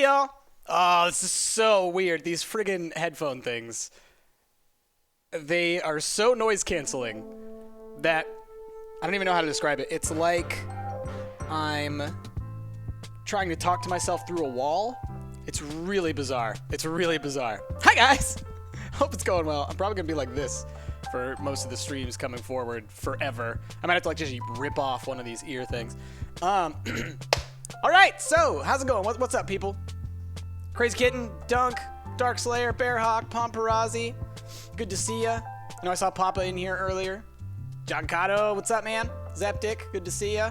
y'all. Oh, this is so weird. These friggin' headphone things. They are so noise canceling that I don't even know how to describe it. It's like I'm trying to talk to myself through a wall. It's really bizarre. It's really bizarre. Hi, guys. Hope it's going well. I'm probably going to be like this for most of the streams coming forward forever. I might have to like just rip off one of these ear things. All right, so how's it going? What's up, people? Crazy Kitten, Dunk, Dark Slayer, Bearhawk, Paparazzi. Good to see ya. I know I saw Papa in here earlier. John Cotto, what's up, man? Zaptic, good to see ya.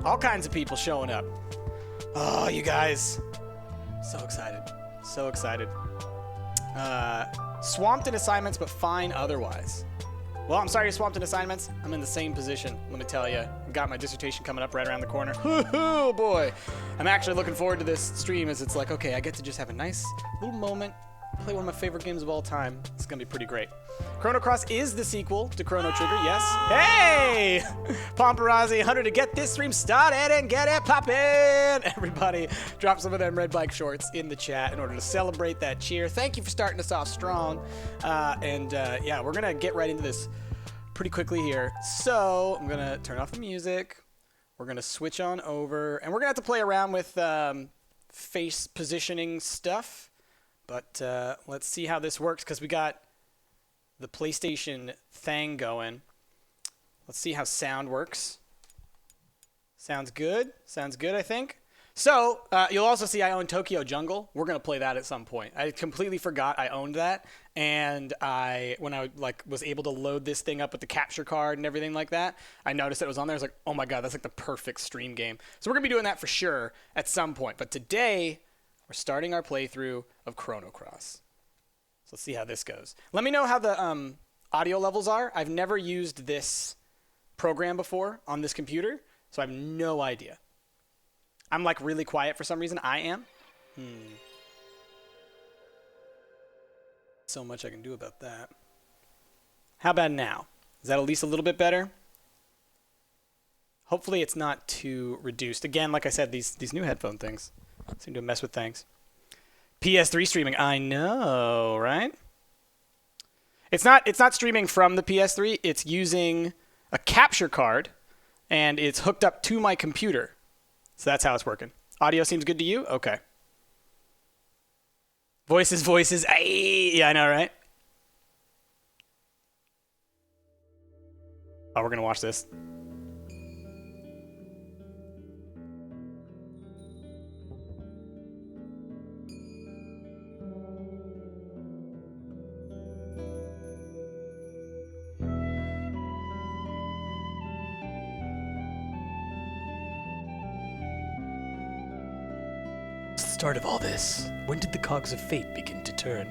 All kinds of people showing up. Oh, you guys. So excited. So excited. Swamped in assignments, but fine otherwise. Well, I'm sorry you're swamped in assignments. I'm in the same position, let me tell you. Got my dissertation coming up right around the corner. Oh, boy. I'm actually looking forward to this stream as it's like, okay, I get to just have a nice little moment, play one of my favorite games of all time. It's going to be pretty great. Chrono Cross is the sequel to Chrono Trigger, yes. Hey! Paparazzi, 100 to get this stream started and get it poppin'! Everybody, drop some of them red bike shorts in the chat in order to celebrate that cheer. Thank you for starting us off strong. Yeah, we're going to get right into this pretty quickly here. So, I'm going to turn off the music. We're going to switch on over. And we're going to have to play around with face positioning stuff. But let's see how this works, because we got the PlayStation thing going. Let's see how sound works. Sounds good. Sounds good, I think. So, you'll also see I own Tokyo Jungle. We're going to play that at some point. I completely forgot I owned that. And when I was able to load this thing up with the capture card and everything like that, I noticed it was on there. I was like, oh my God, that's like the perfect stream game. So we're going to be doing that for sure at some point. But today, we're starting our playthrough of Chrono Cross. So let's see how this goes. Let me know how the audio levels are. I've never used this program before on this computer, so I have no idea. I'm like really quiet for some reason. I am. So much I can do about that. How about now? Is that at least a little bit better? Hopefully it's not too reduced. Again, like I said, these new headphone things seem to mess with things. PS3 streaming. I know, right? It's not streaming from the PS3. It's using a capture card, and it's hooked up to my computer. So that's how it's working. Audio seems good to you? Okay. Voices. Ay, yeah, I know, right? Oh, we're going to watch this. Start of all this. When did the cogs of fate begin to turn?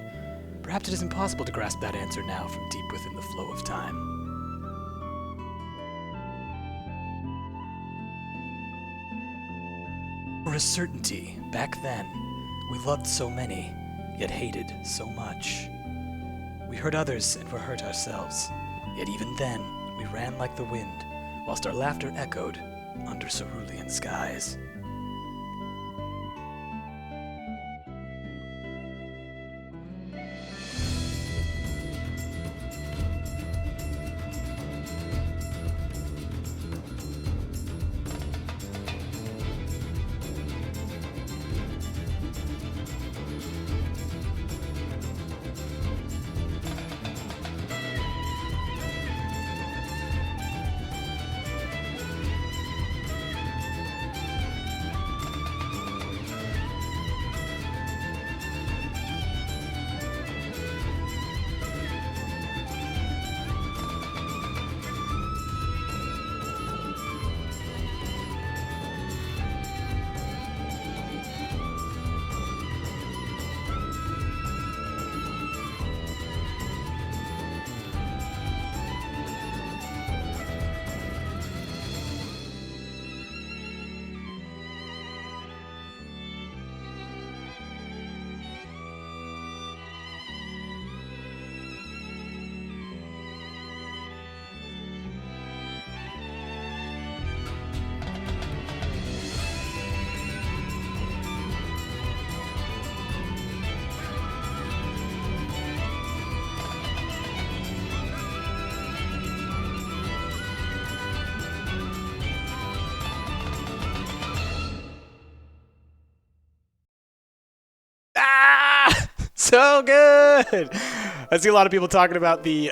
Perhaps it is impossible to grasp that answer now from deep within the flow of time. For a certainty, back then, we loved so many, yet hated so much. We hurt others and were hurt ourselves, yet even then, we ran like the wind, whilst our laughter echoed under cerulean skies. so good. I see a lot of people talking about the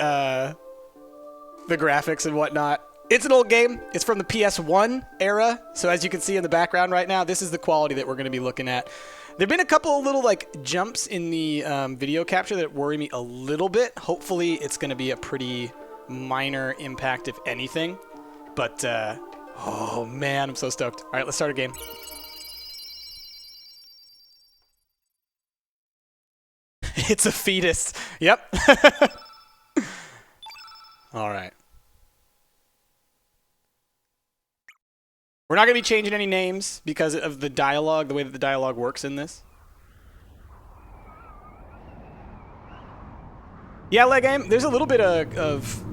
graphics and whatnot. It's an old game. It's from the PS1 era. So as you can see in the background right now, this is the quality that we're going to be looking at. There've been a couple of little like jumps in the video capture that worry me a little bit. Hopefully it's going to be a pretty minor impact, if anything. But oh man, I'm so stoked. All right, let's start a game. It's a fetus. Yep. All right. We're not going to be changing any names because of the dialogue, the way that the dialogue works in this. Yeah, leg game. There's a little bit of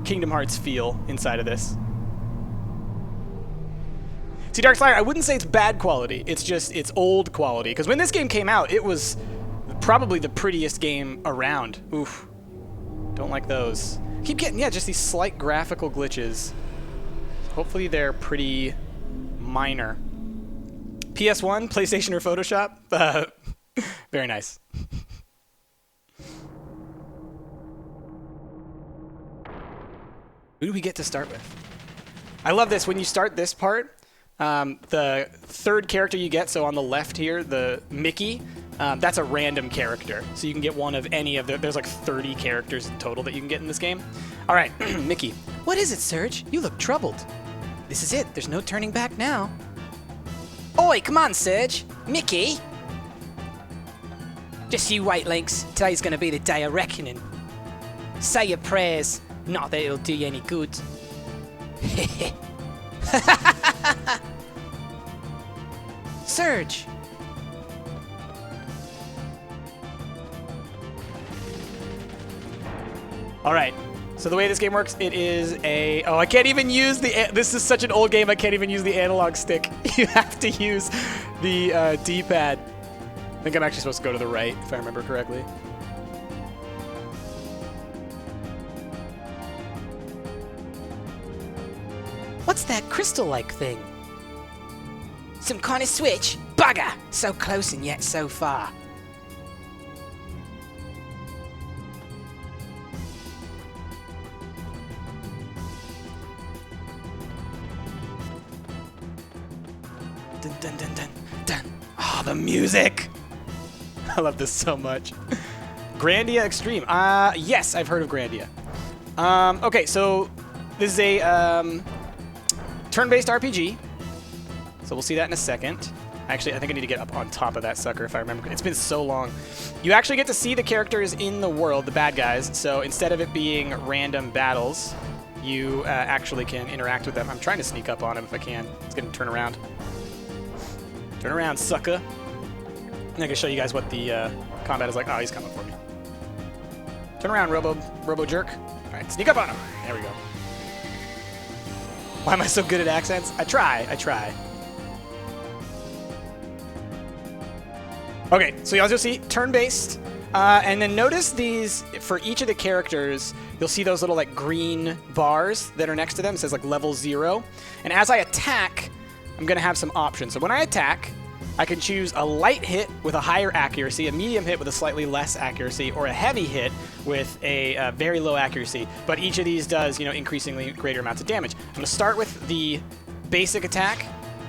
Kingdom Hearts feel inside of this. See, Darkslayer, I wouldn't say it's bad quality. It's just, it's old quality. Because when this game came out, it was probably the prettiest game around. Oof. Don't like those. Keep getting, yeah, just these slight graphical glitches. Hopefully they're pretty minor. PS1, PlayStation, or Photoshop? Very nice. Who do we get to start with? I love this. When you start this part, the third character you get, so on the left here, the Mickey, that's a random character. So you can get one of any of the... There's like 30 characters in total that you can get in this game. All right, Mickey. What is it, Serge? You look troubled. This is it. There's no turning back now. Oi, come on, Serge. Mickey. Just you wait, Lynx. Today's going to be the day of reckoning. Say your prayers. Not that it'll do you any good. Serge. All right. So the way this game works, it is a... Oh, I can't even use the... This is such an old game, I can't even use the analog stick. You have to use the D-pad. I think I'm actually supposed to go to the right, if I remember correctly. What's that crystal-like thing? Some kind of switch? Bugger! So close and yet so far. Dun, dun, dun, dun, dun. Oh, the music! I love this so much. Grandia Extreme. Yes, I've heard of Grandia. Okay, so this is a turn-based RPG. So we'll see that in a second. Actually, I think I need to get up on top of that sucker if I remember. It's been so long. You actually get to see the characters in the world, the bad guys. So instead of it being random battles, you actually can interact with them. I'm trying to sneak up on him if I can. Let's get him to turn around. Turn around, sucker. And I can show you guys what the combat is like. Oh, he's coming for me. Turn around, Robo Jerk. All right, sneak up on him. There we go. Why am I so good at accents? I try. Okay, so you'll see turn-based. And then notice these, for each of the characters, you'll see those little like green bars that are next to them. It says like level 0. And as I attack, I'm going to have some options. So when I attack, I can choose a light hit with a higher accuracy, a medium hit with a slightly less accuracy, or a heavy hit with a very low accuracy. But each of these does, you know, increasingly greater amounts of damage. I'm going to start with the basic attack.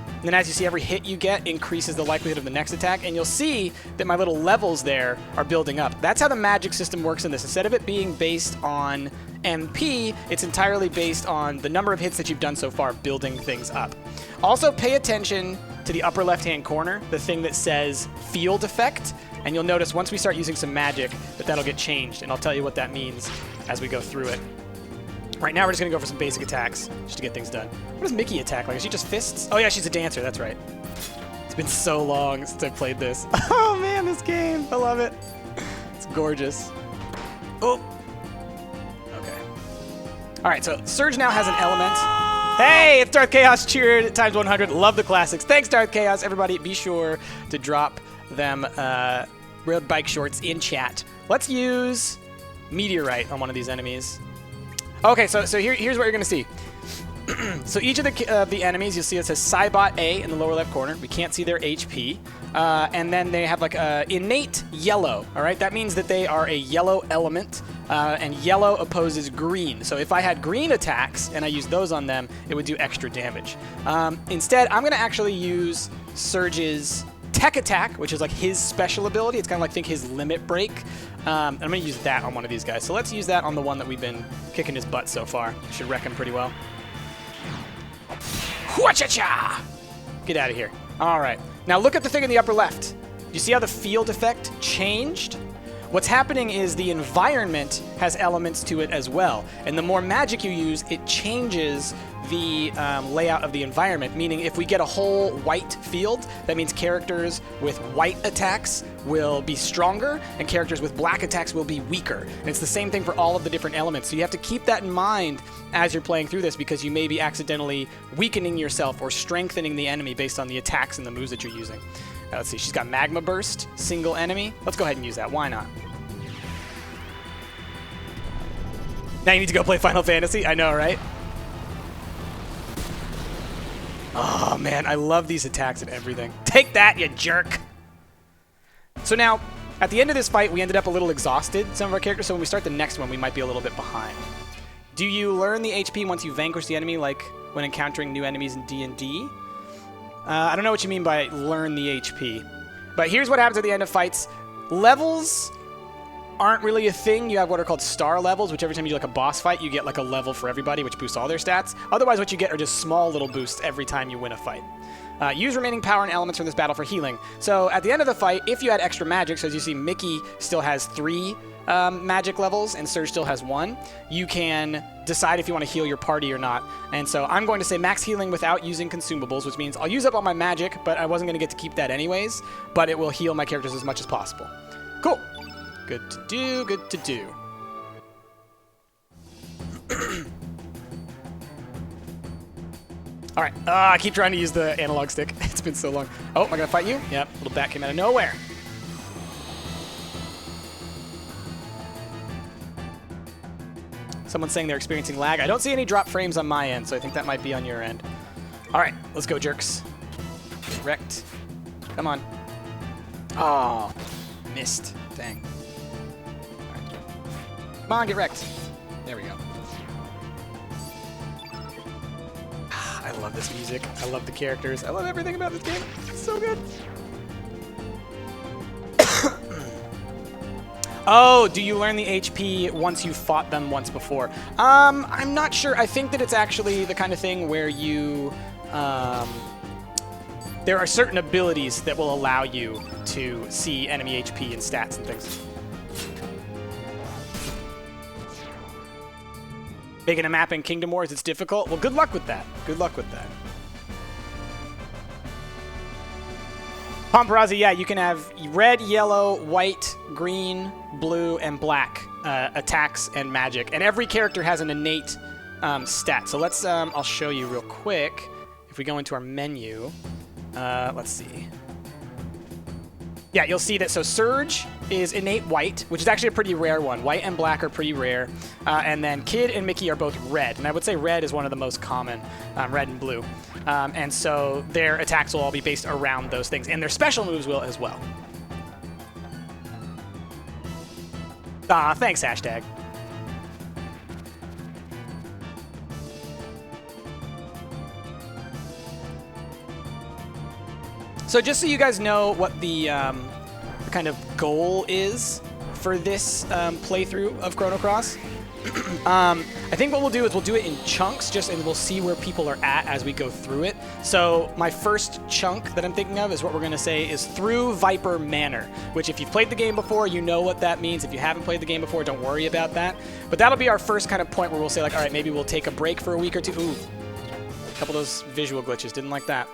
And then as you see, every hit you get increases the likelihood of the next attack. And you'll see that my little levels there are building up. That's how the magic system works in this. Instead of it being based on MP, it's entirely based on the number of hits that you've done so far, building things up. Also, pay attention to the upper left-hand corner, the thing that says Field Effect. And you'll notice once we start using some magic that that'll get changed. And I'll tell you what that means as we go through it. Right now, we're just going to go for some basic attacks just to get things done. What does Mickey attack like? Is she just fists? Oh, yeah, she's a dancer. That's right. It's been so long since I played this. Oh, man, this game. I love it. It's gorgeous. Oh. Okay. All right, so Surge now has an element. Hey, it's Darth Chaos cheered times 100. Love the classics. Thanks, Darth Chaos. Everybody, be sure to drop them road bike shorts in chat. Let's use Meteorite on one of these enemies. Okay, so here's what you're going to see. So each of the enemies, you'll see it says Cybot A in the lower left corner. We can't see their HP. And then they have like a innate yellow, all right? That means that they are a yellow element, and yellow opposes green. So if I had green attacks and I used those on them, it would do extra damage. Instead, I'm going to actually use Surge's Tech Attack, which is like his special ability. It's kind of like, think his Limit Break. I'm going to use that on one of these guys. So let's use that on the one that we've been kicking his butt so far. Should wreck him pretty well. Wha-cha-cha! Get out of here. All right. Now look at the thing in the upper left. You see how the field effect changed? What's happening is the environment has elements to it as well. And the more magic you use, it changes the layout of the environment, meaning if we get a whole white field, that means characters with white attacks will be stronger and characters with black attacks will be weaker. And it's the same thing for all of the different elements. So you have to keep that in mind as you're playing through this, because you may be accidentally weakening yourself or strengthening the enemy based on the attacks and the moves that you're using. Let's see, she's got Magma Burst, single enemy. Let's go ahead and use that, why not? Now you need to go play Final Fantasy, I know, right? Oh man, I love these attacks and everything. Take that, you jerk! So now, at the end of this fight, we ended up a little exhausted, some of our characters, so when we start the next one, we might be a little bit behind. Do you learn the HP once you vanquish the enemy, like when encountering new enemies in D&D? I don't know what you mean by learn the HP. But here's what happens at the end of fights. Levels aren't really a thing. You have what are called star levels, which every time you do like a boss fight, you get like a level for everybody, which boosts all their stats. Otherwise, what you get are just small little boosts every time you win a fight. Use remaining power and elements from this battle for healing. So at the end of the fight, if you had extra magic, so as you see, Mickey still has 3 magic levels and Surge still has 1, you can decide if you want to heal your party or not. And so I'm going to say max healing without using consumables, which means I'll use up all my magic, but I wasn't going to get to keep that anyways, but it will heal my characters as much as possible. Cool. Good to do, good to do. All right, I keep trying to use the analog stick. It's been so long. Oh, am I gonna fight you? Yep, little bat came out of nowhere. Someone's saying they're experiencing lag. I don't see any drop frames on my end, so I think that might be on your end. All right, let's go, jerks. Get wrecked. Come on. Oh, missed. Dang. All right. Come on, get wrecked. There we go. I love this music. I love the characters. I love everything about this game. It's so good. Oh, do you learn the HP once you've fought them once before? I'm not sure. I think that it's actually the kind of thing where you... there are certain abilities that will allow you to see enemy HP and stats and things. Making a map in Kingdom Wars, it's difficult. Well, good luck with that. Good luck with that. Paparazzi, yeah, you can have red, yellow, white, green, blue, and black attacks and magic. And every character has an innate stat. So let's, I'll show you real quick. If we go into our menu, let's see. Yeah, you'll see that, so Surge is innate white, which is actually a pretty rare one. White and black are pretty rare. And then Kid and Mickey are both red. And I would say red is one of the most common, red and blue. And so their attacks will all be based around those things. And their special moves will as well. Ah, thanks, hashtag. So just so you guys know what the kind of goal is for this playthrough of Chrono Cross, I think what we'll do is we'll do it in chunks, and we'll see where people are at as we go through it. So my first chunk that I'm thinking of is what we're going to say is through Viper Manor, which if you've played the game before, you know what that means. If you haven't played the game before, don't worry about that. But that'll be our first kind of point where we'll say, like, all right, maybe we'll take a break for a week or two. Ooh, a couple of those visual glitches, didn't like that.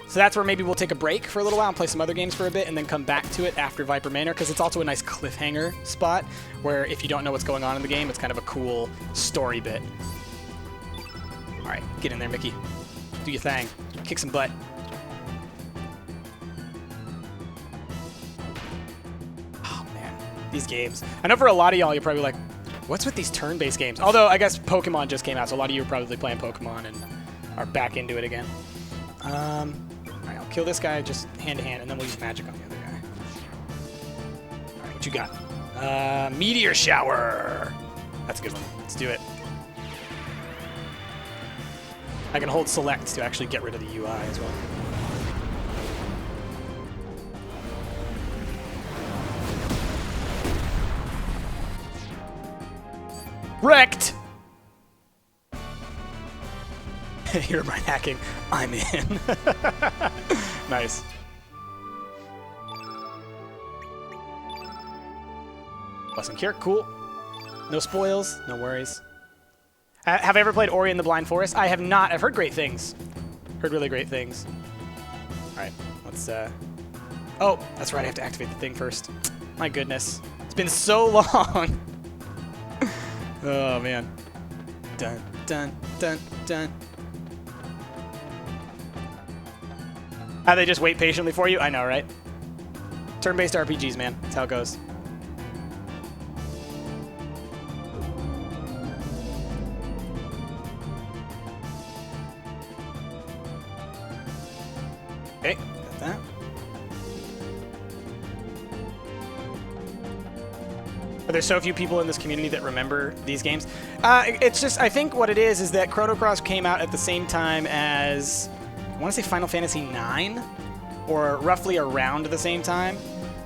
So that's where maybe we'll take a break for a little while and play some other games for a bit and then come back to it after Viper Manor, because it's also a nice cliffhanger spot where if you don't know what's going on in the game, it's kind of a cool story bit. All right, get in there, Mickey. Do your thing. Kick some butt. Oh, man. These games. I know for a lot of y'all, you're probably like, What's with these turn-based games? Although, I guess Pokemon just came out, so a lot of you are probably playing Pokemon and are back into it again. Alright, I'll kill this guy just hand-to-hand, and then we'll use magic on the other guy. Alright, what you got? Meteor Shower! That's a good one. Let's do it. I can hold select to actually get rid of the UI as well. Wrecked! Herobrine hacking. I'm in. Nice. Blessing Cure. Cool. No spoils. No worries. Have I ever played Ori and the Blind Forest? I have not. I've heard great things. Heard really great things. All right. Let's... Oh, that's right. I have to activate the thing first. My goodness. It's been so long. Oh, man. Dun, dun, dun, dun. How they just wait patiently for you? I know, right? Turn-based RPGs, man. That's how it goes. Okay, got that. Are there so few people in this community that remember these games? It's just, I think what it is that Chrono Cross came out at the same time as, I want to say Final Fantasy IX, or roughly around the same time.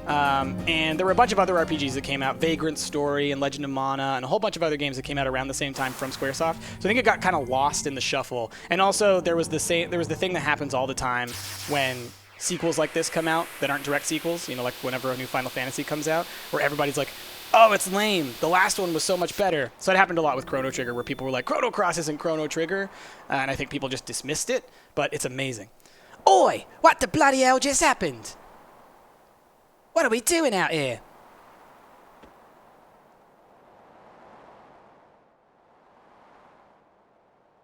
And there were a bunch of other RPGs that came out, Vagrant Story and Legend of Mana, and a whole bunch of other games that came out around the same time from Squaresoft. So I think it got kind of lost in the shuffle. And also there was the thing that happens all the time when sequels like this come out that aren't direct sequels, you know, like whenever a new Final Fantasy comes out, where everybody's like, oh, it's lame. The last one was so much better. So it happened a lot with Chrono Trigger, where people were like, Chrono Cross isn't Chrono Trigger. And I think people just dismissed it, but it's amazing. Oi! What the bloody hell just happened? What are we doing out here?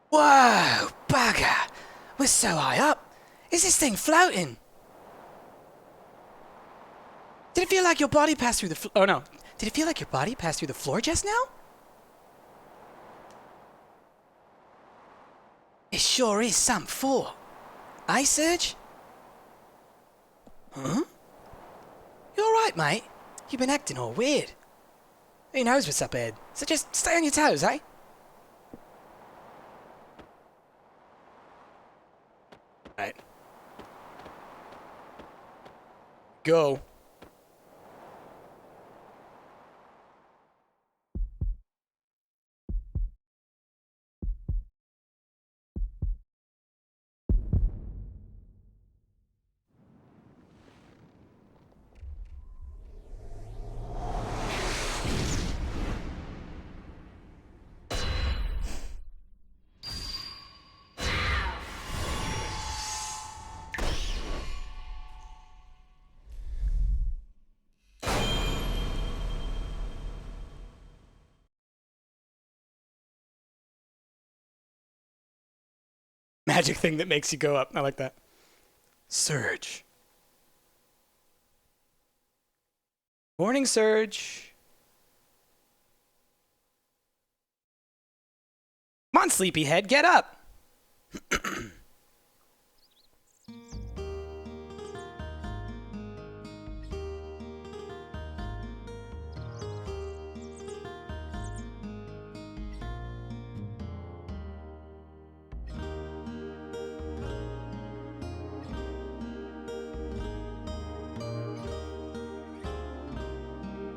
Whoa! Bugger! We're so high up. Is this thing floating? Did it feel like your body passed through the floor? Oh, no. Did it feel like your body passed through the floor just now? It sure is some for. Eh, Serge? Huh? You alright, mate? You've been acting all weird. Who knows what's up ahead? So just stay on your toes, eh? Alright. Go. Magic thing that makes you go up. I like that. Surge. Morning, Surge. Come on, sleepyhead, get up.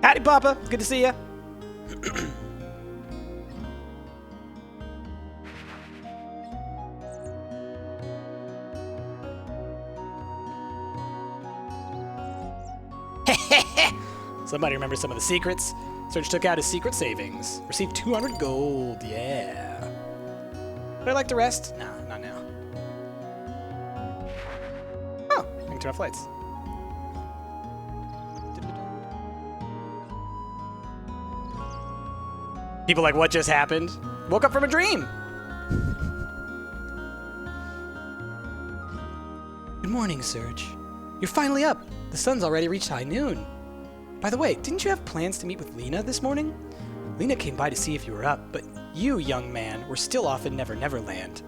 Howdy, Papa. Good to see ya. Somebody remembers some of the secrets. Surge took out his secret savings. Received 200 gold. Yeah. Would I like to rest? No, not now. Oh, I can turn off lights. People like, what just happened? Woke up from a dream. Good morning, Serge. You're finally up. The sun's already reached high noon. By the way, didn't you have plans to meet with Lena this morning? Lena came by to see if you were up, but you, young man, were still off in Never Never Land.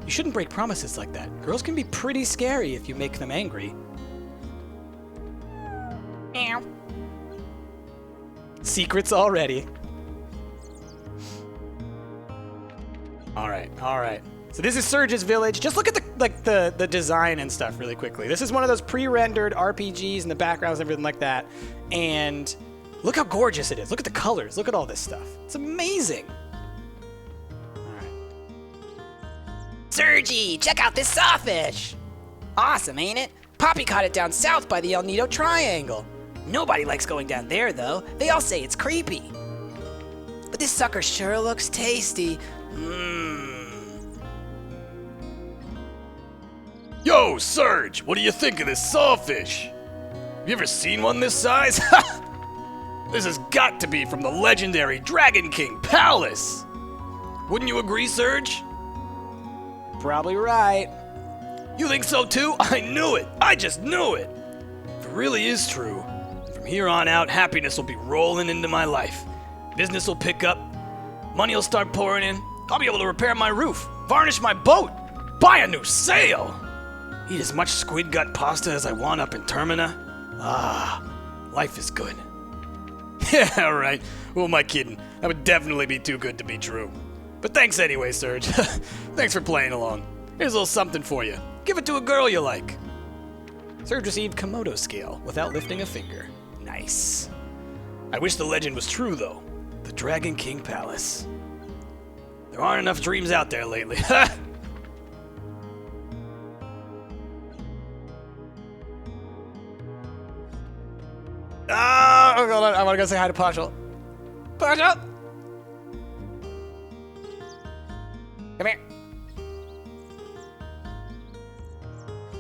You shouldn't break promises like that. Girls can be pretty scary if you make them angry. Meow. Secrets already. All right. So this is Surge's village. Just look at the design and stuff really quickly. This is one of those pre-rendered RPGs and the backgrounds and everything like that. And look how gorgeous it is. Look at the colors. Look at all this stuff. It's amazing. All right. Sergi, check out this sawfish. Awesome, ain't it? Poppy caught it down south by the El Nido Triangle. Nobody likes going down there, though. They all say it's creepy. But this sucker sure looks tasty. Yo, Serge, what do you think of this sawfish? Have you ever seen one this size? This has got to be from the legendary Dragon King Palace. Wouldn't you agree, Serge? Probably right. You think so too? I knew it. I just knew it. If it really is true, from here on out, happiness will be rolling into my life. Business will pick up. Money will start pouring in. I'll be able to repair my roof, varnish my boat, buy a new sail. Eat as much squid gut pasta as I want up in Termina. Ah, life is good. Yeah, right. Who am I kidding? That would definitely be too good to be true. But thanks anyway, Serge. Thanks for playing along. Here's a little something for you. Give it to a girl you like. Serge received Komodo scale without lifting a finger. Nice. I wish the legend was true, though. The Dragon King Palace. There aren't enough dreams out there lately. Hold on. I want to go say hi to Partial. Partial! Come here.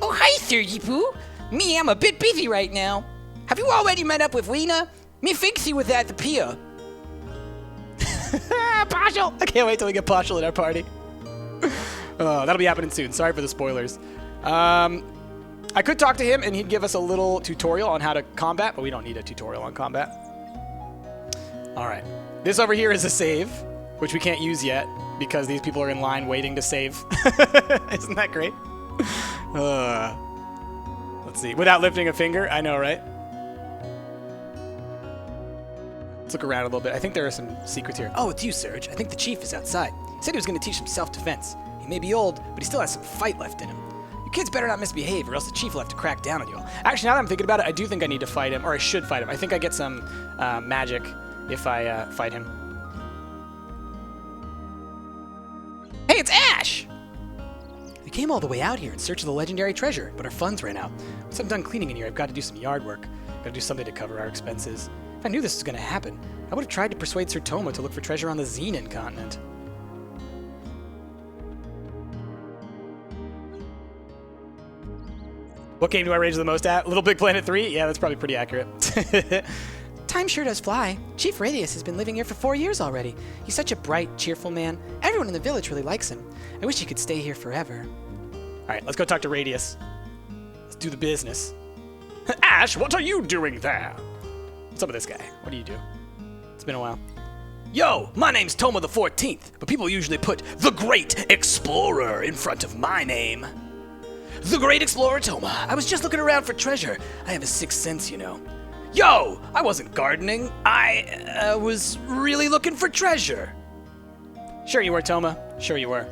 Oh, hi, Sergi Poo. Me, I'm a bit busy right now. Have you already met up with Lena? Me thinks he was at the pier. Partial! I can't wait till we get Partial in our party. That'll be happening soon. Sorry for the spoilers. I could talk to him and he'd give us a little tutorial on how to combat, but we don't need a tutorial on combat. All right. This over here is a save, which we can't use yet because these people are in line waiting to save. Isn't that great? Let's see. Without lifting a finger? I know, right? Let's look around a little bit. I think there are some secrets here. Oh, it's you, Serge. I think the chief is outside. He said he was going to teach some self-defense. He may be old, but he still has some fight left in him. You kids better not misbehave, or else the chief will have to crack down on you all. Actually, now that I'm thinking about it, I do think I need to fight him, or I should fight him. I think I get some magic if I fight him. Hey, it's Ash! We came all the way out here in search of the legendary treasure, but our funds ran out. Once I'm done cleaning in here, I've got to do some yard work. Got to do something to cover our expenses. If I knew this was going to happen, I would have tried to persuade Sir Toma to look for treasure on the Xenon continent. What game do I rage the most at? Little Big Planet 3? Yeah, that's probably pretty accurate. Time sure does fly. Chief Radius has been living here for 4 years already. He's such a bright, cheerful man. Everyone in the village really likes him. I wish he could stay here forever. All right, let's go talk to Radius. Let's do the business. Ash, what are you doing there? What's up with this guy? What do you do? It's been a while. Yo, my name's Toma the 14th, but people usually put the Great Explorer in front of my name. The Great Explorer Toma. I was just looking around for treasure. I have a sixth sense, you know. Yo, I wasn't gardening. I was really looking for treasure. Sure you were, Toma. Sure you were.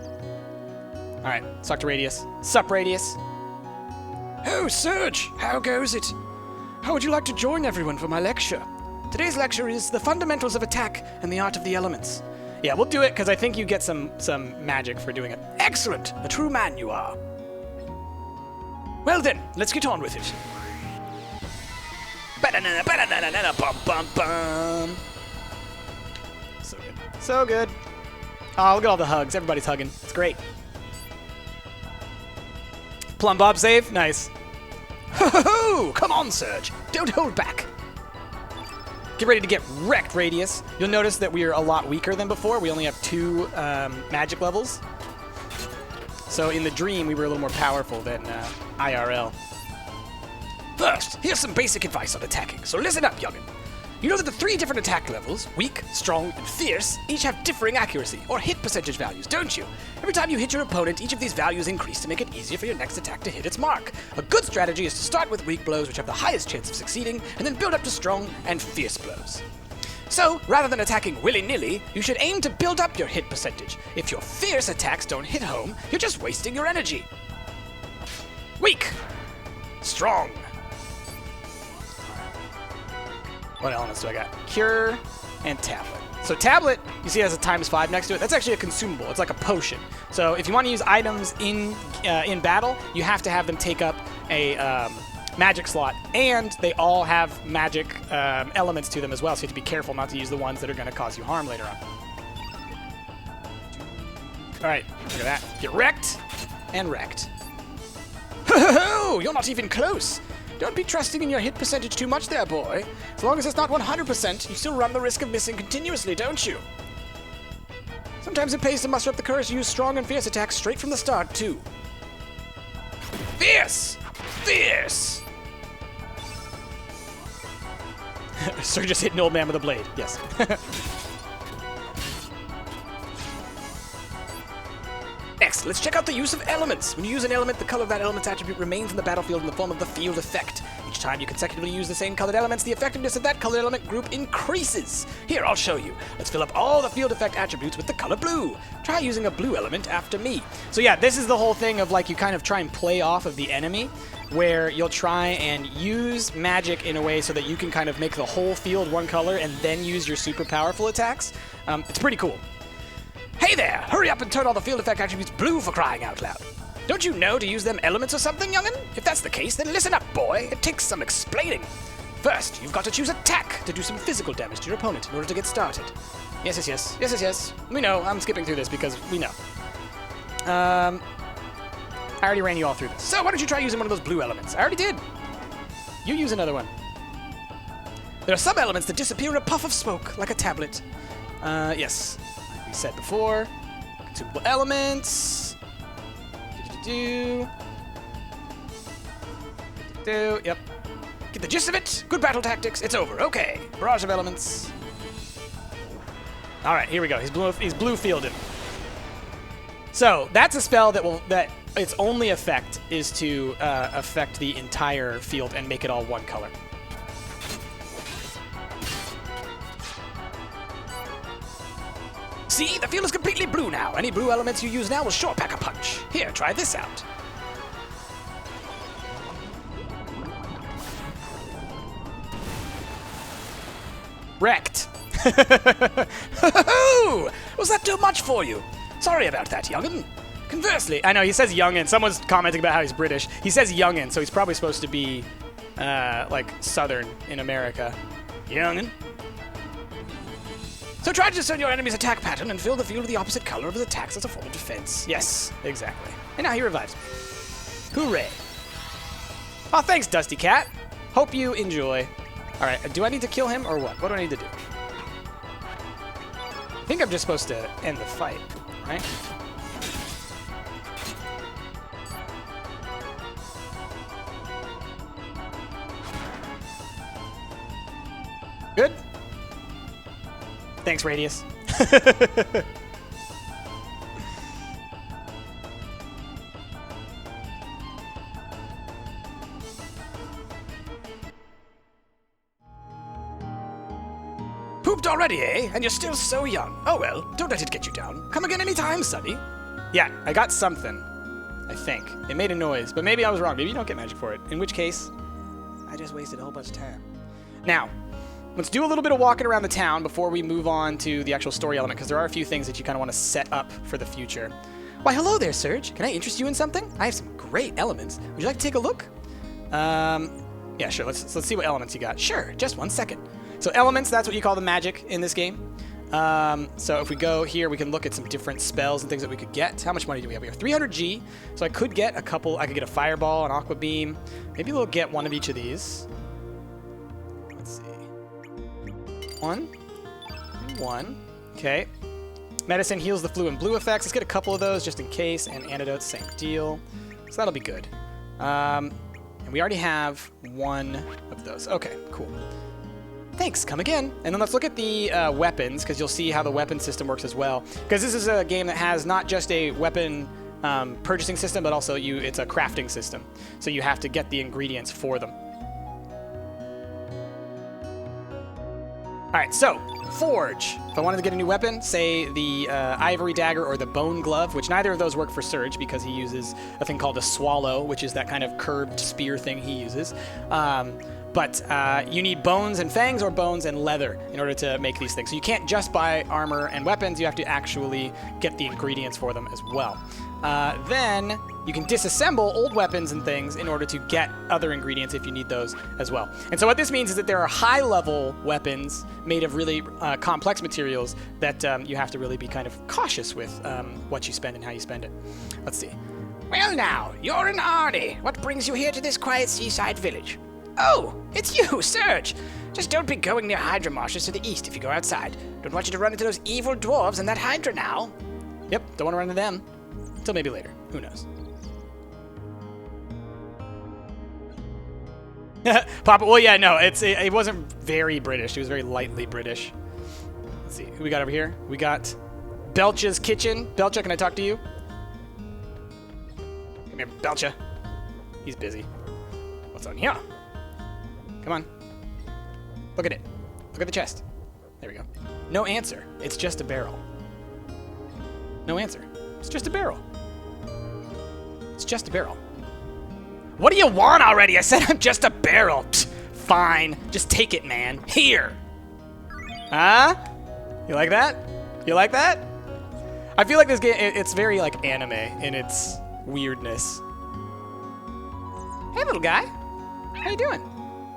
All right, let's talk to Radius. Sup, Radius? Oh, Serge, how goes it? How would you like to join everyone for my lecture? Today's lecture is The Fundamentals of Attack and the Art of the Elements. Yeah, we'll do it, because I think you get some magic for doing it. Excellent! A true man you are. Well then, let's get on with it. So good. So good. Oh, look at all the hugs. Everybody's hugging. It's great. Plum Bob save? Nice. Ho-ho-ho! Come on, Serge. Don't hold back. Get ready to get wrecked, Radius. You'll notice that we are a lot weaker than before. We only have 2 magic levels. So in the dream, we were a little more powerful than IRL. First, here's some basic advice on attacking, so listen up, youngin'. You know that the 3 different attack levels, weak, strong, and fierce, each have differing accuracy, or hit percentage values, don't you? Every time you hit your opponent, each of these values increase to make it easier for your next attack to hit its mark. A good strategy is to start with weak blows, which have the highest chance of succeeding, and then build up to strong and fierce blows. So, rather than attacking willy-nilly, you should aim to build up your hit percentage. If your fierce attacks don't hit home, you're just wasting your energy. Weak. Strong. What elements do I got? Cure and tablet. So tablet, you see it has a ×5 next to it. That's actually a consumable. It's like a potion. So if you want to use items in battle, you have to have them take up a magic slot, and they all have magic elements to them as well. So you have to be careful not to use the ones that are going to cause you harm later on. All right, look at that. Get wrecked and wrecked. Ho-ho-ho! You're not even close. Don't be trusting in your hit percentage too much there, boy. As long as it's not 100%, you still run the risk of missing continuously, don't you? Sometimes it pays to muster up the courage to use strong and fierce attacks straight from the start, too. Fierce! Fierce! Sir just hit an old man with a blade. Yes. Next, let's check out the use of elements. When you use an element, the color of that element's attribute remains in the battlefield in the form of the field effect. Each time you consecutively use the same colored elements, the effectiveness of that colored element group increases. Here, I'll show you. Let's fill up all the field effect attributes with the color blue. Try using a blue element after me. So yeah, this is the whole thing of like you kind of try and play off of the enemy, where you'll try and use magic in a way so that you can kind of make the whole field one color and then use your super powerful attacks. It's pretty cool. Hey there! Hurry up and turn all the field effect attributes blue for crying out loud. Don't you know to use them elements or something, young'un? If that's the case, then listen up, boy. It takes some explaining. First, you've got to choose attack to do some physical damage to your opponent in order to get started. Yes. We know. I'm skipping through this because we know. I already ran you all through this. So why don't you try using one of those blue elements? I already did. You use another one. There are some elements that disappear in a puff of smoke, like a tablet. Yes. Like we said before. Consumable elements. Yep. Get the gist of it? Good battle tactics. It's over. Okay. Barrage of elements. All right, here we go. He's blue fielded. So that's a spell that its only effect is to affect the entire field and make it all one color. See, the field is completely blue now. Any blue elements you use now will sure pack a punch. Here, try this out. Wrecked. Was that too much for you? Sorry about that, young'un. Conversely, I know, he says young'un. Someone's commenting about how he's British. He says young'un, so he's probably supposed to be, like, Southern in America. young'un. So try to discern your enemy's attack pattern and fill the field with the opposite color of his attacks as a form of defense. Yes, exactly. And now he revives me. Hooray. Oh, thanks, Dusty Cat. Hope you enjoy. All right, do I need to kill him or what? What do I need to do? I think I'm just supposed to end the fight, right? Good? Thanks, Radius. Pooped already, eh? And you're still so young. Oh well, don't let it get you down. Come again anytime, sonny. Yeah, I got something. I think. It made a noise, but maybe I was wrong. Maybe you don't get magic for it. In which case, I just wasted a whole bunch of time. Now, let's do a little bit of walking around the town before we move on to the actual story element, because there are a few things that you kind of want to set up for the future. Why, hello there, Serge. Can I interest you in something? I have some great elements. Would you like to take a look? Yeah, sure. Let's see what elements you got. Sure, just 1 second. So elements, that's what you call the magic in this game. So if we go here, we can look at some different spells and things that we could get. How much money do we have? We have 300G, so I could get a couple. I could get a Fireball, an Aqua Beam. Maybe we'll get one of each of these. Let's see. One. Okay. Medicine heals the flu and blue effects. Let's get a couple of those just in case. And antidotes, same deal. So that'll be good. And we already have one of those. Okay, cool. Thanks, come again. And then let's look at the weapons, because you'll see how the weapon system works as well. Because this is a game that has not just a weapon purchasing system, but also it's a crafting system. So you have to get the ingredients for them. All right, so forge. If I wanted to get a new weapon, say the ivory dagger or the bone glove, which neither of those work for Surge because he uses a thing called a swallow, which is that kind of curved spear thing he uses. But you need bones and fangs or bones and leather in order to make these things. So you can't just buy armor and weapons. You have to actually get the ingredients for them as well. Then you can disassemble old weapons and things in order to get other ingredients if you need those as well. And so what this means is that there are high-level weapons made of really complex materials that you have to really be kind of cautious with what you spend and how you spend it. Let's see. Well now, you're an Arnie. What brings you here to this quiet seaside village? Oh, it's you, Surge. Just don't be going near Hydra marshes to the east if you go outside. Don't want you to run into those evil dwarves and that Hydra now. Yep, don't want to run into them. Until maybe later. Who knows? Papa, well, yeah, no, it wasn't very British. It was very lightly British. Let's see, who we got over here? We got Belcha's Kitchen. Belcha, can I talk to you? Come here, Belcha. He's busy. What's on here? Come on. Look at it. Look at the chest. There we go. No answer. It's just a barrel. No answer. It's just a barrel. It's just a barrel. What do you want already? I said I'm just a barrel. Psst, fine. Just take it, man. Here. Huh? You like that? You like that? I feel like this game, it's very like anime in its weirdness. Hey, little guy. How you doing?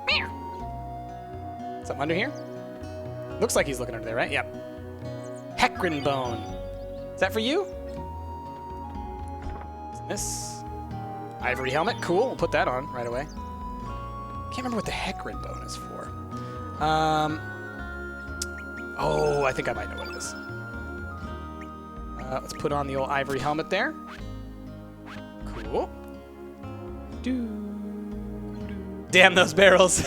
Meow. Something under here? Looks like he's looking under there, right? Yep. Hecarim bone. Is that for you? This ivory helmet, cool. We'll put that on right away. Can't remember what the Hecarim bone is for. Oh, I think I might know what it is. Let's put on the old ivory helmet there. Cool. Damn those barrels.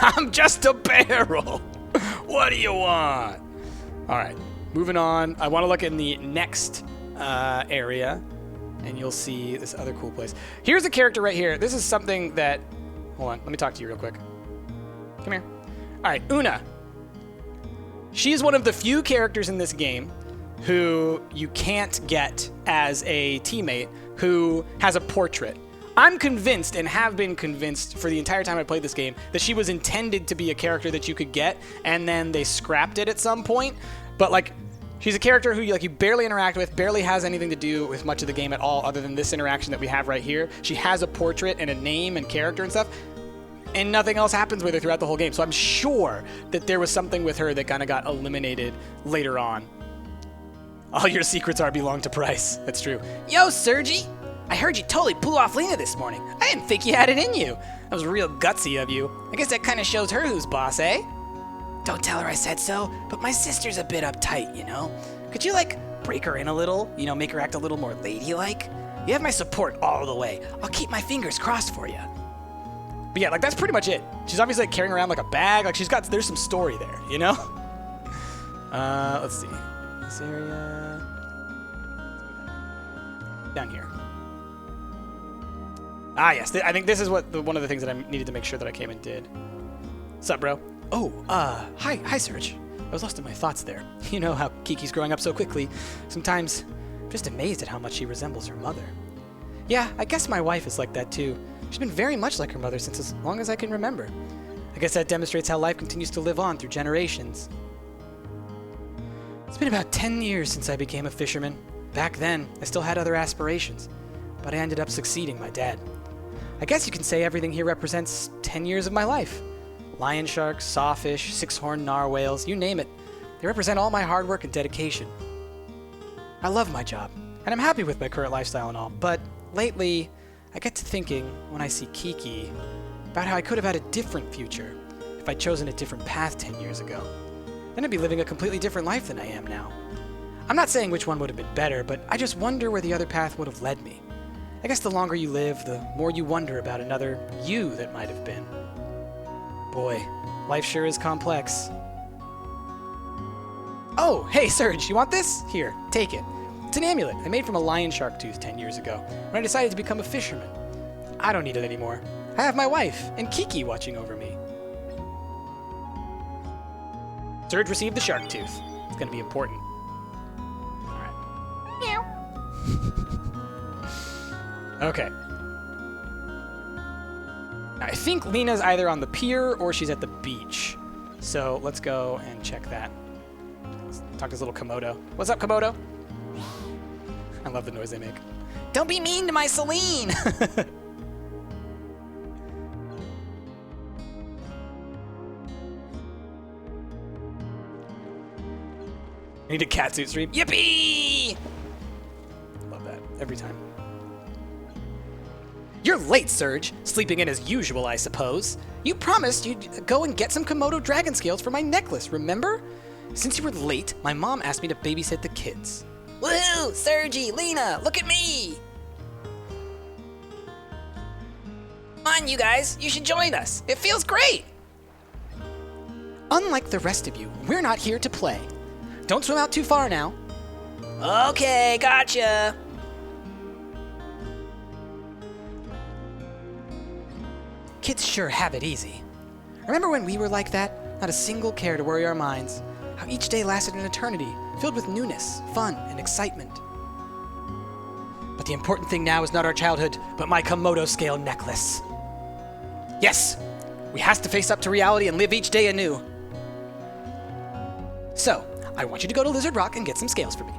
I'm just a barrel. What do you want? All right, moving on. I want to look in the next area, and you'll see this other cool place. Here's a character right here. This is something that... Hold on, let me talk to you real quick. Come here. All right, Una. She is one of the few characters in this game who you can't get as a teammate who has a portrait. I'm convinced, and have been convinced for the entire time I played this game, that she was intended to be a character that you could get, and then they scrapped it at some point. But, like, she's a character who you barely interact with, barely has anything to do with much of the game at all other than this interaction that we have right here. She has a portrait and a name and character and stuff, and nothing else happens with her throughout the whole game. So I'm sure that there was something with her that kind of got eliminated later on. All your secrets belong to Price. That's true. Yo, Sergi. I heard you totally blew off Lena this morning. I didn't think you had it in you. That was real gutsy of you. I guess that kind of shows her who's boss, eh? Don't tell her I said so, but my sister's a bit uptight, you know? Could you, like, break her in a little? You know, make her act a little more ladylike? You have my support all the way. I'll keep my fingers crossed for you. But yeah, like, that's pretty much it. She's obviously, like, carrying around, like, a bag. Like, there's some story there, you know? Let's see. This area... Down here. Ah, yes. I think this is one of the things that I needed to make sure that I came and did. Sup, bro? Oh, hi, Serge. I was lost in my thoughts there. You know how Kiki's growing up so quickly. Sometimes I'm just amazed at how much she resembles her mother. Yeah, I guess my wife is like that too. She's been very much like her mother since as long as I can remember. I guess that demonstrates how life continues to live on through generations. It's been about 10 years since I became a fisherman. Back then, I still had other aspirations, but I ended up succeeding my dad. I guess you can say everything here represents 10 years of my life. Lion sharks, sawfish, six-horned narwhals, you name it. They represent all my hard work and dedication. I love my job, and I'm happy with my current lifestyle and all, but lately, I get to thinking, when I see Kiki, about how I could have had a different future if I'd chosen a different path 10 years ago. Then I'd be living a completely different life than I am now. I'm not saying which one would have been better, but I just wonder where the other path would have led me. I guess the longer you live, the more you wonder about another you that might have been. Boy, Life sure is complex. Oh, hey, Serge, you want this? Here, take it. It's an amulet I made from a lion shark tooth 10 years ago when I decided to become a fisherman. I don't need it anymore. I have my wife and Kiki watching over me. Serge received the shark tooth. It's going to be important. All right. Meow. Okay. I think Lena's either on the pier or she's at the beach. So let's go and check that. Let's talk to this little Komodo. What's up, Komodo? I love the noise they make. Don't be mean to my Celine. I need a catsuit stream. Yippee! Love that every time. You're late, Serge. Sleeping in as usual, I suppose. You promised you'd go and get some Komodo dragon scales for my necklace, remember? Since you were late, my mom asked me to babysit the kids. Woohoo! Sergi, Lena, look at me! Come on, you guys. You should join us. It feels great. Unlike the rest of you, we're not here to play. Don't swim out too far now. Okay, gotcha. Kids sure have it easy. Remember when we were like that? Not a single care to worry our minds. How each day lasted an eternity, filled with newness, fun, and excitement. But the important thing now is not our childhood, but my Komodo scale necklace. Yes, we has to face up to reality and live each day anew. So, I want you to go to Lizard Rock and get some scales for me.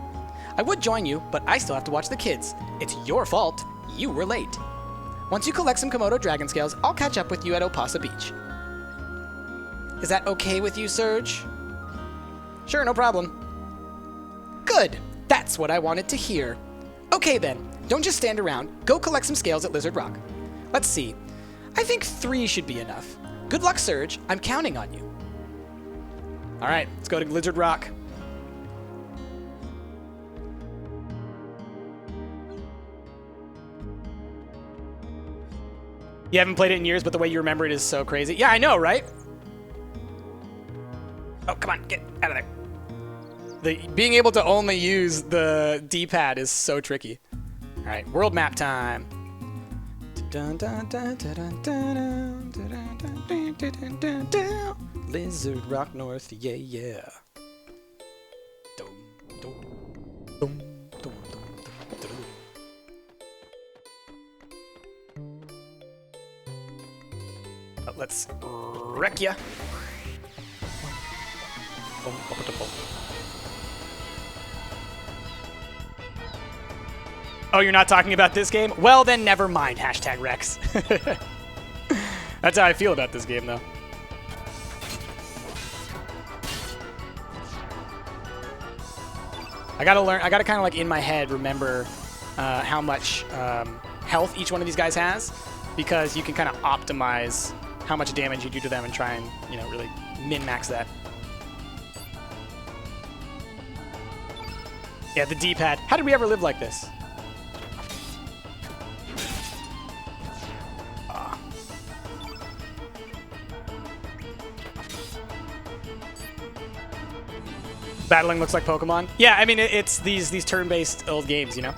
I would join you, but I still have to watch the kids. It's your fault. You were late. Once you collect some Komodo dragon scales, I'll catch up with you at Opasa Beach. Is that okay with you, Serge? Sure, no problem. Good. That's what I wanted to hear. Okay then, don't just stand around. Go collect some scales at Lizard Rock. Let's see. I think 3 should be enough. Good luck, Serge. I'm counting on you. All right, let's go to Lizard Rock. You haven't played it in years, but the way you remember it is so crazy. Yeah, I know, right? Oh, come on, get out of there. Being able to only use the D-pad is so tricky. All right, world map time. Lizard Rock North, yeah, yeah. Let's wreck ya. Oh, you're not talking about this game? Well, then never mind. Hashtag Rex. That's how I feel about this game, though. I gotta learn. I gotta kind of like in my head remember how much health each one of these guys has, because you can kind of optimize how much damage you do to them and try and, you know, really min-max that. Yeah, the D-pad. How did we ever live like this? Battling looks like Pokemon. Yeah, I mean, it's these turn-based old games, you know?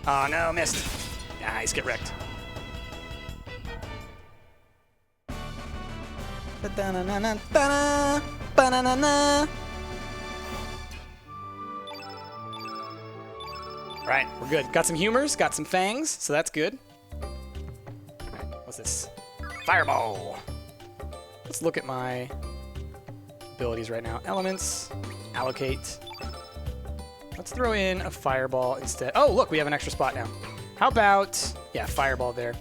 Oh, no, missed. Nice, get wrecked. Right, we're good. Got some humors, got some fangs, so that's good. Right, what's this? Fireball. Let's look at my abilities right now. Elements, allocate. Let's throw in a fireball instead. Oh, look, we have an extra spot now. How about, yeah, fireball there.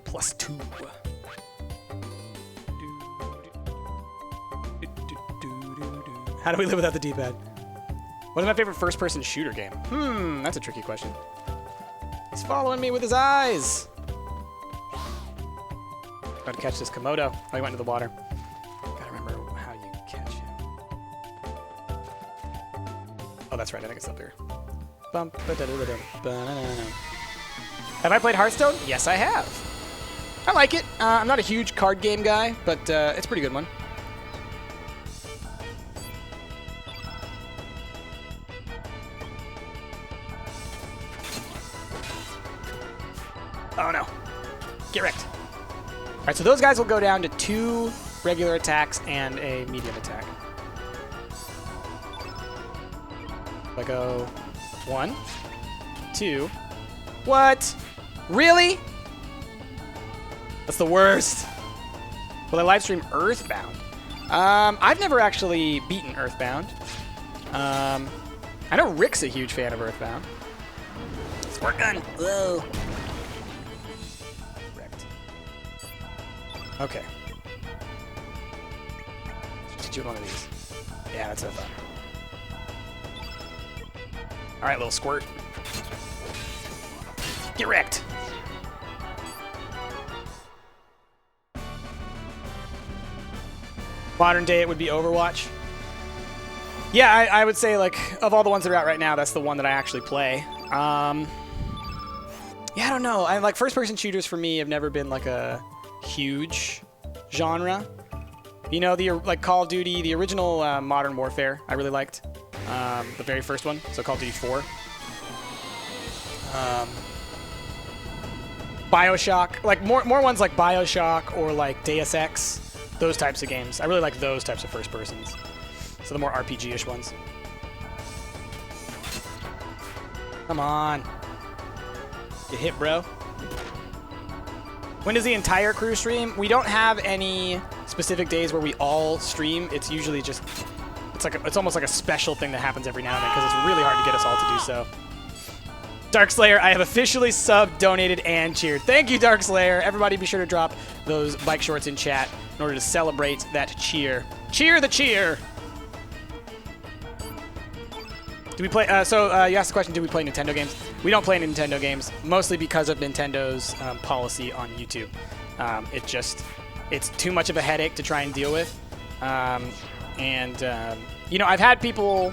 +2. How do we live without the D-pad? What is my favorite first-person shooter game? That's a tricky question. He's following me with his eyes. Got to catch this Komodo. Oh, he went into the water. Gotta remember how you catch him. Oh, that's right. I think it's up here. Have I played Hearthstone? Yes, I have. I like it. I'm not a huge card game guy, but it's a pretty good one. Oh no. Get wrecked. All right, so those guys will go down to 2 regular attacks and a medium attack. I go 1, 2. What? Really? That's the worst. Will I live stream Earthbound? I've never actually beaten Earthbound. I know Rick's a huge fan of Earthbound. Squirt gun. Whoa. Wrecked. Okay. Just do one of these. Yeah, that's what I thought. All right, little squirt. Get wrecked. Modern day, it would be Overwatch. Yeah, I would say, like, of all the ones that are out right now, that's the one that I actually play. Yeah, I don't know. Like, first-person shooters for me have never been, like, a huge genre. You know, like, Call of Duty, the original Modern Warfare, I really liked. The very first one, so Call of Duty 4. BioShock, like, more ones like BioShock or, like, Deus Ex. Those types of games. I really like those types of first persons. So the more RPG-ish ones. Come on. Get hit, bro. When does the entire crew stream? We don't have any specific days where we all stream. It's usually just, it's almost like a special thing that happens every now and then because it's really hard to get us all to do so. Darkslayer, I have officially subbed, donated, and cheered. Thank you, Darkslayer. Everybody be sure to drop those bike shorts in chat in order to celebrate that cheer. Cheer the cheer! Do we play, you asked the question, do we play Nintendo games? We don't play Nintendo games, mostly because of Nintendo's policy on YouTube. It's too much of a headache to try and deal with. You know, I've had people,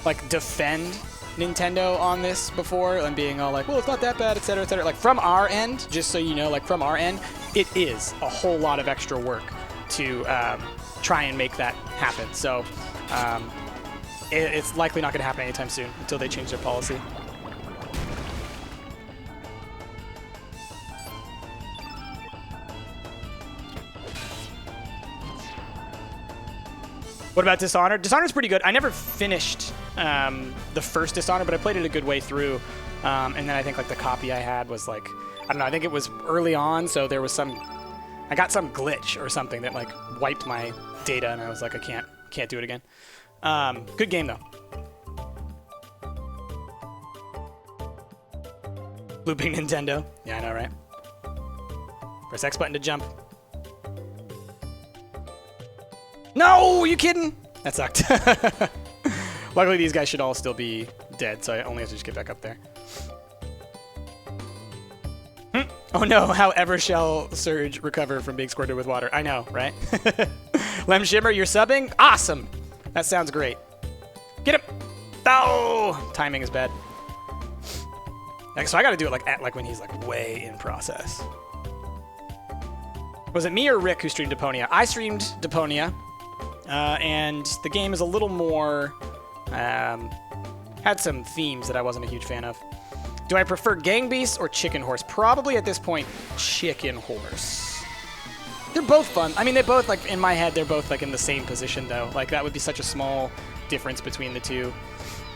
like, defend Nintendo on this before and being all like, well, it's not that bad, etc., etc. Like, from our end, just so you know, like, from our end, it is a whole lot of extra work to try and make that happen. So it's likely not going to happen anytime soon until they change their policy. What about Dishonored? Dishonored's pretty good. I never finished the first Dishonored, but I played it a good way through. And then I think like the copy I had was like, I don't know, I think it was early on, so there was I got some glitch or something that like wiped my data, and I was like, I can't do it again. Good game though. Looping Nintendo. Yeah, I know, right? Press X button to jump. No, you kidding? That sucked. Luckily, these guys should all still be dead, so I only have to just get back up there. Oh no, how ever shall Surge recover from being squirted with water? I know, right? Lem Shimmer, you're subbing? Awesome! That sounds great. Get him! Oh! Timing is bad. So I gotta do it like when he's like way in process. Was it me or Rick who streamed Deponia? I streamed Deponia. And the game is a little more, had some themes that I wasn't a huge fan of. Do I prefer Gang Beasts or Chicken Horse? Probably at this point, Chicken Horse. They're both fun. I mean, they both, like, in my head, they're both, like, in the same position, though. Like, that would be such a small difference between the two.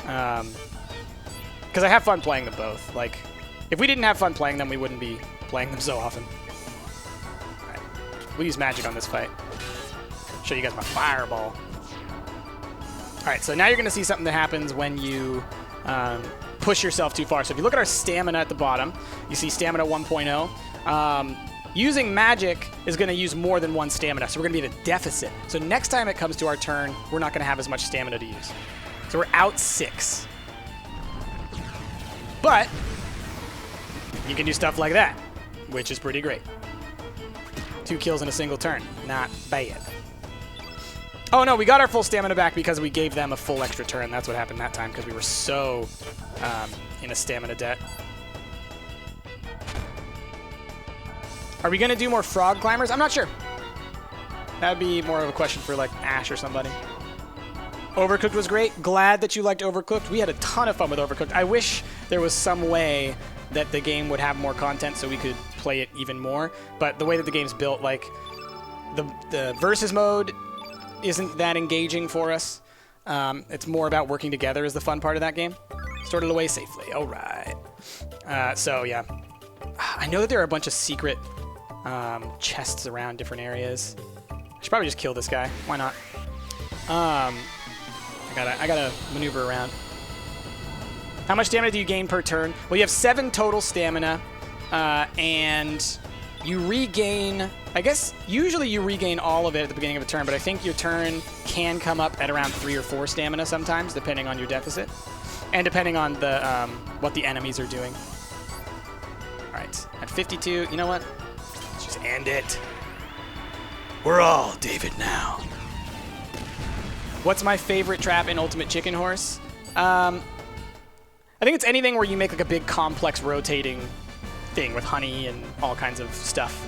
Because I have fun playing them both. Like, if we didn't have fun playing them, we wouldn't be playing them so often. All right. We'll use magic on this fight. Show you guys my fireball. All right, so now you're going to see something that happens when you push yourself too far. So if you look at our stamina at the bottom, you see stamina 1.0. Using magic is going to use more than one stamina, so we're going to be at a deficit. So next time it comes to our turn, we're not going to have as much stamina to use. So we're out 6. But you can do stuff like that, which is pretty great. 2 kills in a single turn. Not bad. Oh no, we got our full stamina back because we gave them a full extra turn. That's what happened that time because we were so in a stamina debt. Are we going to do more frog climbers? I'm not sure. That would be more of a question for like Ash or somebody. Overcooked was great. Glad that you liked Overcooked. We had a ton of fun with Overcooked. I wish there was some way that the game would have more content so we could play it even more. But the way that the game's built, like the versus mode isn't that engaging for us. It's more about working together is the fun part of that game. Stored it away safely. All right. So yeah, I know that there are a bunch of secret chests around different areas. I should probably just kill this guy. Why not? I gotta maneuver around. How much stamina do you gain per turn? Well, you have 7 total stamina, and you regain, I guess, usually you regain all of it at the beginning of a turn, but I think your turn can come up at around 3 or 4 stamina sometimes, depending on your deficit, and depending on the what the enemies are doing. All right, at 52, you know what? Let's just end it. We're all David now. What's my favorite trap in Ultimate Chicken Horse? I think it's anything where you make like a big complex rotating thing with honey and all kinds of stuff.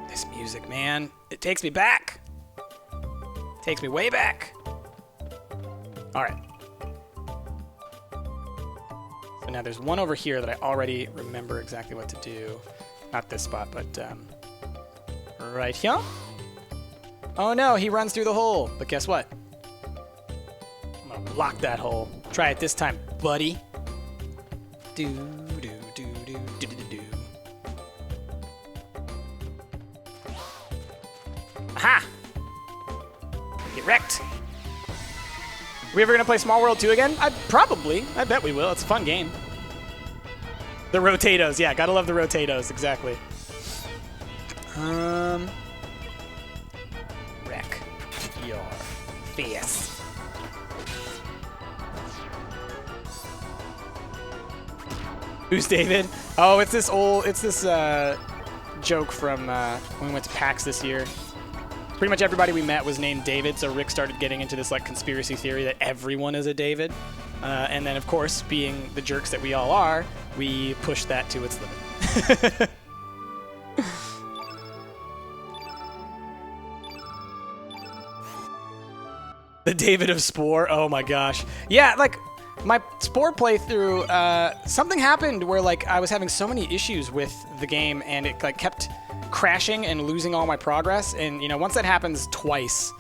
This music, man, it takes me back. Takes me way back. All right. So now there's one over here that I already remember exactly what to do. Not this spot, but right here. Oh no, he runs through the hole. But guess what? I'm gonna block that hole. Try it this time, buddy. Do do do do do do do. Aha! Get wrecked. Are we ever gonna play Small World 2 again? Probably. I bet we will. It's a fun game. The Rotatos. Yeah, gotta love the Rotatos. Exactly. Wreck your face. Who's David? Oh, it's this joke from when we went to PAX this year. Pretty much everybody we met was named David, so Rick started getting into this like conspiracy theory that everyone is a David. And then, of course, being the jerks that we all are, we pushed that to its limit. The David of Spore. Oh my gosh. Yeah, like my Spore playthrough, something happened where like I was having so many issues with the game and it like kept crashing and losing all my progress. And you know, once that happens twice,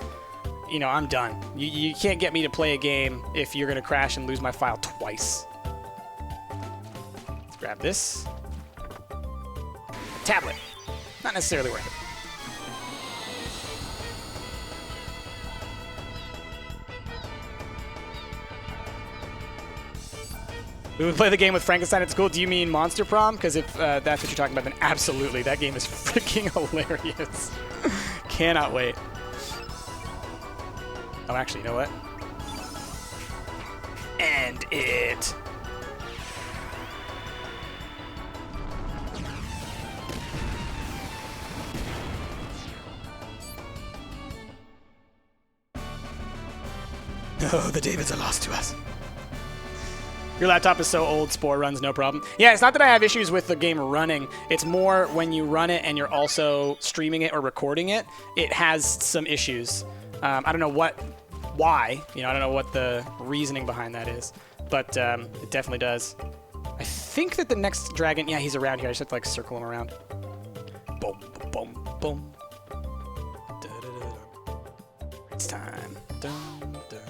you know, I'm done. You can't get me to play a game if you're gonna crash and lose my file twice. Let's grab this. Tablet. Not necessarily worth it. We would play the game with Frankenstein at school. Do you mean Monster Prom? Because if that's what you're talking about, then absolutely. That game is freaking hilarious. Cannot wait. Oh, actually, you know what? End it. No, the Davids are lost to us. Your laptop is so old, Spore runs no problem. Yeah, it's not that I have issues with the game running. It's more when you run it and you're also streaming it or recording it, it has some issues. I don't know why. You know, I don't know what the reasoning behind that is, but it definitely does. I think that the next dragon, yeah, he's around here. I just have to like circle him around. Boom, boom, boom. It's time. Dun, dun.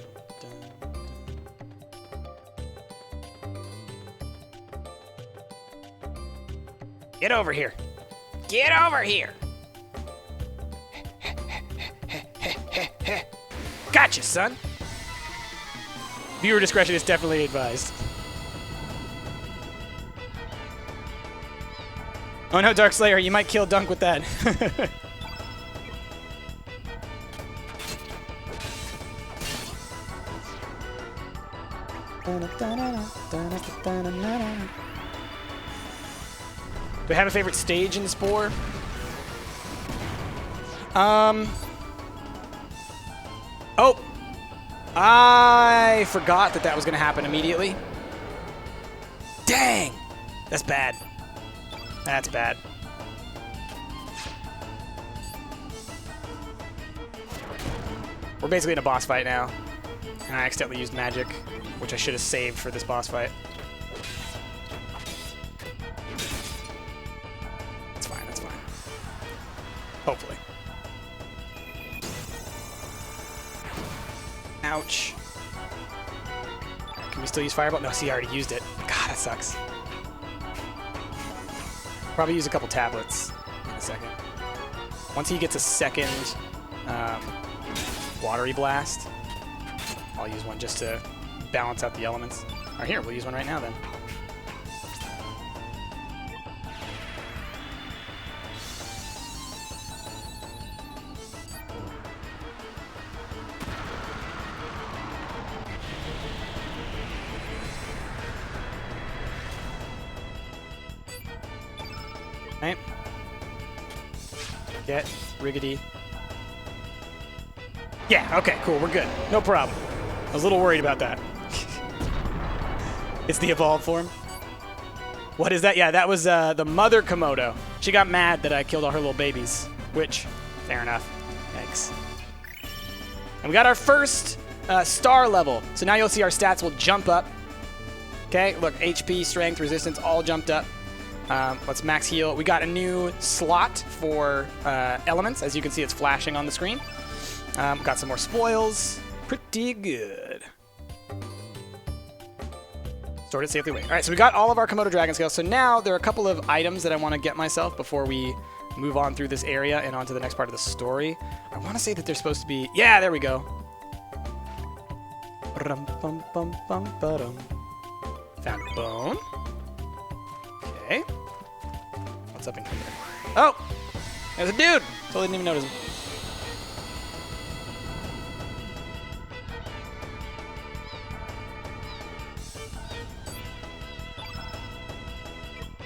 Get over here. Get over here. Gotcha, son. Viewer discretion is definitely advised. Oh no, Darkslayer, you might kill Dunk with that. Do I have a favorite stage in Spore? Oh! I forgot that that was going to happen immediately. Dang! That's bad. That's bad. We're basically in a boss fight now. And I accidentally used magic, which I should have saved for this boss fight. That's fine, that's fine. Hopefully. Ouch. Can we still use Fireball? No, see, I already used it. God, that sucks. Probably use a couple tablets in a second. Once he gets a second watery blast, I'll use one just to balance out the elements. All right, here, we'll use one right now then. Right. Get riggedy. Yeah, okay, cool, we're good. No problem. I was a little worried about that. It's the evolved form. What is that? Yeah, that was the mother Komodo. She got mad that I killed all her little babies, which, fair enough. Yikes. And we got our first star level. So now you'll see our stats will jump up. Okay, look, HP, strength, resistance, all jumped up. Let's max heal. We got a new slot for elements. As you can see, it's flashing on the screen. Got some more spoils. Pretty good. Stored it safely away. All right, so we got all of our Komodo Dragon Scales. So now there are a couple of items that I want to get myself before we move on through this area and on to the next part of the story. I want to say that they're supposed to be... Yeah, there we go. Found a bone. Okay. What's up in here? Oh! There's a dude! Totally didn't even notice him.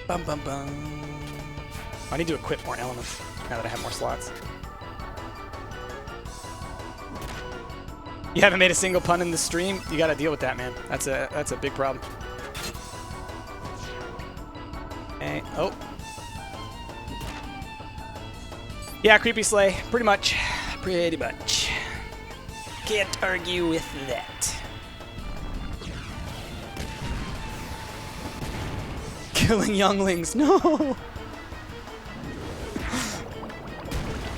Bum, bum, bum. I need to equip more elements now that I have more slots. You haven't made a single pun in the stream? You gotta deal with that, man. That's a big problem. Okay. Oh. Yeah, creepy sleigh. Pretty much. Pretty much. Can't argue with that. Killing younglings. No!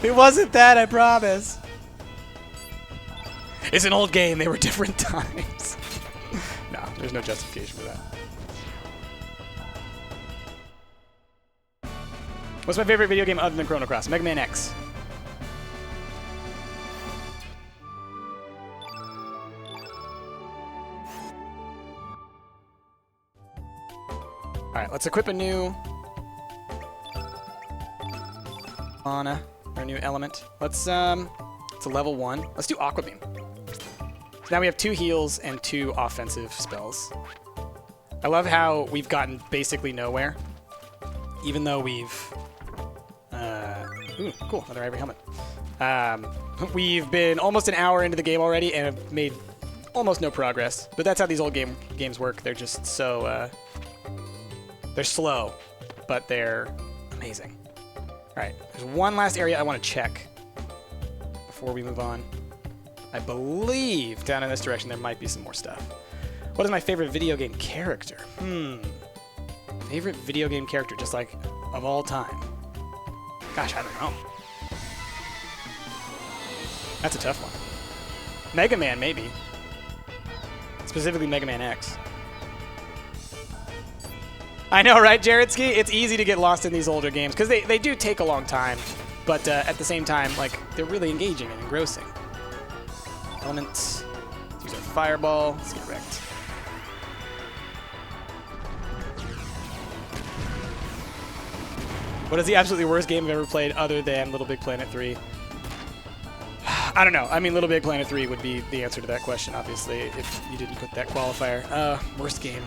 It wasn't that, I promise. It's an old game. They were different times. No, there's no justification for that. What's my favorite video game other than Chrono Cross? Mega Man X. Alright, let's equip a new mana, or a new element. It's a level 1. Let's do Aqua Beam. So now we have 2 heals and 2 offensive spells. I love how we've gotten basically nowhere, even though we've... ooh, cool, another ivory helmet. We've been almost an hour into the game already and have made almost no progress. But that's how these old games work. They're just so... they're slow, but they're amazing. All right, there's one last area I want to check before we move on. I believe down in this direction there might be some more stuff. What is my favorite video game character? Favorite video game character, just like of all time? Gosh, I don't know. That's a tough one. Mega Man, maybe. Specifically Mega Man X. I know, right, Jaredski? It's easy to get lost in these older games because they do take a long time, but at the same time, like, they're really engaging and engrossing. Elements. Let's use our fireball. Let's get wrecked. What is the absolutely worst game I've ever played other than Little Big Planet 3? I don't know. I mean, Little Big Planet 3 would be the answer to that question, obviously, if you didn't put that qualifier. Worst game.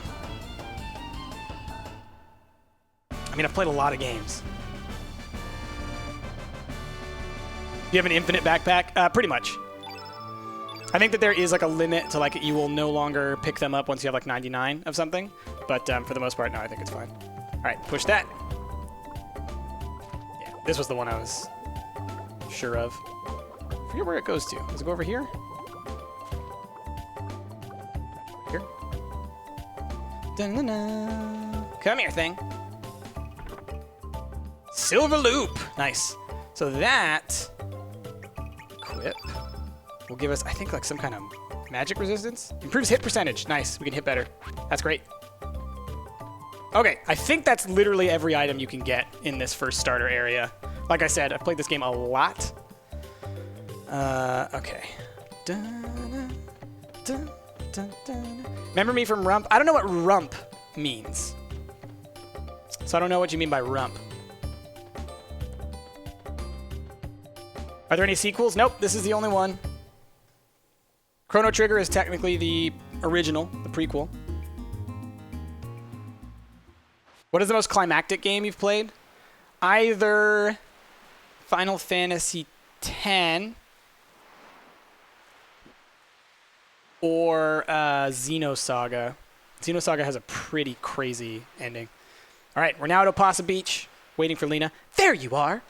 I mean, I've played a lot of games. Do you have an infinite backpack? Pretty much. I think that there is like a limit to like you will no longer pick them up once you have like 99 of something. But for the most part, no, I think it's fine. All right, push that. Yeah, this was the one I was sure of. I forget where it goes to. Does it go over here? Here? Dun-dun-dun. Come here, thing. Silver loop. Nice. So that equip will give us, I think, like some kind of magic resistance. Improves hit percentage. Nice. We can hit better. That's great. Okay, I think that's literally every item you can get in this first starter area. Like I said, I've played this game a lot. Okay. Dun, dun, dun, dun. Remember me from Rump? I don't know what Rump means. So I don't know what you mean by Rump. Are there any sequels? Nope, this is the only one. Chrono Trigger is technically the original, the prequel. What is the most climactic game you've played? Either Final Fantasy X or Xenosaga. Xenosaga has a pretty crazy ending. All right, we're now at Opasa Beach, waiting for Lena. There you are.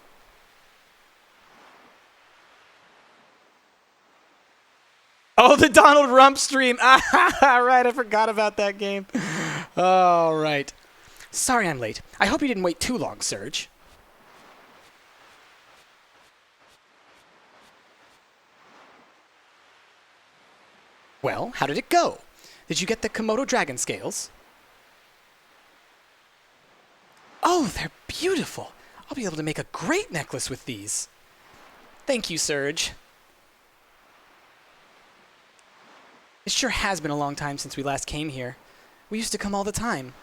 Oh, the Donald Rump stream. Ah, right, I forgot about that game. All right. Sorry I'm late. I hope you didn't wait too long, Serge. Well, how did it go? Did you get the Komodo dragon scales? Oh, they're beautiful. I'll be able to make a great necklace with these. Thank you, Serge. It sure has been a long time since we last came here. We used to come all the time.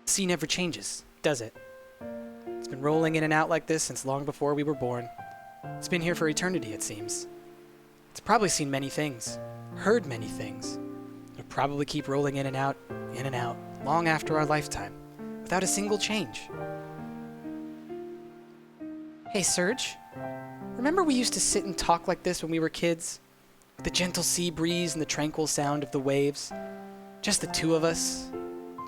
The sea never changes, does it? It's been rolling in and out like this since long before we were born. It's been here for eternity, it seems. It's probably seen many things, heard many things. It'll probably keep rolling in and out, long after our lifetime, without a single change. Hey, Serge, remember we used to sit and talk like this when we were kids? With the gentle sea breeze and the tranquil sound of the waves? Just the two of us,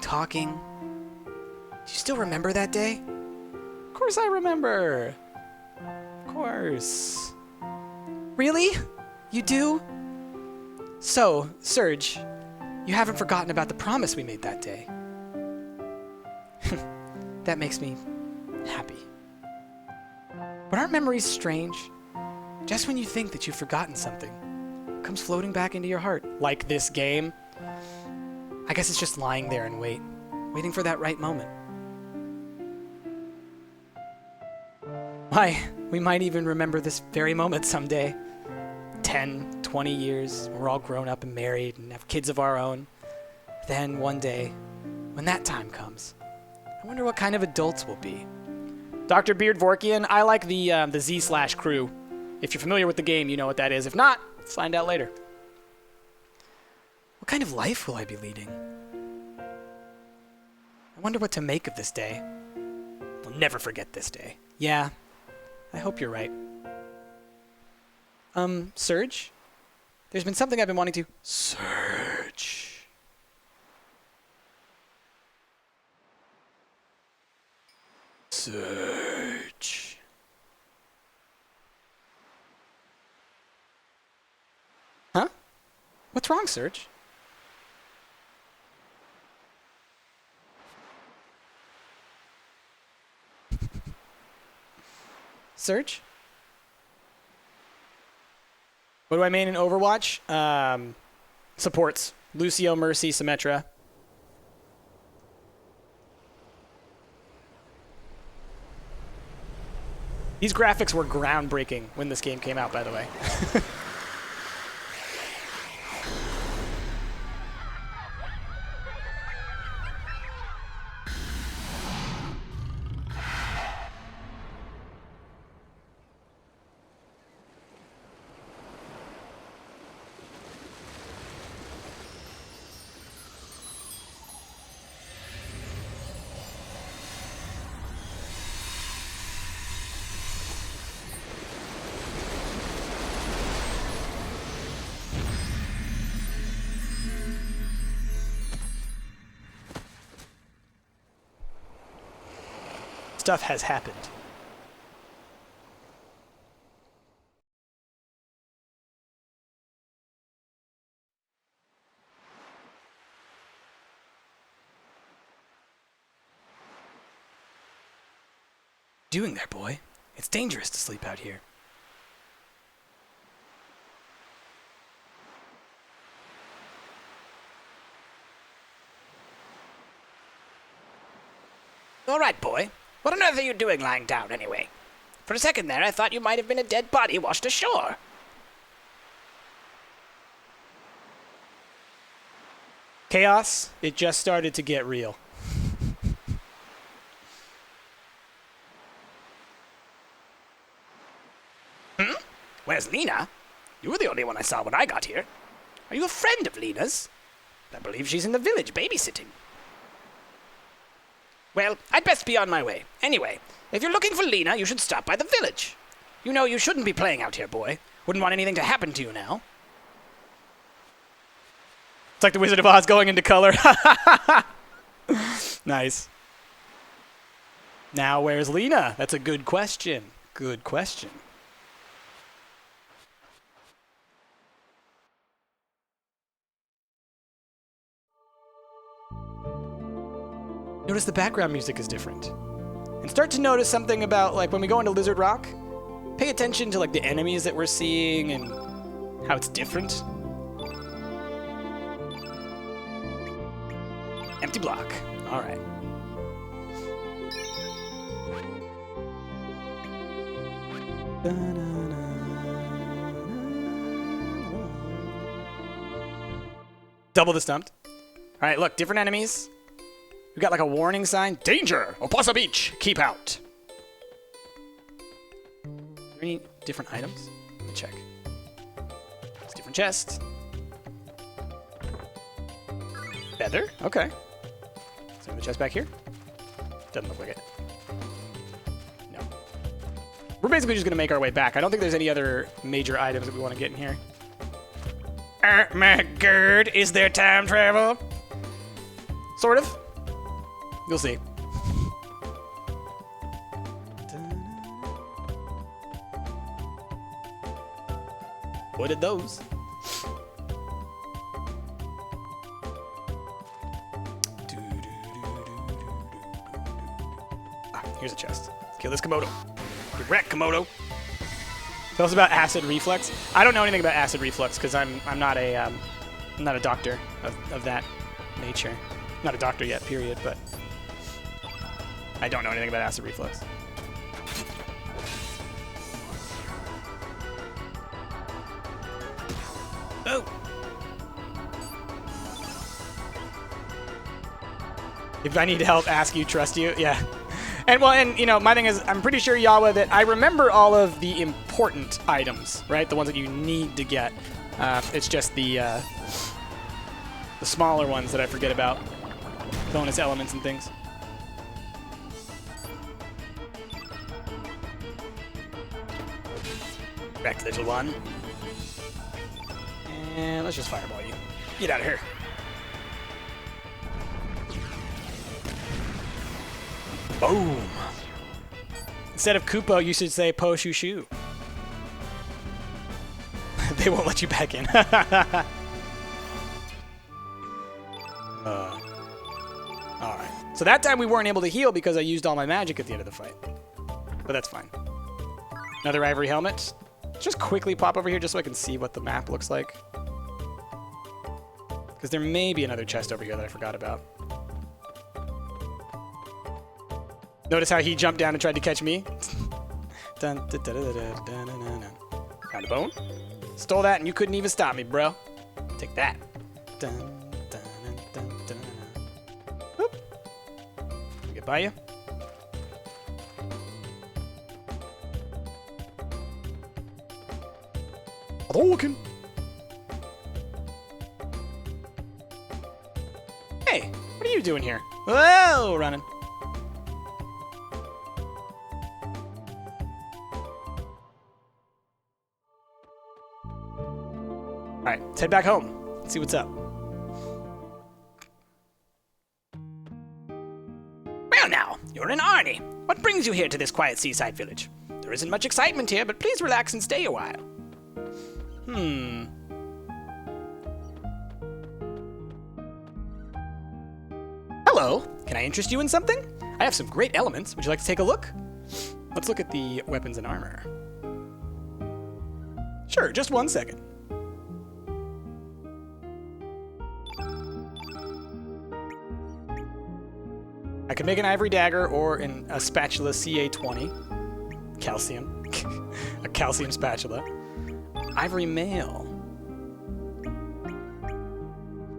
talking. Do you still remember that day? Of course I remember. Of course. Really? You do? So, Serge, you haven't forgotten about the promise we made that day. That makes me happy. But aren't memories strange? Just when you think that you've forgotten something, it comes floating back into your heart. Like this game. I guess it's just lying there and waiting for that right moment. Why, we might even remember this very moment someday. 10, 20 years, we're all grown up and married and have kids of our own. Then one day, when that time comes, I wonder what kind of adults we'll be. Dr. Beardvorkian, I like the Z/crew. If you're familiar with the game, you know what that is. If not, find out later. What kind of life will I be leading? I wonder what to make of this day. I'll never forget this day. Yeah, I hope you're right. Serge? There's been something I've been wanting to... Serge. Serge. Huh? What's wrong, Serge? Serge? What do I main in Overwatch? Supports. Lucio, Mercy, Symmetra. These graphics were groundbreaking when this game came out, by the way. Stuff has happened. Doing there, boy? It's dangerous to sleep out here. All right, boy. What on earth are you doing lying down, anyway? For a second there, I thought you might have been a dead body washed ashore. Chaos, it just started to get real. Where's Lena? You were the only one I saw when I got here. Are you a friend of Lena's? I believe she's in the village babysitting. Well, I'd best be on my way. Anyway, if you're looking for Lena, you should stop by the village. You know you shouldn't be playing out here, boy. Wouldn't want anything to happen to you now. It's like the Wizard of Oz going into color. Nice. Now, where's Lena? That's a good question. Good question. Notice the background music is different. And start to notice something about, like, when we go into Lizard Rock, pay attention to, like, the enemies that we're seeing and how it's different. Empty block. All right. Double the stumped. All right, look, different enemies. We got like a warning sign. Danger! Opossa Beach! Keep out. Are there any different items? Let me check. It's a different chest. Feather? Okay. Is there the chest back here? Doesn't look like it. No. We're basically just going to make our way back. I don't think there's any other major items that we want to get in here. Oh my god, is there time travel? Sort of. You'll see. What did those? Here's a chest. Kill this Komodo. Good wreck, Komodo. Tell us about acid reflux. I don't know anything about acid reflux because I'm not a doctor of that nature. Not a doctor yet, period. But I don't know anything about acid reflux. Oh. If I need help, ask you, trust you. Yeah. And you know, my thing is, I'm pretty sure, Yahweh, that I remember all of the important items, right? The ones that you need to get. It's just the smaller ones that I forget about. Bonus elements and things. Back, little one. And let's just fireball you. Get out of here. Boom. Instead of Koopo, you should say Po Shoo Shoo. They won't let you back in. Alright. So that time we weren't able to heal because I used all my magic at the end of the fight. But that's fine. Another ivory helmet. Let's just quickly pop over here just so I can see what the map looks like. Because there may be another chest over here that I forgot about. Notice how he jumped down and tried to catch me? Dun, dun, dun, dun, dun, dun, dun, dun. Found a bone. Stole that and you couldn't even stop me, bro. Take that. Dun, dun, dun, dun, dun. Whoop. Get by you. Hadouken. Hey, what are you doing here? Whoa, running. All right, let's head back home. Let's see what's up. Well now, you're an Arnie. What brings you here to this quiet seaside village? There isn't much excitement here, but please relax and stay a while. Hello. Can I interest you in something? I have some great elements. Would you like to take a look? Let's look at the weapons and armor. Sure, just 1 second. I could make an ivory dagger or a spatula CA20. Calcium. A calcium spatula. Ivory mail.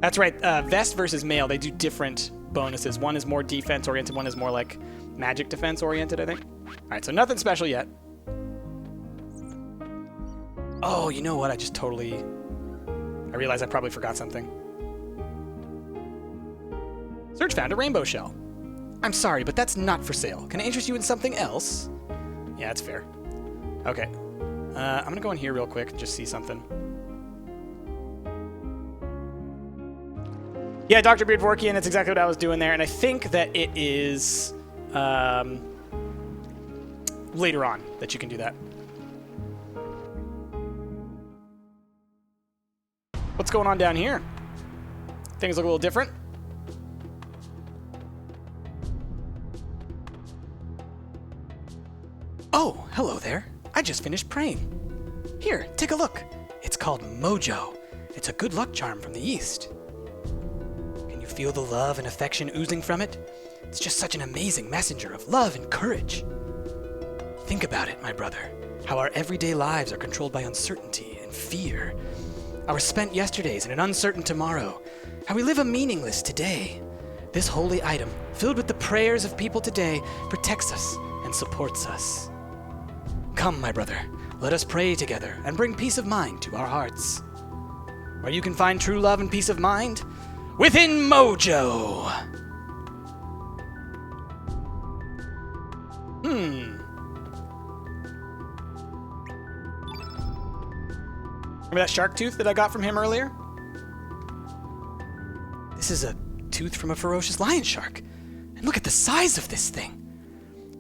That's right, vest versus mail, they do different bonuses. One is more defense oriented, one is more like magic defense oriented, I think. Alright, so nothing special yet. Oh, you know what? I realized I probably forgot something. Search found a rainbow shell. I'm sorry, but that's not for sale. Can I interest you in something else? Yeah, that's fair. Okay. I'm gonna go in here real quick and just see something. Yeah, Dr. Beard Vorkian, that's exactly what I was doing there, and I think that it is later on that you can do that. What's going on down here? Things look a little different. Oh, hello there. I just finished praying. Here, take a look. It's called Mojo. It's a good luck charm from the East. Can you feel the love and affection oozing from it? It's just such an amazing messenger of love and courage. Think about it, my brother. How our everyday lives are controlled by uncertainty and fear. Our spent yesterdays and an uncertain tomorrow. How we live a meaningless today. This holy item, filled with the prayers of people today, protects us and supports us. Come, my brother, let us pray together and bring peace of mind to our hearts. Where you can find true love and peace of mind? Within Mojo! Remember that shark tooth that I got from him earlier? This is a tooth from a ferocious lion shark. And look at the size of this thing.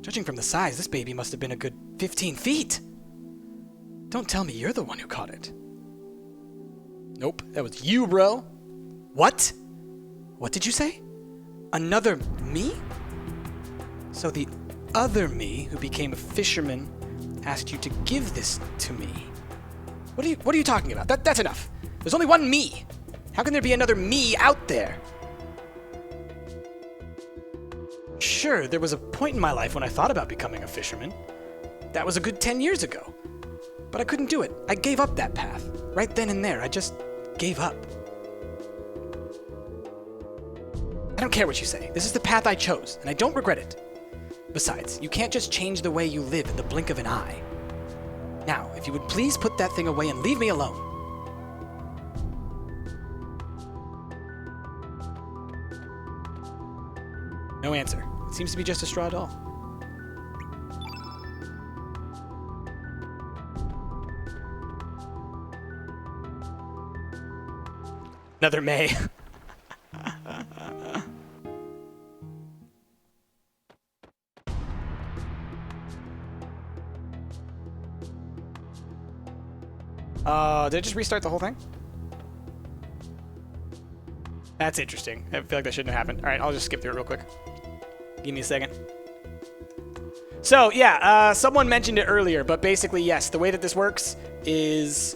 Judging from the size, this baby must have been a good 15 feet. Don't tell me you're the one who caught it. Nope, that was you, bro. What? What did you say? Another me? So the other me, who became a fisherman, asked you to give this to me. What are you talking about? That's enough. There's only one me. How can there be another me out there? Sure, there was a point in my life when I thought about becoming a fisherman. That was a good 10 years ago. But I couldn't do it. I gave up that path. Right then and there, I just gave up. I don't care what you say. This is the path I chose, and I don't regret it. Besides, you can't just change the way you live in the blink of an eye. Now, if you would please put that thing away and leave me alone. No answer. It seems to be just a straw doll. Another May. Did it just restart the whole thing? That's interesting. I feel like that shouldn't have happened. All right, I'll just skip through it real quick. Give me a second. So, yeah, someone mentioned it earlier, but basically, yes, the way that this works is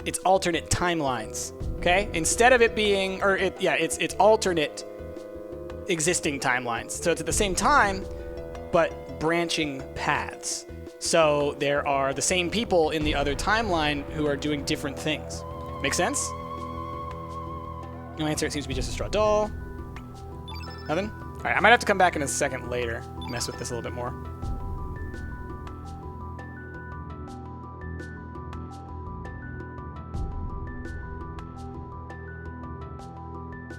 it's alternate timelines, okay? Instead of it being, it's alternate existing timelines. So it's at the same time, but branching paths. So there are the same people in the other timeline who are doing different things. Make sense? No answer. It seems to be just a straw doll. Nothing? All right, I might have to come back in a second later, mess with this a little bit more.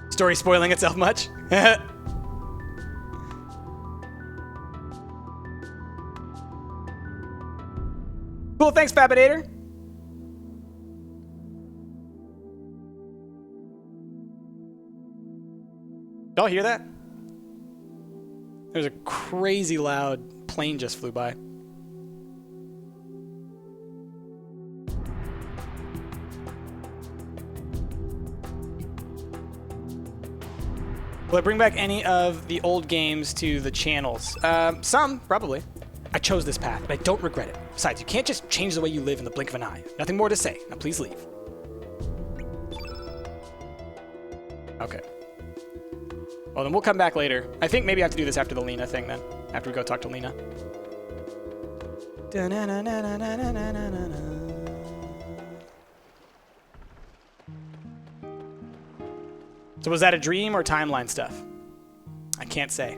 Story spoiling itself much? Cool, thanks, Fabinator. Y'all hear that? There's a crazy loud plane just flew by. Will I bring back any of the old games to the channels? Some, probably. I chose this path, and I don't regret it. Besides, you can't just change the way you live in the blink of an eye. Nothing more to say. Now please leave. Okay. Well, then we'll come back later. I think maybe I have to do this after the Lena thing then. After we go talk to Lena. So was that a dream or timeline stuff? I can't say.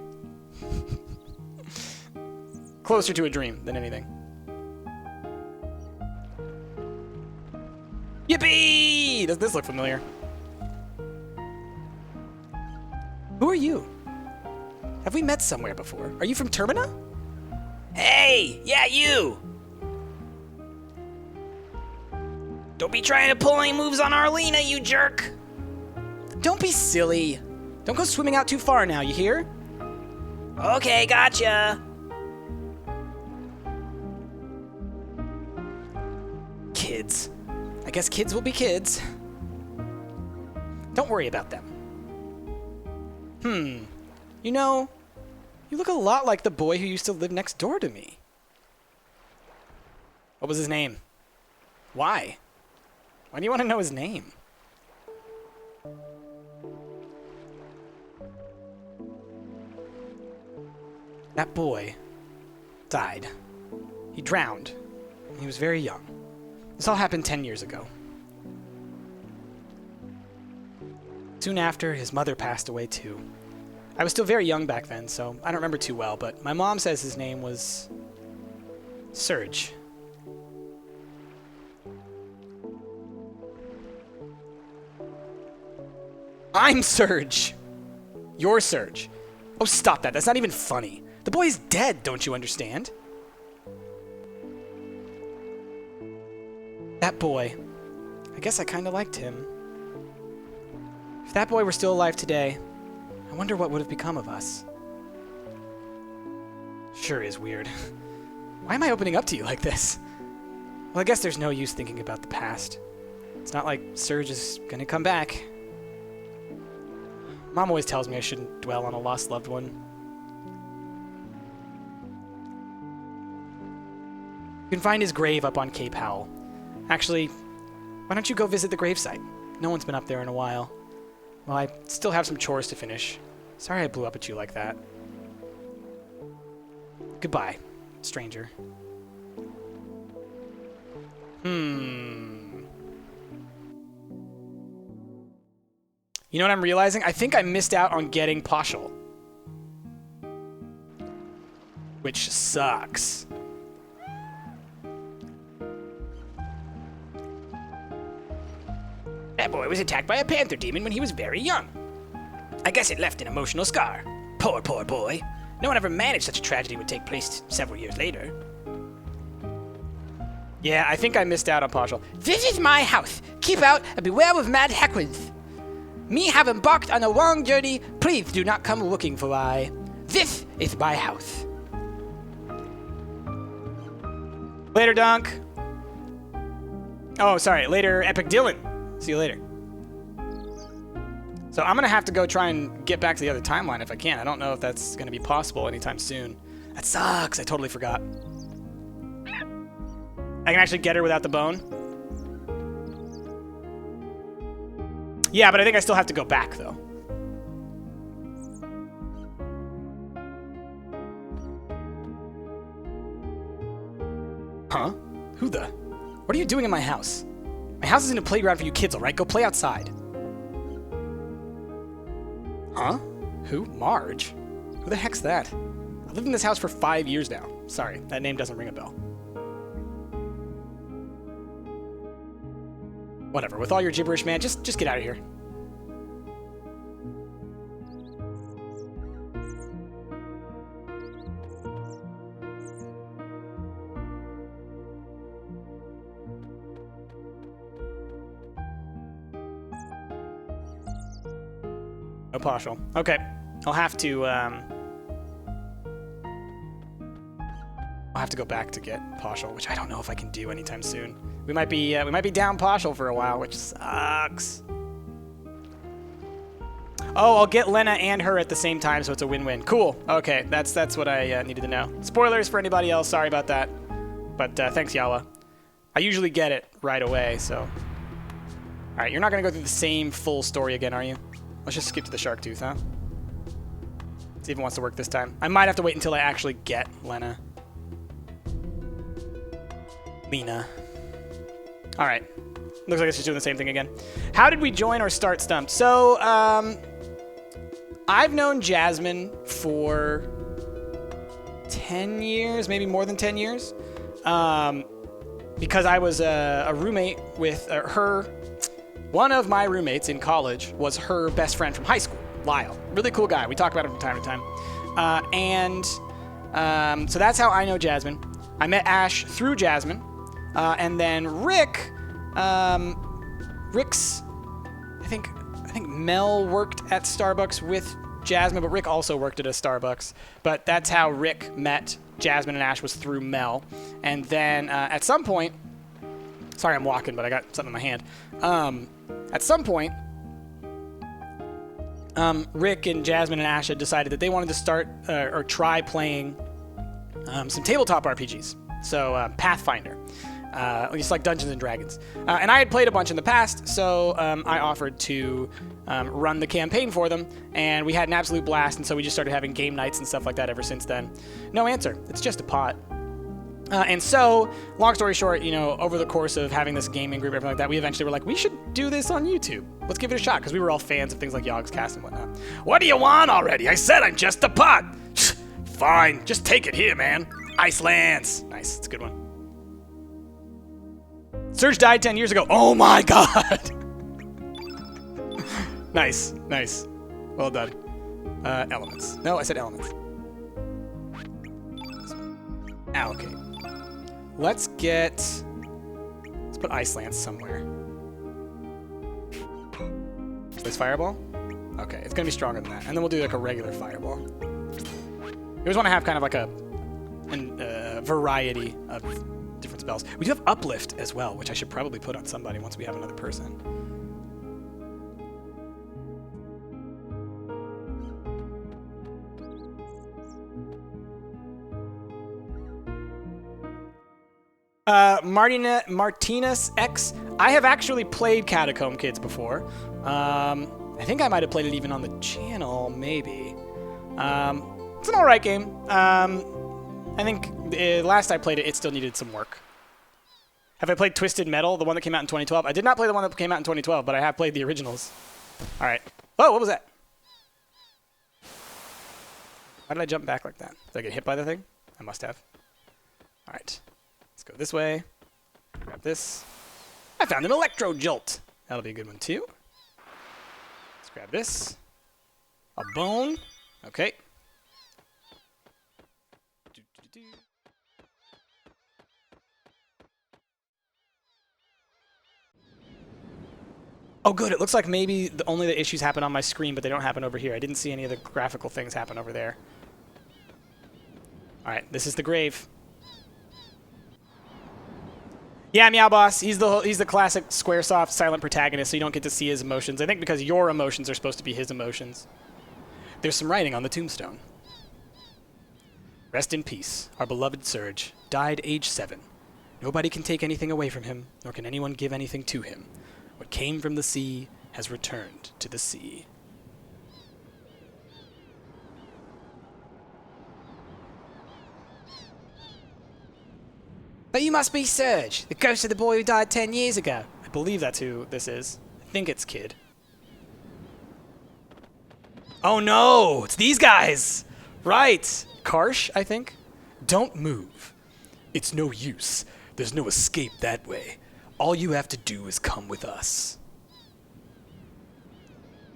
Closer to a dream than anything. Yippee! Does this look familiar? Who are you? Have we met somewhere before? Are you from Termina? Hey, yeah, you! Don't be trying to pull any moves on Arlena, you jerk! Don't be silly. Don't go swimming out too far now, you hear? Okay, gotcha. Kids. I guess kids will be kids. Don't worry about them. You know, you look a lot like the boy who used to live next door to me. What was his name? Why? Why do you want to know his name? That boy died. He drowned. He was very young. This all happened 10 years ago. Soon after, his mother passed away too. I was still very young back then, so I don't remember too well, but my mom says his name was Serge. I'm Serge. You're Serge. Oh, stop that. That's not even funny. The boy is dead, don't you understand? That boy. I guess I kind of liked him. If that boy were still alive today, I wonder what would have become of us. Sure is weird. Why am I opening up to you like this? Well, I guess there's no use thinking about the past. It's not like Serge is gonna come back. Mom always tells me I shouldn't dwell on a lost loved one. You can find his grave up on Cape Howell. Actually, why don't you go visit the gravesite? No one's been up there in a while. Well, I still have some chores to finish. Sorry I blew up at you like that. Goodbye, stranger. You know what I'm realizing? I think I missed out on getting Poshel. Which sucks. That boy was attacked by a panther demon when he was very young. I guess it left an emotional scar. Poor, poor boy. No one ever managed such a tragedy would take place several years later. Yeah, I think I missed out on Poshel. This is my house. Keep out and beware of mad hecklers. Me have embarked on a long journey. Please do not come looking for I. This is my house. Later, Dunk. Oh, sorry. Later, Epic Dylan. See you later. So I'm going to have to go try and get back to the other timeline if I can. I don't know if that's going to be possible anytime soon. That sucks. I totally forgot. I can actually get her without the bone. Yeah, but I think I still have to go back, though. Huh? Who the? What are you doing in my house? My house isn't a playground for you kids, alright? Go play outside. Huh? Who? Marge? Who the heck's that? I've lived in this house for 5 years now. Sorry, that name doesn't ring a bell. Whatever, with all your gibberish, man, just get out of here. No partial. Okay, I'll have to I'll have to go back to get partial, which I don't know if I can do anytime soon. We might be down partial for a while, which sucks. Oh, I'll get Lena and her at the same time, so it's a win-win. Cool. Okay, that's what I needed to know. Spoilers for anybody else. Sorry about that. But thanks, Yala. I usually get it right away, so. All right, you're not gonna go through the same full story again, are you? Let's just skip to the shark tooth, huh? See if it wants to work this time. I might have to wait until I actually get Lena. Lena. All right. Looks like it's just doing the same thing again. How did we join or start Stumped? So, I've known Jasmine for 10 years, maybe more than 10 years, because I was a roommate with her. One of my roommates in college was her best friend from high school, Lyle. Really cool guy. We talk about him from time to time. So that's how I know Jasmine. I met Ash through Jasmine. And then Rick's, I think Mel worked at Starbucks with Jasmine, but Rick also worked at a Starbucks. But that's how Rick met Jasmine and Ash, was through Mel. And then at some point, sorry I'm walking, but I got something in my hand. At some point, Rick and Jasmine and Ash had decided that they wanted to start or try playing some tabletop RPGs. So Pathfinder. Just like Dungeons and Dragons. And I had played a bunch in the past, so I offered to run the campaign for them, and we had an absolute blast, and so we just started having game nights and stuff like that ever since then. No answer. It's just a pot. And so, long story short, over the course of having this gaming group and everything like that, we eventually were like, we should do this on YouTube. Let's give it a shot, because we were all fans of things like Yogg's Cast and whatnot. What do you want already? I said I'm just a pot. Fine, just take it here, man. Icelands. Nice, it's a good one. Serge died 10 years ago. Oh my god! Nice. Well done. Elements. No, I said elements. Okay. Let's put Iceland somewhere. This fireball? Okay, it's gonna be stronger than that. And then we'll do like a regular fireball. We always want to have kind of like a variety of different spells. We do have Uplift as well, which I should probably put on somebody once we have another person. Martinez X. I have actually played Catacomb Kids before. I think I might have played it even on the channel, maybe. It's an alright game. I think last I played it, it still needed some work. Have I played Twisted Metal, the one that came out in 2012? I did not play the one that came out in 2012, but I have played the originals. All right. Oh, what was that? Why did I jump back like that? Did I get hit by the thing? I must have. All right. Let's go this way. Grab this. I found an Electro Jolt. That'll be a good one, too. Let's grab this. A bone. Okay. Oh, good. It looks like maybe only the issues happen on my screen, but they don't happen over here. I didn't see any of the graphical things happen over there. All right, this is the grave. Yeah, Meow Boss. He's the classic Squaresoft silent protagonist, so you don't get to see his emotions. I think because your emotions are supposed to be his emotions. There's some writing on the tombstone. Rest in peace. Our beloved Surge died age 7. Nobody can take anything away from him, nor can anyone give anything to him. What came from the sea has returned to the sea. But you must be Surge, the ghost of the boy who died 10 years ago. I believe that's who this is. I think it's Kid. Oh no! It's these guys! Right! Karsh, I think? Don't move. It's no use. There's no escape that way. All you have to do is come with us.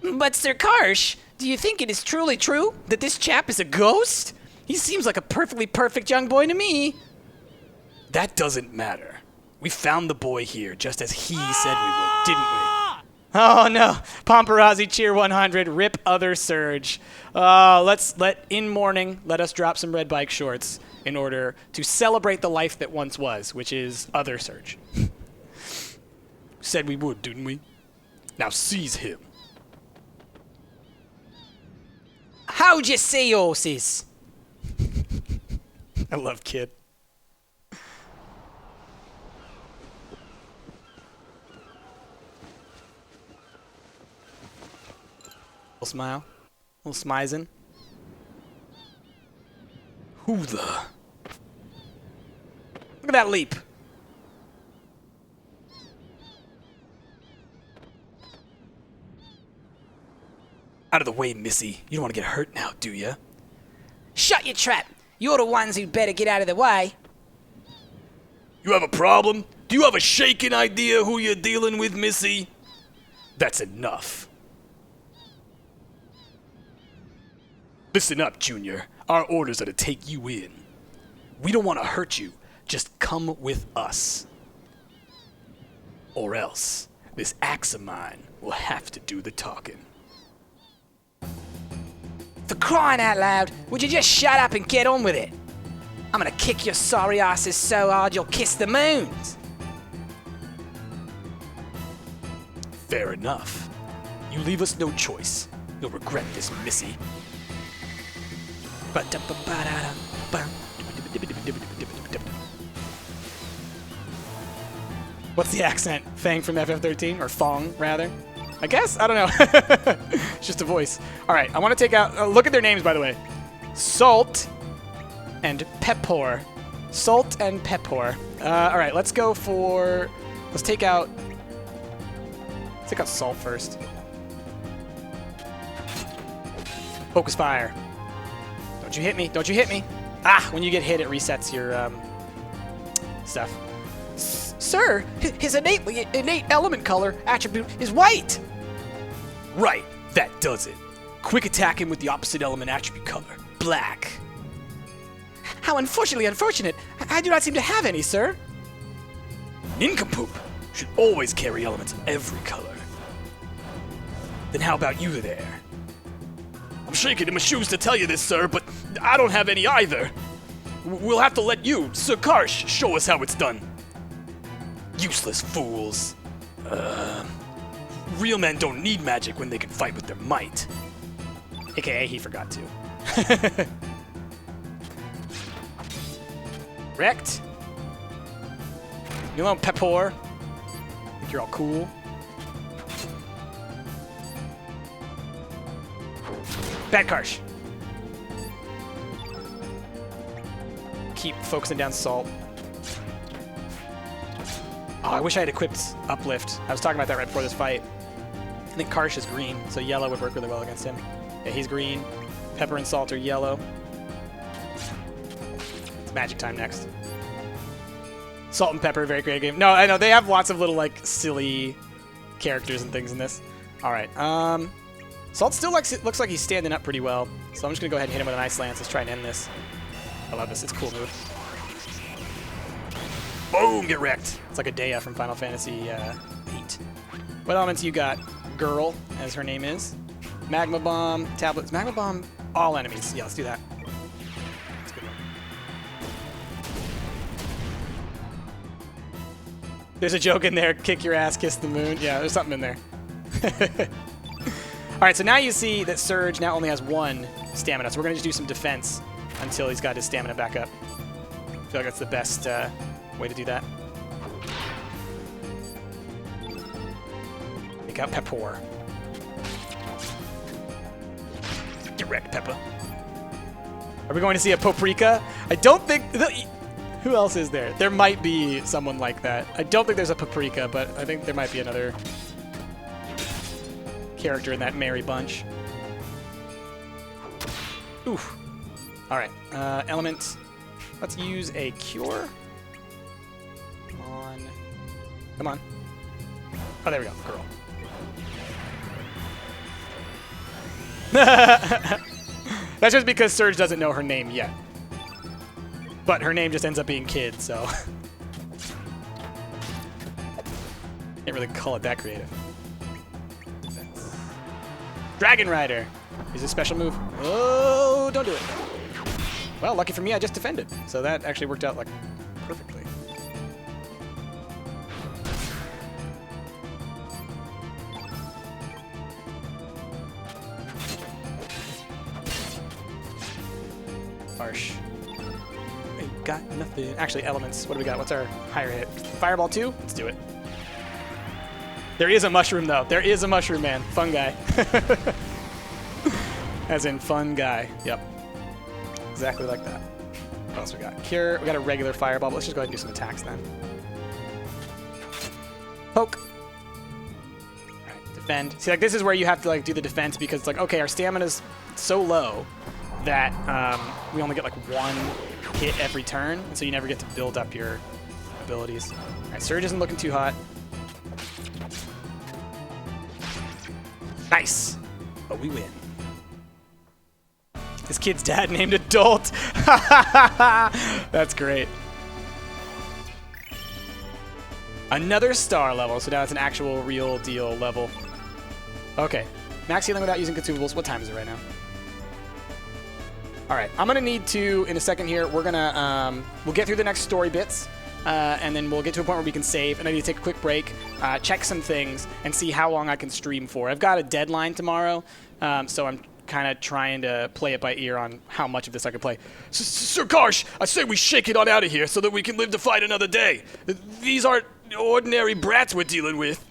But Sir Karsh, do you think it is truly true that this chap is a ghost? He seems like a perfectly perfect young boy to me. That doesn't matter. We found the boy here just as he said we would, didn't we? Oh no, Paparazzi cheer 100, rip other Surge. In mourning, let us drop some red bike shorts in order to celebrate the life that once was, which is other Surge. Said we would, didn't we? Now seize him. How'd you see horses? I love Kid. Little smile. Little smizing. Who the? Look at that leap. Out of the way, Missy. You don't want to get hurt now, do ya? Shut your trap. You're the ones who'd better get out of the way. You have a problem? Do you have a shaking idea who you're dealing with, Missy? That's enough. Listen up, Junior. Our orders are to take you in. We don't want to hurt you. Just come with us. Or else, this axe of mine will have to do the talking. For crying out loud, would you just shut up and get on with it? I'm gonna kick your sorry asses so hard you'll kiss the moons. Fair enough. You leave us no choice. You'll regret this, Missy. What's the accent? Fang from FF13? Or Fong, rather? I guess? I don't know. It's just a voice. All right, I want to take out... look at their names, by the way. Salt and Pepor. Salt and Pepor. All right, let's go for... Let's take out Salt first. Focus fire. Don't you hit me. Don't you hit me. Ah, when you get hit, it resets your stuff. Sir, his innate element color attribute is white. Right, that does it. Quick attack him with the opposite element attribute color, black. How unfortunately unfortunate. I do not seem to have any, sir. Nincompoop should always carry elements of every color. Then how about you there? I'm shaking in my shoes to tell you this, sir, but I don't have any either. We'll have to let you, Sir Karsh, show us how it's done. Useless fools. Real men don't need magic when they can fight with their might. AKA he forgot to. Wrecked. You know, Pepor. Think you're all cool. Bad Karsh. Keep focusing down Salt. Oh, I wish I had equipped Uplift. I was talking about that right before this fight. I think Karsh is green, so yellow would work really well against him. Yeah, he's green. Pepper and Salt are yellow. It's magic time next. Salt and Pepper, very creative game. No, I know, they have lots of little, like, silly characters and things in this. All right, Salt still looks like he's standing up pretty well, so I'm just going to go ahead and hit him with an Ice Lance. Let's try and end this. I love this. It's a cool move. Boom! Get wrecked. It's like a Dea from Final Fantasy VIII. What elements you got? Girl, as her name is. Magma Bomb, Tablets. Magma Bomb, all enemies. Yeah, let's do that. That's a good one. There's a joke in there. Kick your ass, kiss the moon. Yeah, there's something in there. All right, so now you see that Surge now only has 1 stamina, so we're going to just do some defense until he's got his stamina back up. I feel like that's the best way to do that. Take out Pepor. Get wrecked, Peppa. Are we going to see a Paprika? I don't think... Who else is there? There might be someone like that. I don't think there's a Paprika, but I think there might be another character in that merry bunch. Oof. All right. Element. Let's use a cure. Come on. Oh, there we go. Girl. That's just because Surge doesn't know her name yet. But her name just ends up being Kid, so... Can't really call it that creative. Dragon Rider. Use a special move. Oh, don't do it. Well, lucky for me, I just defended. So that actually worked out like perfectly. Harsh. Ain't got nothing. Actually, elements. What do we got? What's our higher hit? Fireball 2? Let's do it. There is a mushroom, though. There is a mushroom, man. Fun guy. As in fun guy. Yep. Exactly like that. What else we got? Cure. We got a regular fireball, but let's just go ahead and do some attacks then. Poke. Alright, defend. See, like, this is where you have to, like, do the defense because it's like, okay, our stamina's so low that we only get, like, one hit every turn, and so you never get to build up your abilities. Alright, Surge isn't looking too hot. Nice. But we win. This kid's dad named Adult. That's great. Another star level, so now it's an actual real deal level. Okay. Max healing without using consumables. What time is it right now? All right. I'm going to need to, in a second here, we're going to, we'll get through the next story bits. And then we'll get to a point where we can save, and I need to take a quick break, check some things, and see how long I can stream for. I've got a deadline tomorrow, so I'm kind of trying to play it by ear on how much of this I can play. Sir Karsh, I say we shake it on out of here so that we can live to fight another day. These aren't ordinary brats we're dealing with.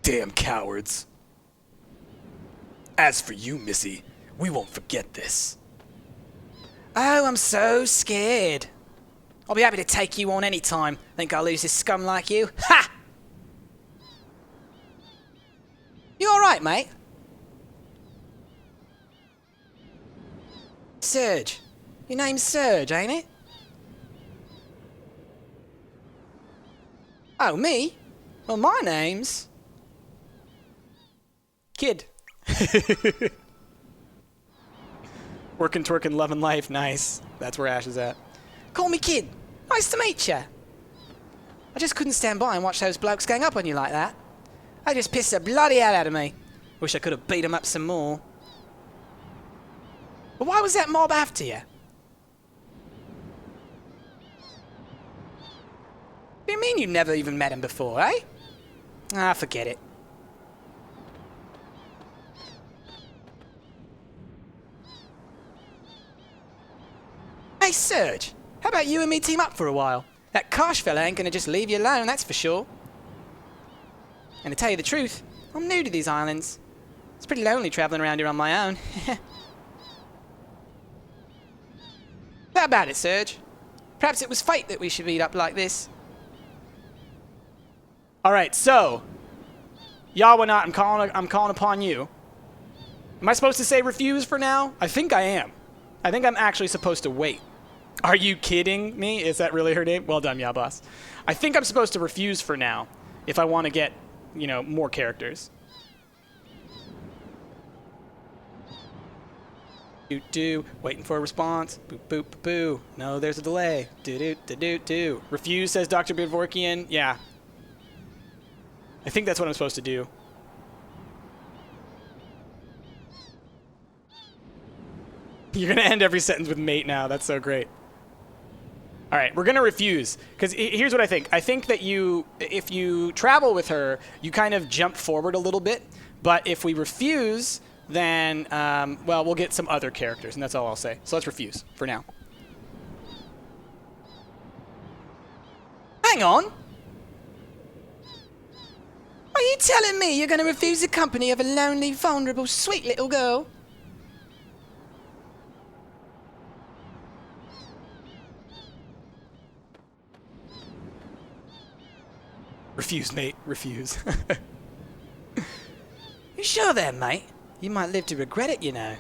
Damn cowards. As for you, Missy, we won't forget this. Oh, I'm so scared. I'll be happy to take you on any time. Think I'll lose this scum like you? Ha! You alright, mate? Serge. Your name's Serge, ain't it? Oh, me? Well, my name's... Kid. Working, twerking, loving life. Nice. That's where Ash is at. Call me Kid. Nice to meet you. I just couldn't stand by and watch those blokes gang up on you like that. They just pissed the bloody hell out of me. Wish I could have beat them up some more. But why was that mob after you? What do you mean you never even met him before, eh? Ah, forget it. Hey, Serge, how about you and me team up for a while? That Karsh fella ain't gonna just leave you alone, that's for sure. And to tell you the truth, I'm new to these islands. It's pretty lonely traveling around here on my own. How about it, Serge? Perhaps it was fate that we should meet up like this. All right, so Yawanat, I'm calling upon you. Am I supposed to say refuse for now? I think I am. I think I'm actually supposed to wait. Are you kidding me? Is that really her name? Well done, Yabas. I think I'm supposed to refuse for now if I want to get, you know, more characters. Do waiting for a response. Boop boop boop boo. No, there's a delay. Do. Refuse, says Dr. Bidvorkian. Yeah. I think that's what I'm supposed to do. You're gonna end every sentence with mate now. That's so great. All right, we're gonna refuse because here's what I think. I think that if you travel with her, you kind of jump forward a little bit. But if we refuse, then well, we'll get some other characters, and that's all I'll say. So let's refuse for now. Hang on. Are you telling me you're gonna refuse the company of a lonely, vulnerable, sweet little girl? Refuse, mate. Refuse. You sure there, mate? You might live to regret it, you know.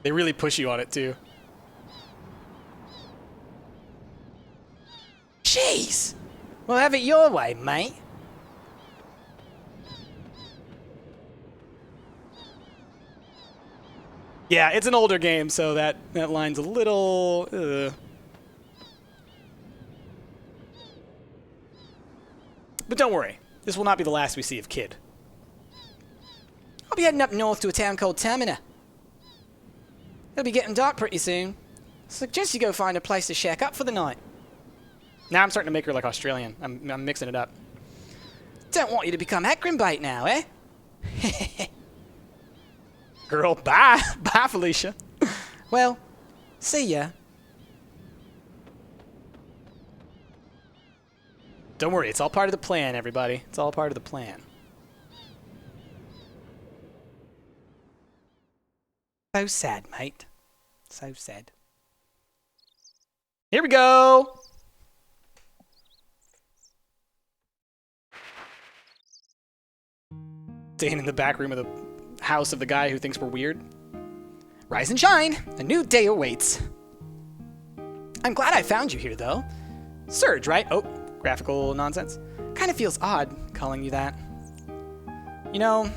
They really push you on it, too. Jeez! Well, have it your way, mate. Yeah, it's an older game, so that line's a little... don't worry, this will not be the last we see of Kid. I'll be heading up north to a town called Termina. It'll be getting dark pretty soon. Suggest you go find a place to shack up for the night. Now I'm starting to make her like Australian. I'm mixing it up. Don't want you to become Heckrenbait now, eh? Girl, bye. Bye, Felicia. Well, see ya. Don't worry, it's all part of the plan, everybody. It's all part of the plan. So sad, mate. So sad. Here we go. Staying in the back room of the house of the guy who thinks we're weird. Rise and shine. A new day awaits. I'm glad I found you here, though. Surge, right? Oh, graphical nonsense. Kind of feels odd calling you that. You know,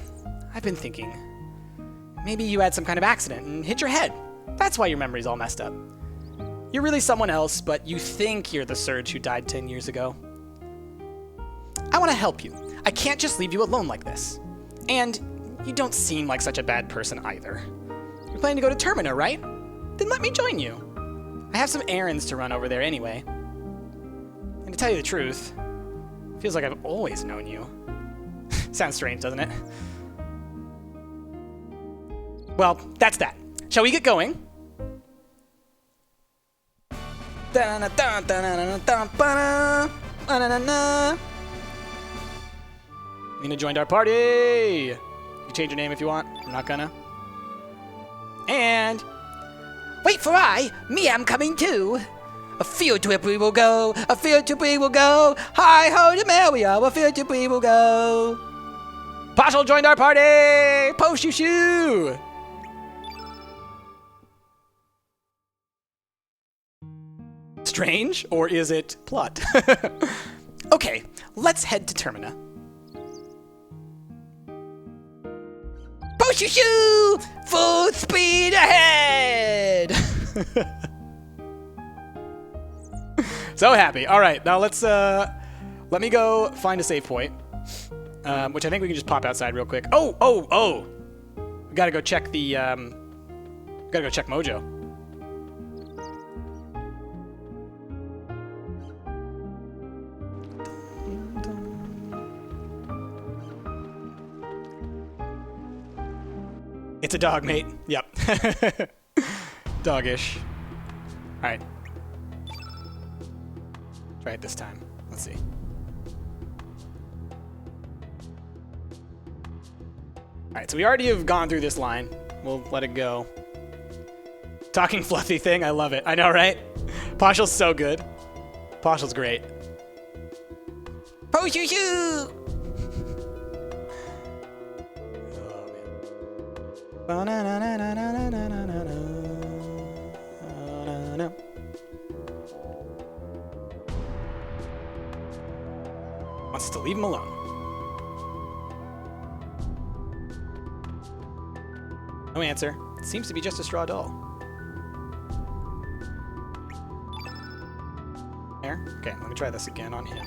I've been thinking. Maybe you had some kind of accident and hit your head. That's why your memory's all messed up. You're really someone else, but you think you're the Surge who died 10 years ago. I want to help you. I can't just leave you alone like this. And you don't seem like such a bad person either. You're planning to go to Termina, right? Then let me join you. I have some errands to run over there anyway. And to tell you the truth, it feels like I've always known you. Sounds strange, doesn't it? Well, that's that. Shall we get going? Lena joined our party! You can change your name if you want. I'm not gonna. And... Wait for me am coming too. A field trip we will go, a field trip we will go. Hi ho to Mario, a field trip we will go. Partial joined our party! Po shoo shoo! Strange, or is it plot? Okay, let's head to Termina. Po shoo shoo! Full speed ahead! So happy. All right, now let's let me go find a save point, which I think we can just pop outside real quick. Oh! We gotta go check the gotta go check Mojo. It's a dog, mate. Yep. Doggish. All right. Try it this time. Let's see. All right, so we already have gone through this line. We'll let it go. Talking fluffy thing, I love it. I know, right? Partial's so good. Partial's great. Po shoo shoo! Wants us to leave him alone. No answer. It seems to be just a straw doll. There. Okay, let me try this again on him.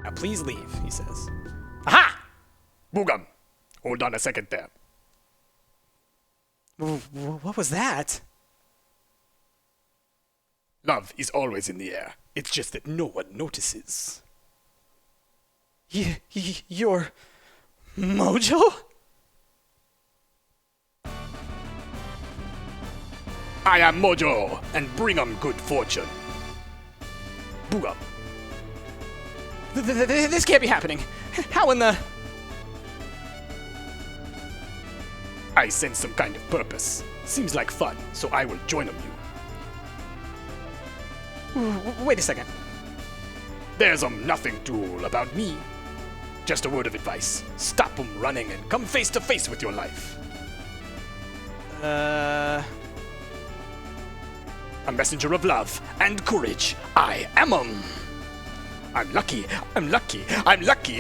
Now please leave, he says. Aha! Boogum! Hold on a second there. What was that? Love is always in the air. It's just that no one notices. You're... Mojo? I am Mojo, and bring 'em good fortune. Boogum. This can't be happening. How in the... I sense some kind of purpose. Seems like fun, so I will join you. Wait a second. There's nothing dual about me. Just a word of advice. Stop running and come face to face with your life. A messenger of love and courage. I am I'm lucky. I'm lucky. I'm lucky.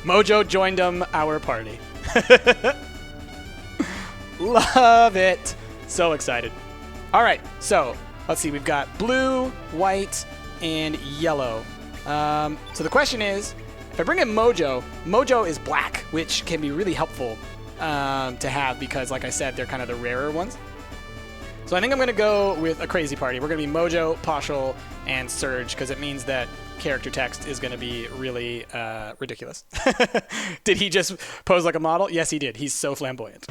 Mojo joined our party. Love it. So excited. All right, so let's see. We've got blue, white, and yellow. So the question is, if I bring in Mojo, Mojo is black, which can be really helpful to have because, like I said, they're kind of the rarer ones. So I think I'm going to go with a crazy party. We're going to be Mojo, Pashal, and Surge because it means that character text is going to be really ridiculous. Did he just pose like a model? Yes, he did. He's so flamboyant.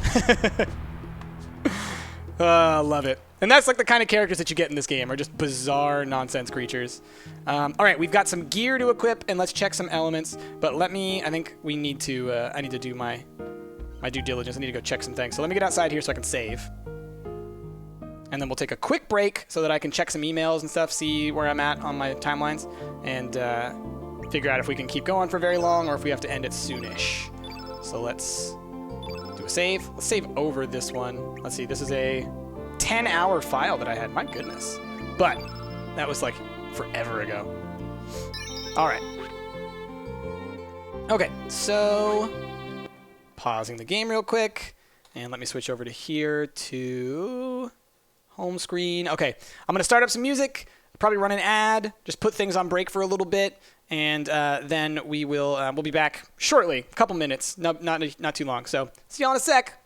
Love it. And that's like the kind of characters that you get in this game are just bizarre nonsense creatures. All right, we've got some gear to equip, and let's check some elements. But I think we need to, I need to do my due diligence. I need to go check some things. So let me get outside here so I can save. And then we'll take a quick break so that I can check some emails and stuff, see where I'm at on my timelines, and figure out if we can keep going for very long or if we have to end it soonish. So let's do a save. Let's save over this one. Let's see, this is a 10-hour file that I had. My goodness. But that was like forever ago. All right. Okay, so pausing the game real quick. And let me switch over to here to home screen. Okay, I'm going to start up some music, probably run an ad, just put things on break for a little bit, and then we'll be back shortly, a couple minutes, not too long. So see y'all in a sec.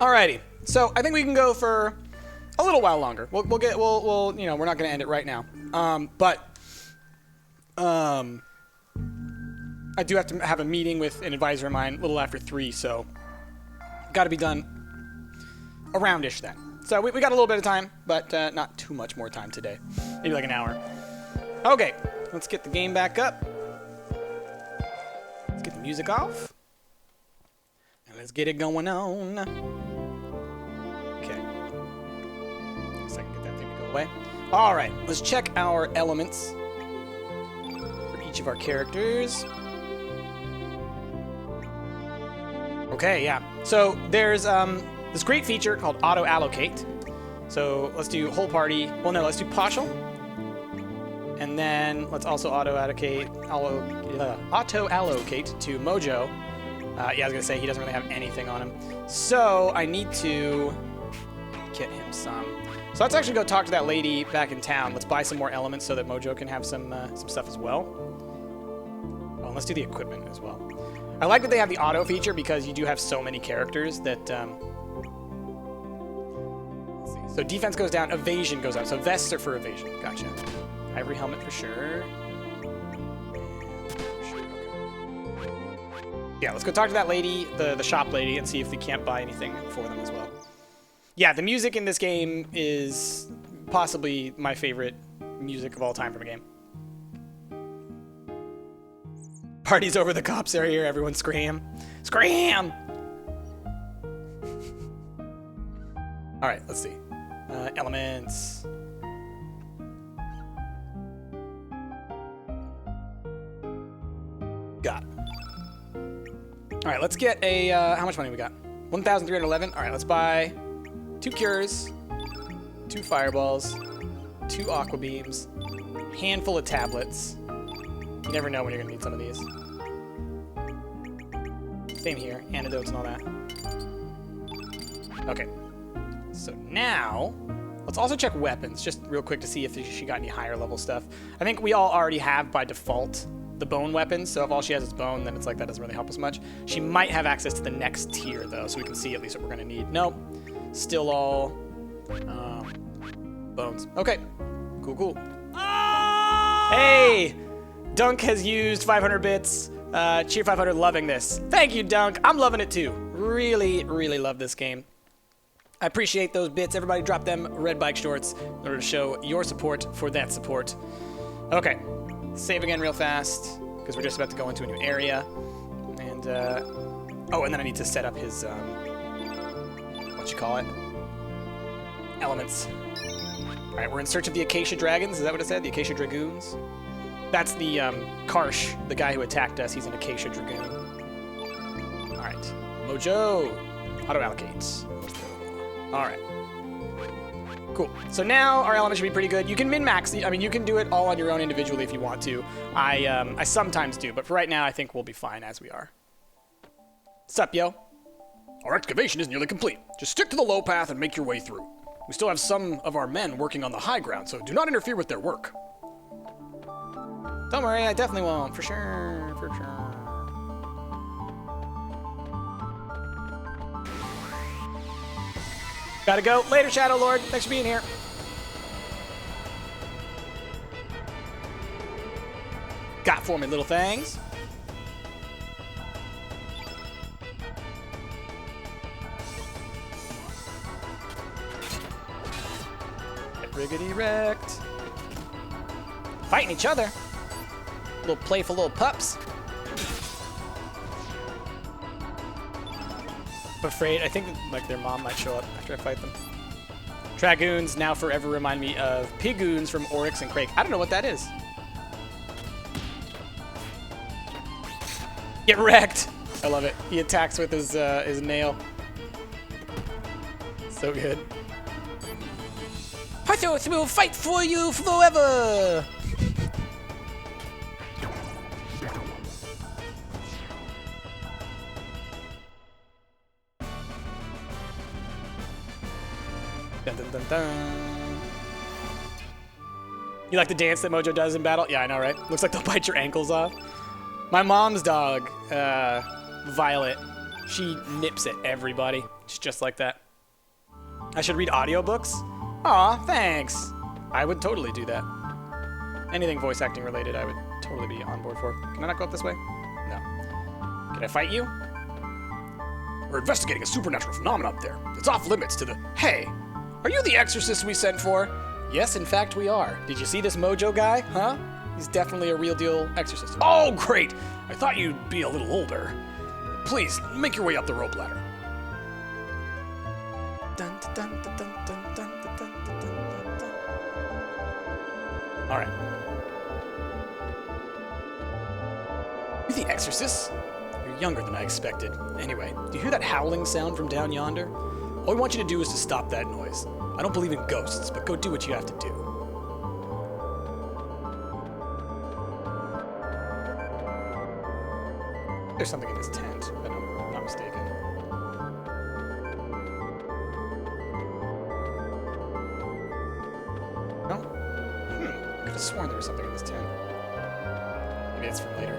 Alrighty. So I think we can go for a little while longer. We'll you know, we're not gonna end it right now. I do have to have a meeting with an advisor of mine a little after 3, so got to be done around-ish then. So we got a little bit of time, but not too much more time today. Maybe like an hour. Okay, let's get the game back up. Let's get the music off. And let's get it going on. Okay. Guess I can get that thing to go away. All right, let's check our elements for each of our characters. Okay, yeah. So there's this great feature called auto allocate. So let's do whole party. Well, no, let's do partial. And then let's also auto allocate to Mojo. Yeah, I was gonna say he doesn't really have anything on him. So I need to get him some. So let's actually go talk to that lady back in town. Let's buy some more elements so that Mojo can have some stuff as well. Oh, and let's do the equipment as well. I like that they have the auto feature because you do have so many characters that. Let's see. So defense goes down, evasion goes up. So vests are for evasion. Gotcha. Ivory helmet for sure. Yeah, let's go talk to that lady, the shop lady, and see if we can't buy anything for them as well. Yeah, the music in this game is possibly my favorite music of all time from a game. Party's over, the cops are here, everyone scream. Scream! Alright, let's see. Elements. Got it. Alright, let's get a, how much money we got? 1,311. Alright, let's buy 2 cures, 2 fireballs, 2 aqua beams, handful of tablets. You never know when you're gonna need some of these. Same here, antidotes and all that. Okay. So now, let's also check weapons, just real quick to see if she got any higher level stuff. I think we all already have, by default, the bone weapons, so if all she has is bone, then it's like that doesn't really help us much. She might have access to the next tier, though, so we can see at least what we're gonna need. Nope. Still all bones. Okay. Cool, cool. Hey! Dunk has used 500 bits. Cheer 500 loving this. Thank you, Dunk. I'm loving it too. Really, really love this game. I appreciate those bits. Everybody drop them red bike shorts in order to show your support for that support. Okay. Save again real fast because we're just about to go into a new area. And, oh, and then I need to set up his, what you call it? Elements. All right, we're in search of the Acacia Dragons. Is that what it said? The Acacia Dragoons? That's the Karsh, the guy who attacked us. He's an Acacia Dragoon. All right. Mojo. Auto-allocate. All right. Cool. So now our element should be pretty good. You can min-max. I mean, you can do it all on your own individually if you want to. I sometimes do, but for right now, I think we'll be fine as we are. Sup, yo? Our excavation is nearly complete. Just stick to the low path and make your way through. We still have some of our men working on the high ground, so do not interfere with their work. Don't worry, I definitely won't. For sure. For sure. Gotta go. Later, Shadow Lord. Thanks for being here. Got for me, little things. Get riggedy wrecked. Fighting each other. Little playful little pups. I'm afraid, I think like their mom might show up after I fight them. Dragoons now forever remind me of Pigoons from Oryx and Crake. I don't know what that is. Get wrecked. I love it. He attacks with his nail. So good. Pathos will fight for you forever. Dun, dun, dun, dun. You like the dance that Mojo does in battle? Yeah, I know, right? Looks like they'll bite your ankles off. My mom's dog, Violet, She nips at everybody. It's just like that. I should read audiobooks? Aw, thanks. I would totally do that. Anything voice acting related, I would totally be on board for. Can I not go up this way? No. Can I fight you? We're investigating a supernatural phenomenon up there. It's off limits to the... Hey, are you the exorcist we sent for? Yes, in fact, we are. Did you see this Mojo guy? Huh? He's definitely a real deal exorcist. Oh, great. I thought you'd be a little older. Please, make your way up the rope ladder. Dun, dun, dun, dun, dun, dun, dun, dun, dun, dun, dun. All right. You're the exorcist? You're younger than I expected. Anyway, do you hear that howling sound from down yonder? All I want you to do is to stop that noise. I don't believe in ghosts, but go do what you have to do. There's something in this tent, if I'm not mistaken. No? I could have sworn there was something in this tent. Maybe it's from later.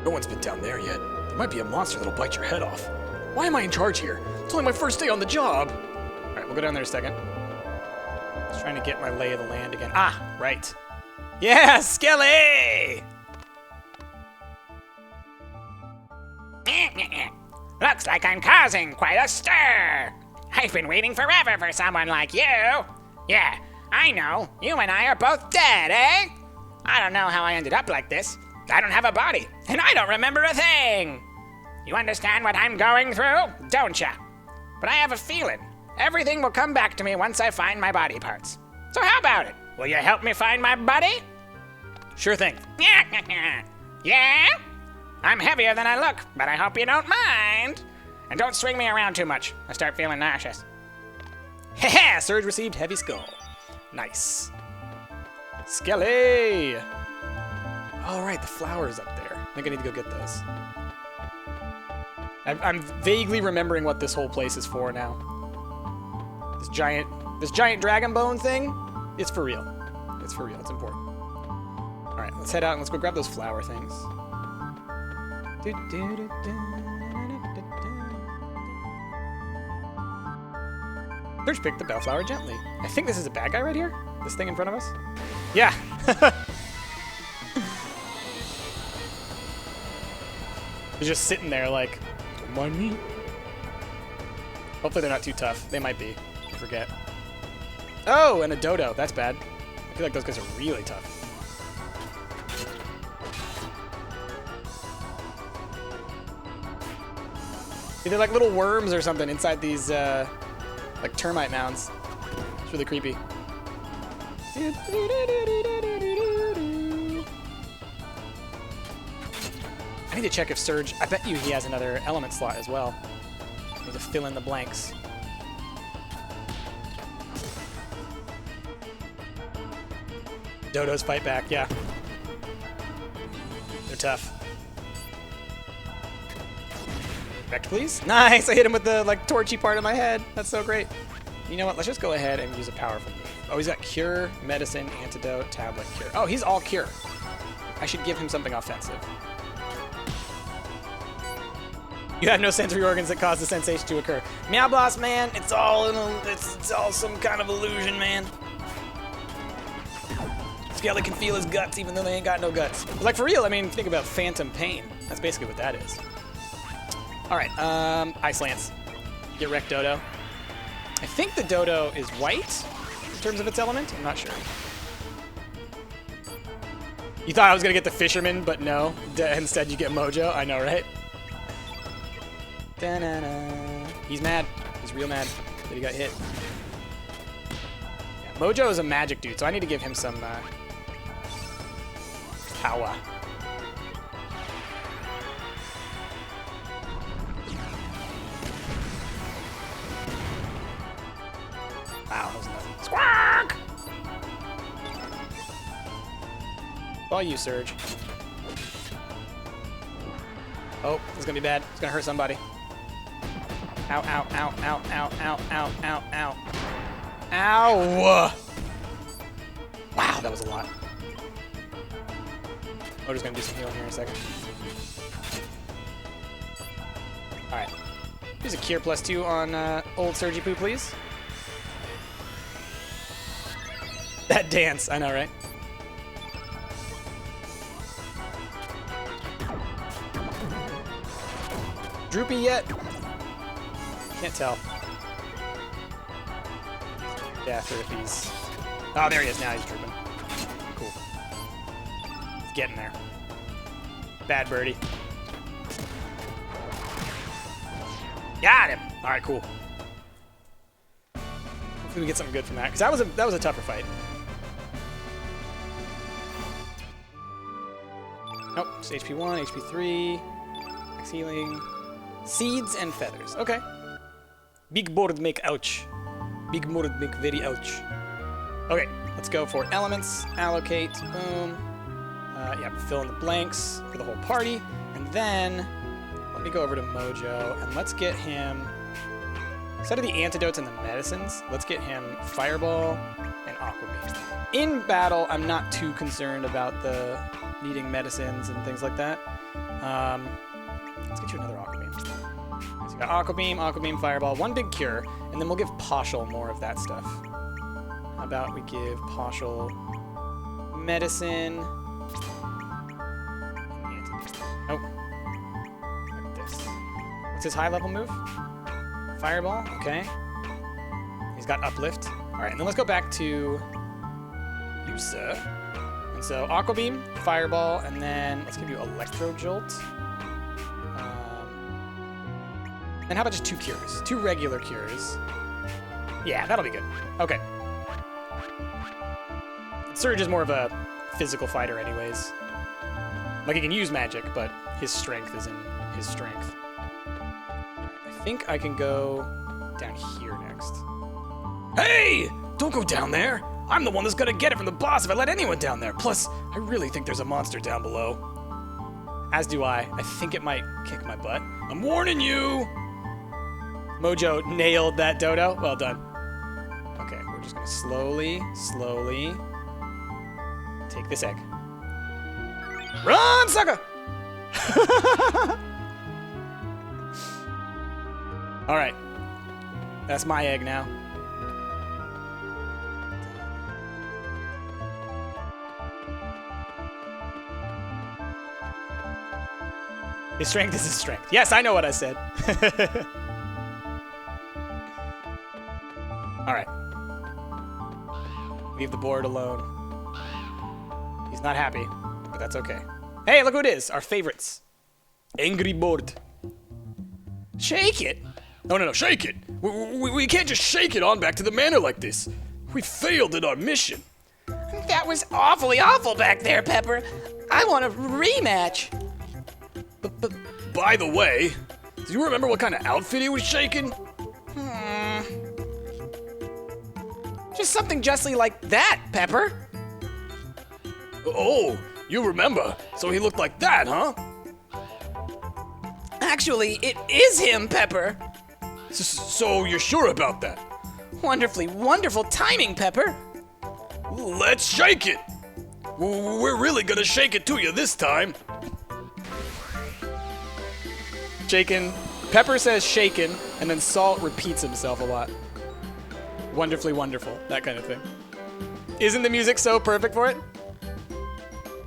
No one's been down there yet. There might be a monster that'll bite your head off. Why am I in charge here? It's only my first day on the job. All right, we'll go down there a second. Just trying to get my lay of the land again. Ah, right. Yeah, Skelly! Looks like I'm causing quite a stir. I've been waiting forever for someone like you. Yeah, I know. You and I are both dead, eh? I don't know how I ended up like this. I don't have a body, and I don't remember a thing. You understand what I'm going through, don't ya? But I have a feeling everything will come back to me once I find my body parts. So how about it? Will you help me find my buddy? Sure thing. Yeah? I'm heavier than I look, but I hope you don't mind. And don't swing me around too much. I start feeling nauseous. Heh, Surge received heavy skull. Nice. Skelly! All right, the flowers up there. I think I need to go get those. I'm vaguely remembering what this whole place is for now. This giant dragon bone thing, it's for real. It's for real, it's important. All right, let's head out and let's go grab those flower things. Surge picked the bellflower gently. I think this is a bad guy right here? This thing in front of us? Yeah. They're just sitting there like, don't mind me. Hopefully they're not too tough. They might be. I forget. Oh, and a dodo. That's bad. I feel like those guys are really tough. See, they're like little worms or something inside these, like termite mounds. It's really creepy. I need to check if Surge, I bet you he has another element slot as well. I need to fill in the blanks. Dodos fight back, yeah. They're tough. Correct, please. Nice! I hit him with the like torchy part of my head. That's so great. You know what? Let's just go ahead and use a powerful move. Oh, he's got cure, medicine, antidote, tablet, cure. Oh, he's all cure. I should give him something offensive. You have no sensory organs that cause the sensation to occur. Meow Boss, man, it's all some kind of illusion, man. Skelly can feel his guts even though they ain't got no guts. Like for real, I mean, think about phantom pain. That's basically what that is. All right, Ice Lance. Get wrecked, Dodo. I think the Dodo is white in terms of its element. I'm not sure. You thought I was gonna get the Fisherman, but no. Instead, you get Mojo. I know, right? Da-na-na. He's mad. He's real mad that he got hit. Yeah, Mojo is a magic dude, so I need to give him some power. Wow, that was nothing. Squawk! All you, Surge. Oh, this is gonna be bad. It's gonna hurt somebody. Ow, ow, ow, ow, ow, ow, ow, ow, ow. Ow! Wow, that was a lot. Mojo's gonna do some healing here in a second. Alright. Use a cure +2 on old Surgy Poo, please. That dance, I know, right? Droopy yet? Can't tell. Yeah, after if he's... Oh, there he is. Now he's drooping. Cool. He's getting there. Bad birdie. Got him! Alright, cool. Hopefully we get something good from that, because that was a tougher fight. Nope, it's HP 1, HP 3, max healing, seeds and feathers. Okay. Big board make ouch. Big board make very ouch. Okay, let's go for elements, allocate, boom. Yeah, fill in the blanks for the whole party, and then let me go over to Mojo and let's get him. Instead of the antidotes and the medicines, let's get him Fireball and Aqua Beam. In battle, I'm not too concerned about the needing medicines and things like that. Let's get you another Aqua Beam. So you got Aqua Beam, Fireball, one big cure, and then we'll give Poshel more of that stuff. How about we give Poshel medicine? Oh. Like this. What's his high level move? Fireball, okay. He's got Uplift. Alright, and then let's go back to Yusa. And so Aqua Beam, Fireball, and then let's give you Electro Jolt. And how about just 2 cures? 2 regular cures. Yeah, that'll be good. Okay. Surge is more of a physical fighter anyways. Like, he can use magic, but his strength is in his strength. I think I can go down here next. Hey! Don't go down there! I'm the one that's gonna get it from the boss if I let anyone down there. Plus, I really think there's a monster down below. As do I. I think it might kick my butt. I'm warning you! Mojo nailed that dodo. Well done. Okay, we're just gonna slowly take this egg. Run, sucker! Alright. That's my egg now. His strength is his strength. Yes, I know what I said. Alright. Leave the board alone. He's not happy, but that's okay. Hey, look who it is! Our favorites. Angry Board. Shake it? No, shake it. We can't just shake it on back to the manor like this. We failed at our mission. That was awfully awful back there, Pepper. I want a rematch. By the way, do you remember what kind of outfit he was shaking? Just something justly like that, Pepper. Oh, you remember. So he looked like that, huh? Actually, it is him, Pepper. So you're sure about that? Wonderfully wonderful timing, Pepper. Let's shake it. We're really gonna shake it to you this time. Shaken. Pepper says shaken, and then Salt repeats himself a lot. Wonderfully wonderful. That kind of thing. Isn't the music so perfect for it?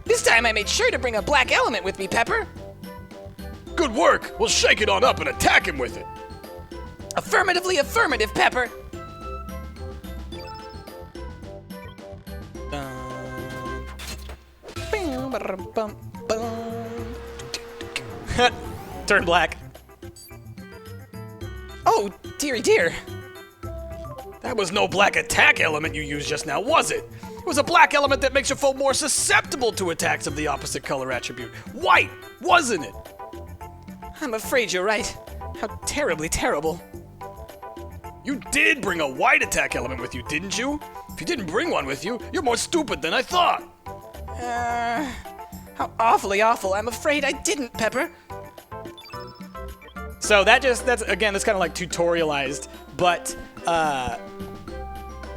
This time I made sure to bring a black element with me, Pepper. Good work. We'll shake it on up and attack him with it. Affirmatively affirmative, Pepper. Turn black. Oh, dearie dear. That was no black attack element you used just now, was it? It was a black element that makes your foe more susceptible to attacks of the opposite color attribute. White, wasn't it? I'm afraid you're right. How terribly terrible. You did bring a white attack element with you, didn't you? If you didn't bring one with you, you're more stupid than I thought. How awfully awful. I'm afraid I didn't, Pepper. So that's kind of like tutorialized, but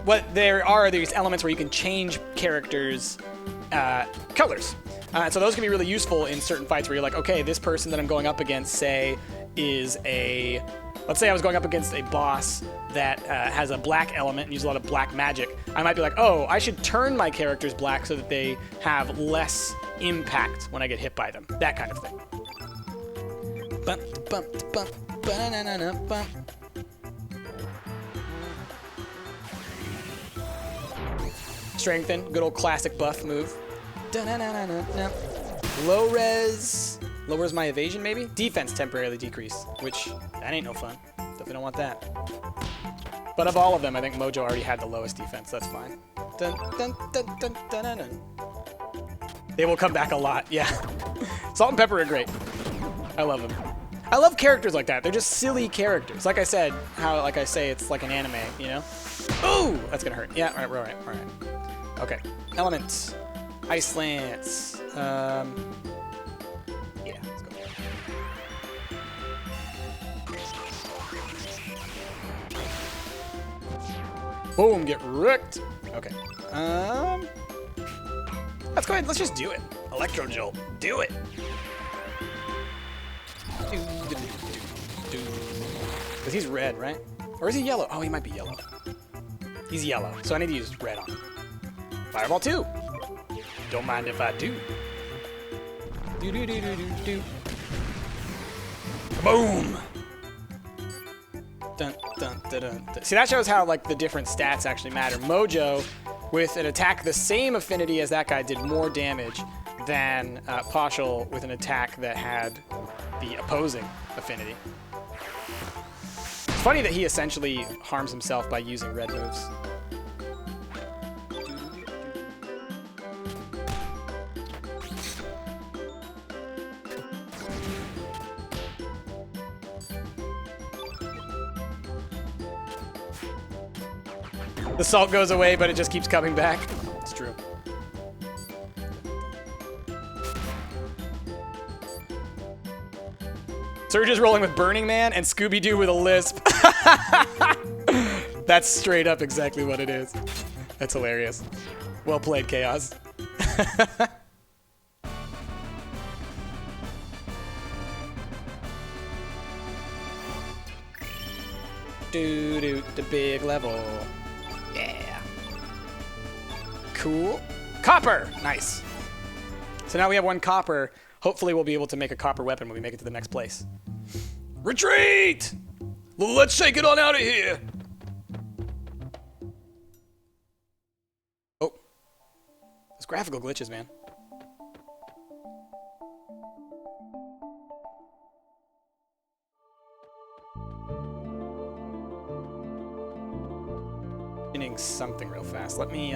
what there are these elements where you can change characters colors. So those can be really useful in certain fights where you're like, okay, this person that I'm going up against, say, is a... Let's say I was going up against a boss that has a black element and uses a lot of black magic. I might be like, oh, I should turn my characters black so that they have less impact when I get hit by them. That kind of thing. Strengthen, good old classic buff move. Low res. Lowers my evasion, maybe? Defense temporarily decrease, which, that ain't no fun. Definitely don't want that. But of all of them, I think Mojo already had the lowest defense. That's fine. Dun, dun, dun, dun, dun, dun, dun. They will come back a lot, yeah. Salt and pepper are great. I love them. I love characters like that. They're just silly characters. Like I said, like I say, it's like an anime, you know? Ooh, that's gonna hurt. Yeah, all right. Okay, element. Ice Lance. Yeah, let's go. Boom, get wrecked. Okay. Let's go ahead. Let's just do it. Electro Jolt. Do it. Because he's red, right? Or is he yellow? Oh, he might be yellow. He's yellow, so I need to use red on him. Fireball 2. Don't mind if I do. Boom. Dun, dun, dun, dun, dun. See, that shows how like the different stats actually matter. Mojo, with an attack the same affinity as that guy, did more damage than Poshel with an attack that had the opposing affinity. It's funny that he essentially harms himself by using red moves. The salt goes away, but it just keeps coming back. It's true. Surge is rolling with Burning Man and Scooby-Doo with a lisp. That's straight up exactly what it is. That's hilarious. Well played, Chaos. Doo-doo, the big level. Yeah. Cool. Copper! Nice. So now we have 1 copper. Hopefully we'll be able to make a copper weapon when we make it to the next place. Retreat! Let's shake it on out of here. Oh. Those graphical glitches, man. Something real fast. Let me,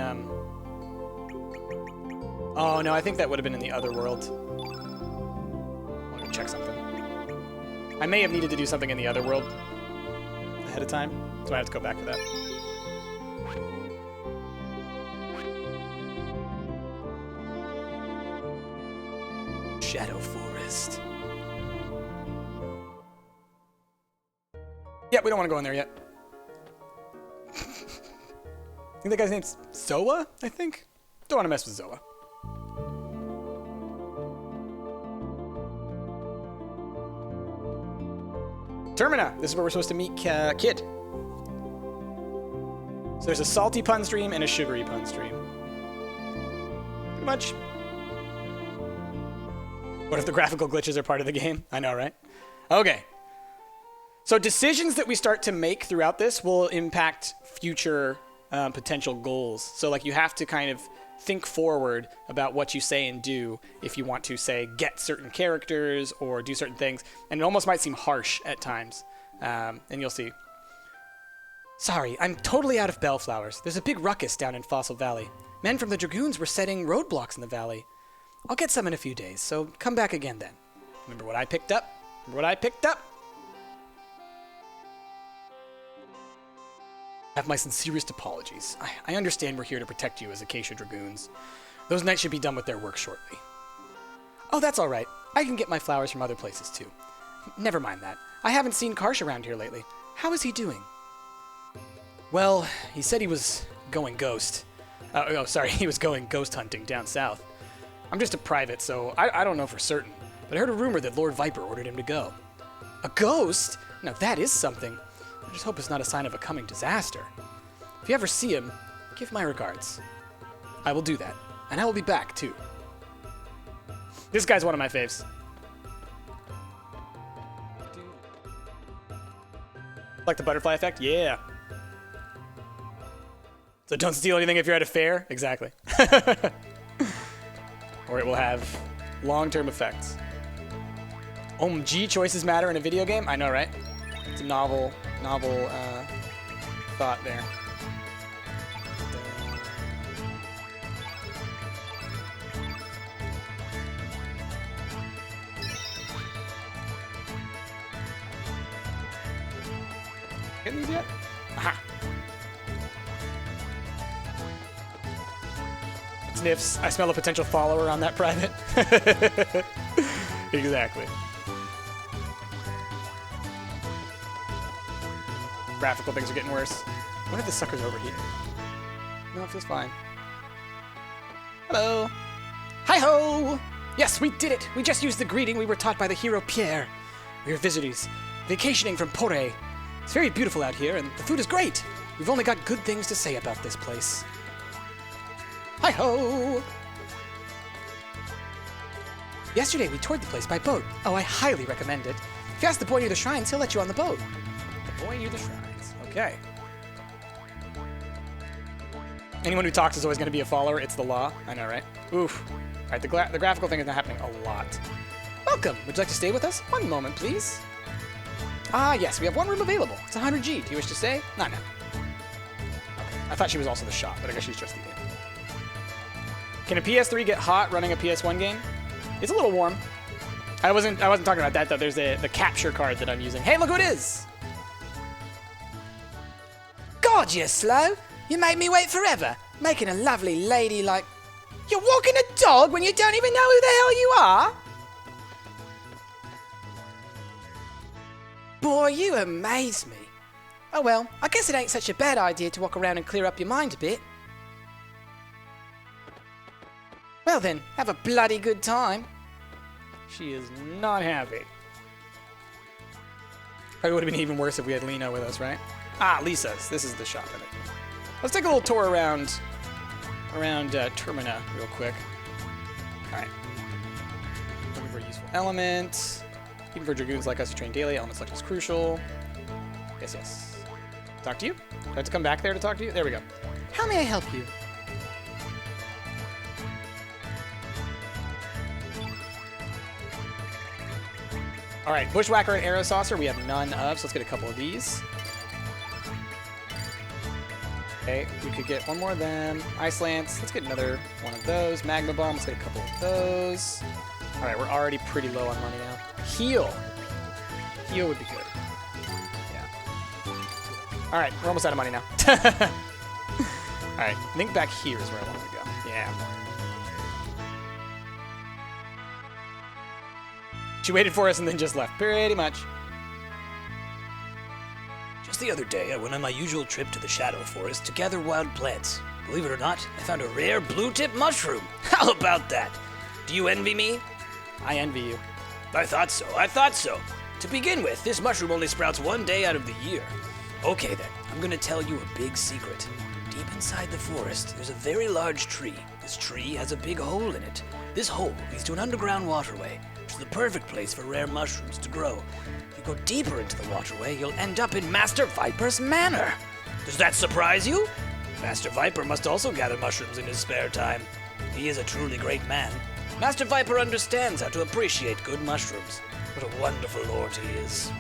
Oh, no, I think that would have been in the other world. Let me check something. I may have needed to do something in the other world ahead of time, so I have to go back to that. Shadow Forest. Yeah, we don't want to go in there yet. I think that guy's name's Zoa, I think? Don't want to mess with Zoa. Termina. This is where we're supposed to meet Kid. So there's a salty pun stream and a sugary pun stream. Pretty much. What if the graphical glitches are part of the game? I know, right? Okay. So decisions that we start to make throughout this will impact future potential goals. So like you have to kind of think forward about what you say and do if you want to, say, get certain characters or do certain things. And it almost might seem harsh at times. And you'll see. Sorry, I'm totally out of bellflowers. There's a big ruckus down in Fossil Valley. Men from the Dragoons were setting roadblocks in the valley. I'll get some in a few days, so come back again then. Remember what I picked up? Remember what I picked up? Have my sincerest apologies. I understand we're here to protect you as Acacia Dragoons. Those knights should be done with their work shortly. Oh, that's all right. I can get my flowers from other places, too. Never mind that. I haven't seen Karsh around here lately. How is he doing? Well, he said he was going ghost. Oh, sorry, he was going ghost hunting down south. I'm just a private, so I don't know for certain. But I heard a rumor that Lord Viper ordered him to go. A ghost? Now that is something. I just hope it's not a sign of a coming disaster. If you ever see him, give my regards. I will do that. And I will be back, too. This guy's one of my faves. Like the butterfly effect? Yeah. So don't steal anything if you're at a fair? Exactly. Or it will have long-term effects. OMG, choices matter in a video game? I know, right? It's a novel thought there. Getting these yet? Aha! Sniffs. I smell a potential follower on that private. Exactly. Graphical things are getting worse. I wonder if this sucker's overheating. No, it feels fine. Hello. Hi-ho! Yes, we did it! We just used the greeting we were taught by the hero Pierre. We are visitors, vacationing from Poré. It's very beautiful out here, and the food is great. We've only got good things to say about this place. Hi-ho! Yesterday, we toured the place by boat. Oh, I highly recommend it. If you ask the boy near the shrines, he'll let you on the boat. The boy near the shrines. Okay. Anyone who talks is always going to be a follower. It's the law. I know, right? Oof. All right, the graphical thing is not happening a lot. Welcome. Would you like to stay with us? One moment, please. Ah, yes, we have one room available. It's 100G. Do you wish to stay? Not now. Okay. I thought she was also the shop, but I guess she's just the inn. Can a PS3 get hot running a PS1 game? It's a little warm. I wasn't talking about that though. There's the capture card that I'm using. Hey, look who it is! God, you're slow. You made me wait forever. Making a lovely lady like... You're walking a dog when you don't even know who the hell you are? Boy, you amaze me. Oh well, I guess it ain't such a bad idea to walk around and clear up your mind a bit. Well then, have a bloody good time. She is not happy. Probably would have been even worse if we had Lena with us, right? Ah, Lisa's. This is the shop, I think. Let's take a little tour around Termina real quick. All right. Looking for a useful element. Even for dragoons like us who train daily, element selection is crucial. Yes, yes. Talk to you? Do I have to come back there to talk to you? There we go. How may I help you? All right, Bushwhacker and Arrow Saucer, we have none of, so let's get a couple of these. Okay, we could get one more of them. Ice Lance, let's get another one of those. Magma Bomb, let's get a couple of those. All right, we're already pretty low on money now. Heal. Heal would be good. Yeah. All right, we're almost out of money now. All right, I think back here is where I wanted to go. Yeah. She waited for us and then just left, pretty much. Just the other day, I went on my usual trip to the Shadow Forest to gather wild plants. Believe it or not, I found a rare blue-tip mushroom. How about that? Do you envy me? I envy you. I thought so. I thought so. To begin with, this mushroom only sprouts one day out of the year. Okay then, I'm gonna tell you a big secret. Deep inside the forest, there's a very large tree. This tree has a big hole in it. This hole leads to an underground waterway, which is the perfect place for rare mushrooms to grow. If you go deeper into the waterway, you'll end up in Master Viper's manor. Does that surprise you? Master Viper must also gather mushrooms in his spare time. He is a truly great man. Master Viper understands how to appreciate good mushrooms. What a wonderful lord he is.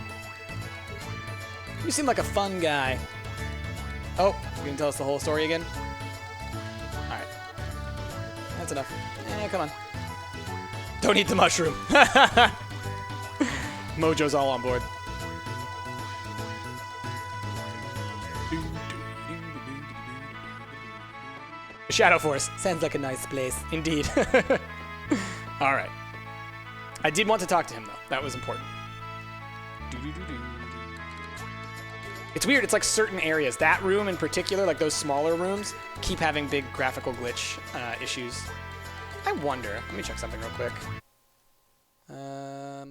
You seem like a fun guy. Oh, you gonna tell us the whole story again? Alright. That's enough. Come on. Don't eat the mushroom. Mojo's all on board. Shadow Forest. Sounds like a nice place. Indeed. Alright. I did want to talk to him, though. That was important. It's weird. It's like certain areas. That room in particular, like those smaller rooms, keep having big graphical glitch issues. I wonder. Let me check something real quick. I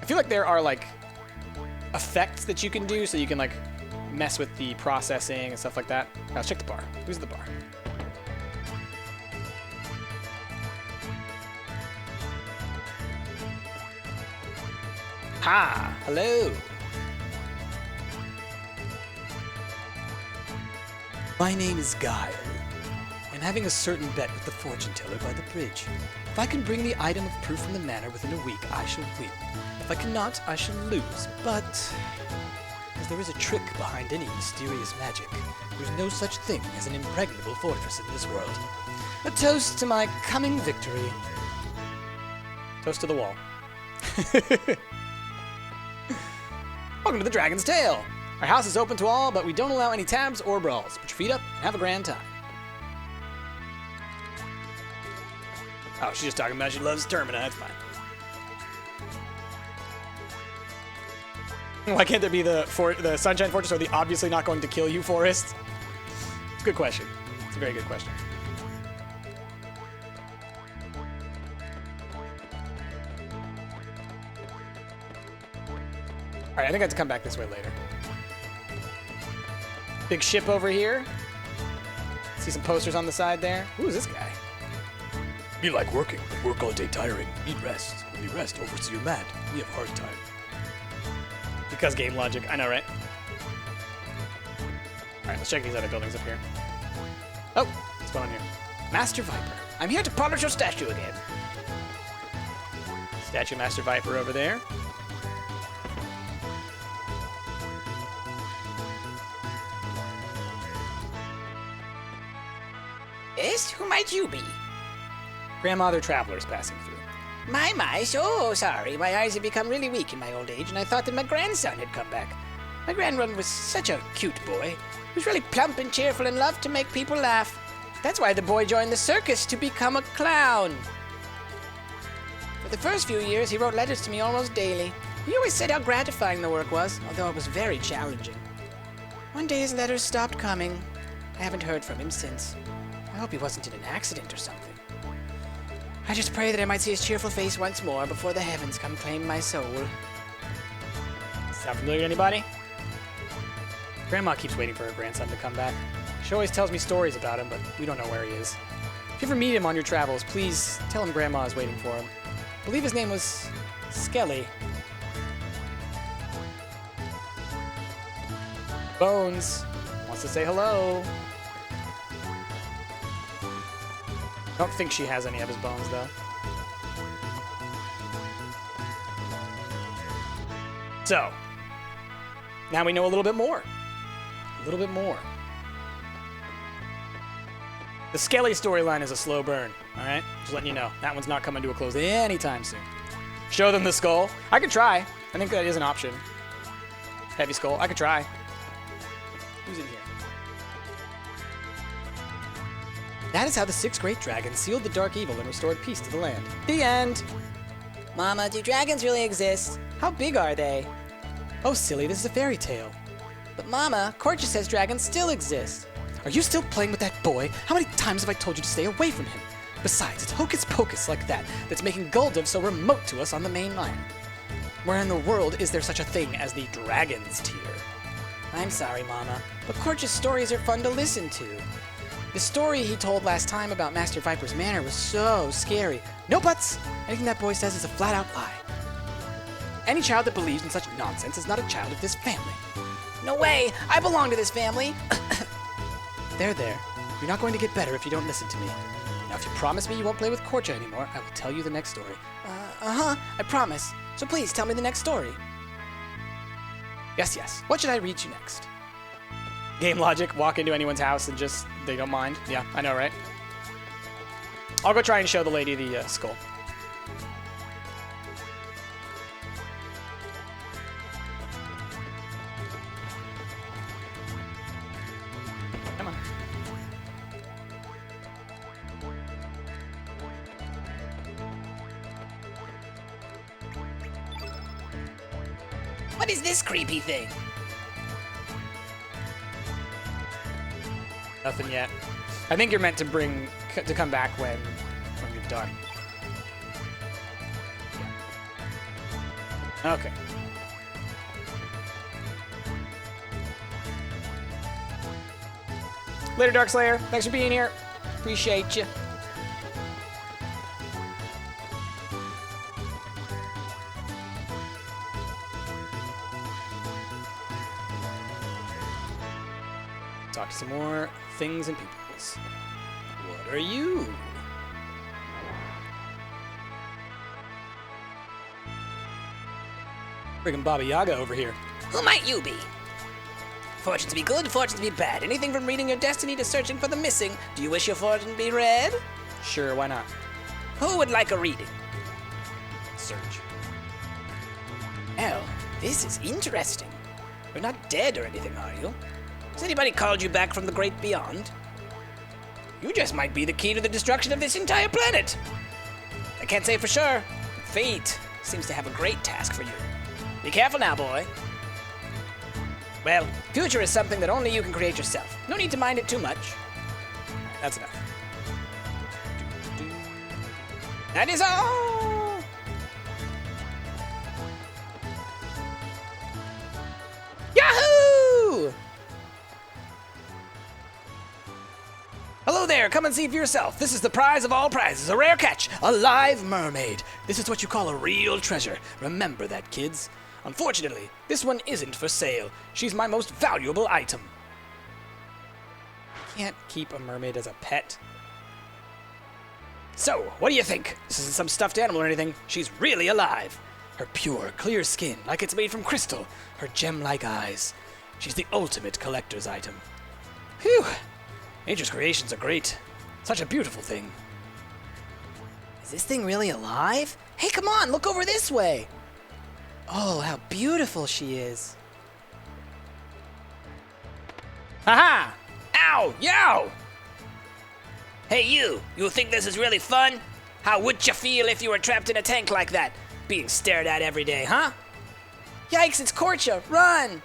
feel like there are like effects that you can do, so you can like mess with the processing and stuff like that. Now, let's check the bar. Who's at the bar? Ha! Hello! My name is Guile. I'm having a certain bet with the fortune teller by the bridge. If I can bring the item of proof from the manor within a week, I shall win. If I cannot, I shall lose. But as there is a trick behind any mysterious magic, there's no such thing as an impregnable fortress in this world. A toast to my coming victory. Toast to the wall. Welcome to the Dragon's Tail! Our house is open to all, but we don't allow any tabs or brawls. Put your feet up and have a grand time. Oh, she's just talking about she loves Termina. That's fine. Why can't there be the Sunshine Fortress or the obviously not going to kill you forest? It's a good question. It's a very good question. All right, I think I have to come back this way later. Big ship over here. See some posters on the side there. Who is this guy? You like working, but work all day tiring. Need rest. When you rest, oversee you're mad. We have a hard time. Because game logic. I know, right? All right, let's check these other buildings up here. Oh, what's going on here? Master Viper. I'm here to polish your statue again. Statue of Master Viper over there. Yes, who might you be? Grandmother Travelers passing through. My, so sorry. My eyes have become really weak in my old age, and I thought that my grandson had come back. My grandson was such a cute boy. He was really plump and cheerful and loved to make people laugh. That's why the boy joined the circus, to become a clown. For the first few years, he wrote letters to me almost daily. He always said how gratifying the work was, although it was very challenging. One day his letters stopped coming. I haven't heard from him since. I hope he wasn't in an accident or something. I just pray that I might see his cheerful face once more before the heavens come claim my soul. Sound familiar to anybody? Grandma keeps waiting for her grandson to come back. She always tells me stories about him, but we don't know where he is. If you ever meet him on your travels, please tell him Grandma is waiting for him. I believe his name was Skelly. Bones wants to say hello. I don't think she has any of his bones, though. So, now we know a little bit more. A little bit more. The Skelly storyline is a slow burn, all right? Just letting you know. That one's not coming to a close anytime soon. Show them the skull. I could try. I think that is an option. Heavy skull. I could try. Who's in here? That is how the 6 great dragons sealed the dark evil and restored peace to the land. The end. Mama, do dragons really exist? How big are they? Oh, silly, this is a fairy tale. But Mama, Corja says dragons still exist. Are you still playing with that boy? How many times have I told you to stay away from him? Besides, it's hocus pocus like that that's making Guldiv so remote to us on the main line. Where in the world is there such a thing as the Dragons tier? I'm sorry, Mama, but Corja's stories are fun to listen to. The story he told last time about Master Viper's manor was so scary. No buts! Anything that boy says is a flat-out lie. Any child that believes in such nonsense is not a child of this family. No way! I belong to this family! There. You're not going to get better if you don't listen to me. Now, if you promise me you won't play with Corja anymore, I will tell you the next story. I promise. So please tell me the next story. Yes. What should I read you next? Game logic, walk into anyone's house and just, they don't mind. Yeah, I know, right? I'll go try and show the lady the skull. Come on. What is this creepy thing? Nothing yet. I think you're meant to come back when you're done. Okay. Later, Darkslayer. Thanks for being here. Appreciate you. Talk to some more things and peoples. What are you? Friggin' Baba Yaga over here. Who might you be? Fortune to be good, fortune to be bad. Anything from reading your destiny to searching for the missing. Do you wish your fortune to be read? Sure, why not? Who would like a reading? Search. Well, this is interesting. You're not dead or anything, are you? Has anybody called you back from the great beyond? You just might be the key to the destruction of this entire planet. I can't say for sure. Fate seems to have a great task for you. Be careful now, boy. Well, future is something that only you can create yourself. No need to mind it too much. That's enough. That is all! Yahoo! Hello there, come and see for yourself. This is the prize of all prizes, a rare catch, a live mermaid. This is what you call a real treasure. Remember that, kids. Unfortunately, this one isn't for sale. She's my most valuable item. Can't keep a mermaid as a pet. So, what do you think? This isn't some stuffed animal or anything. She's really alive. Her pure, clear skin, like it's made from crystal. Her gem-like eyes. She's the ultimate collector's item. Phew! Nature's creations are great. Such a beautiful thing. Is this thing really alive? Hey, come on, look over this way. Oh, how beautiful she is. Haha! Ow! Yow! Hey, you think this is really fun? How would you feel if you were trapped in a tank like that, being stared at every day, huh? Yikes, it's Korcha, run!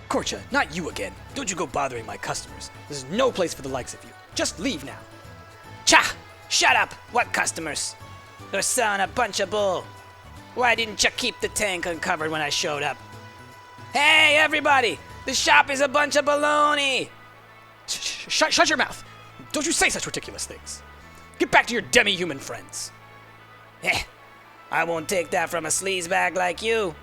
Korcha, not you again. Don't you go bothering my customers. This is no place for the likes of you. Just leave now. Cha! Shut up! What customers? They're selling a bunch of bull. Why didn't you keep the tank uncovered when I showed up? Hey, everybody! The shop is a bunch of baloney! Shut your mouth! Don't you say such ridiculous things. Get back to your demi-human friends. I won't take that from a sleazebag like you.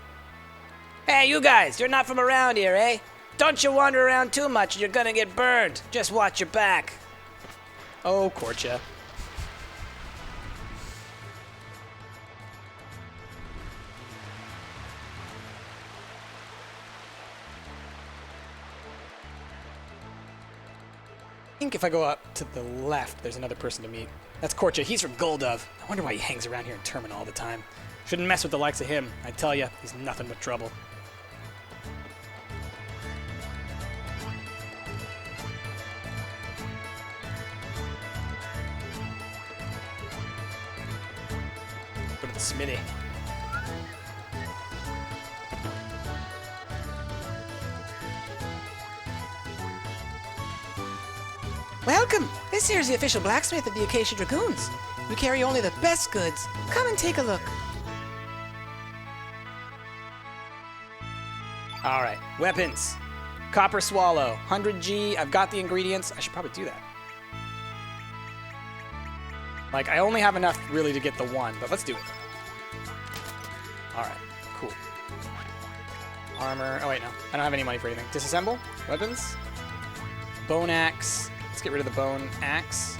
Hey, you guys, you're not from around here, eh? Don't you wander around too much or you're gonna get burned. Just watch your back. Oh, Korcha. I think if I go up to the left, there's another person to meet. That's Korcha. He's from Goldov. I wonder why he hangs around here in Terminal all the time. Shouldn't mess with the likes of him. I tell ya, he's nothing but trouble. Go to the smithy. Welcome! This here's the official blacksmith of the Acacia Dragoons. We carry only the best goods. Come and take a look. All right, weapons. Copper Swallow, 100G. I've got the ingredients. I should probably do that. Like, I only have enough really to get the one, but let's do it. All right, cool. Armor. Oh, wait, no. I don't have any money for anything. Disassemble. Weapons. Bone axe. Let's get rid of the bone axe.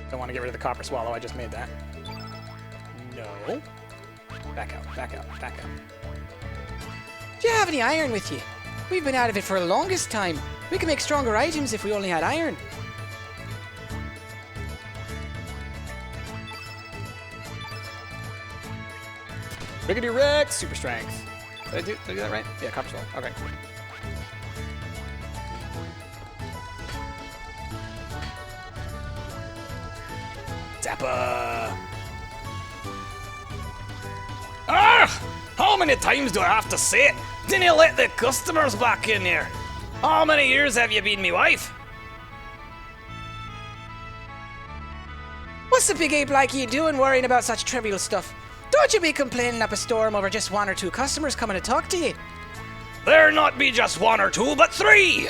Don't want to get rid of the copper swallow. I just made that. No. Back out, back out, back out. Do you have any iron with you? We've been out of it for the longest time. We can make stronger items if we only had iron. Brigadier Rex, super strength. Did I do that right? Yeah, copper swallow. Okay. Kappa. Argh! How many times do I have to say it? Didn't you let the customers back in here? How many years have you been me wife? What's a big ape like you doing worrying about such trivial stuff? Don't you be complaining up a storm over just one or two customers coming to talk to you. There not be just one or two, but three!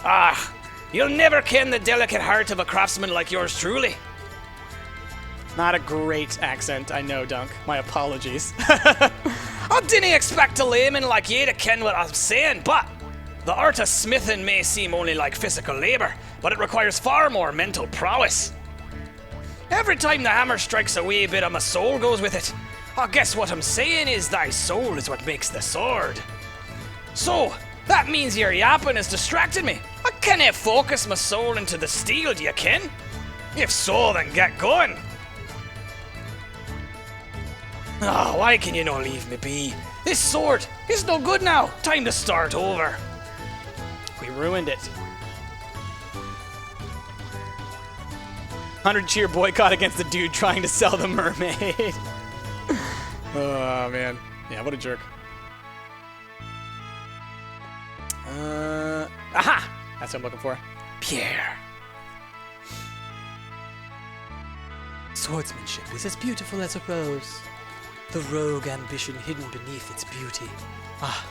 Ah, you'll never ken the delicate heart of a craftsman like yours truly. Not a great accent, I know, Dunk. My apologies. I didn't expect a layman like you to ken what I'm saying, but the art of smithing may seem only like physical labor, but it requires far more mental prowess. Every time the hammer strikes a wee bit of my soul goes with it. I guess what I'm saying is thy soul is what makes the sword. So, that means your yapping has distracted me. I can't focus my soul into the steel, do you ken? If so, then get going. Ah, why can you not leave me be? This sword is no good now. Time to start over. We ruined it. 100 cheer boycott against the dude trying to sell the mermaid. Oh, man. Yeah, what a jerk. Aha! That's what I'm looking for. Pierre. Swordsmanship is as beautiful as a rose. The rogue ambition hidden beneath its beauty. Ah,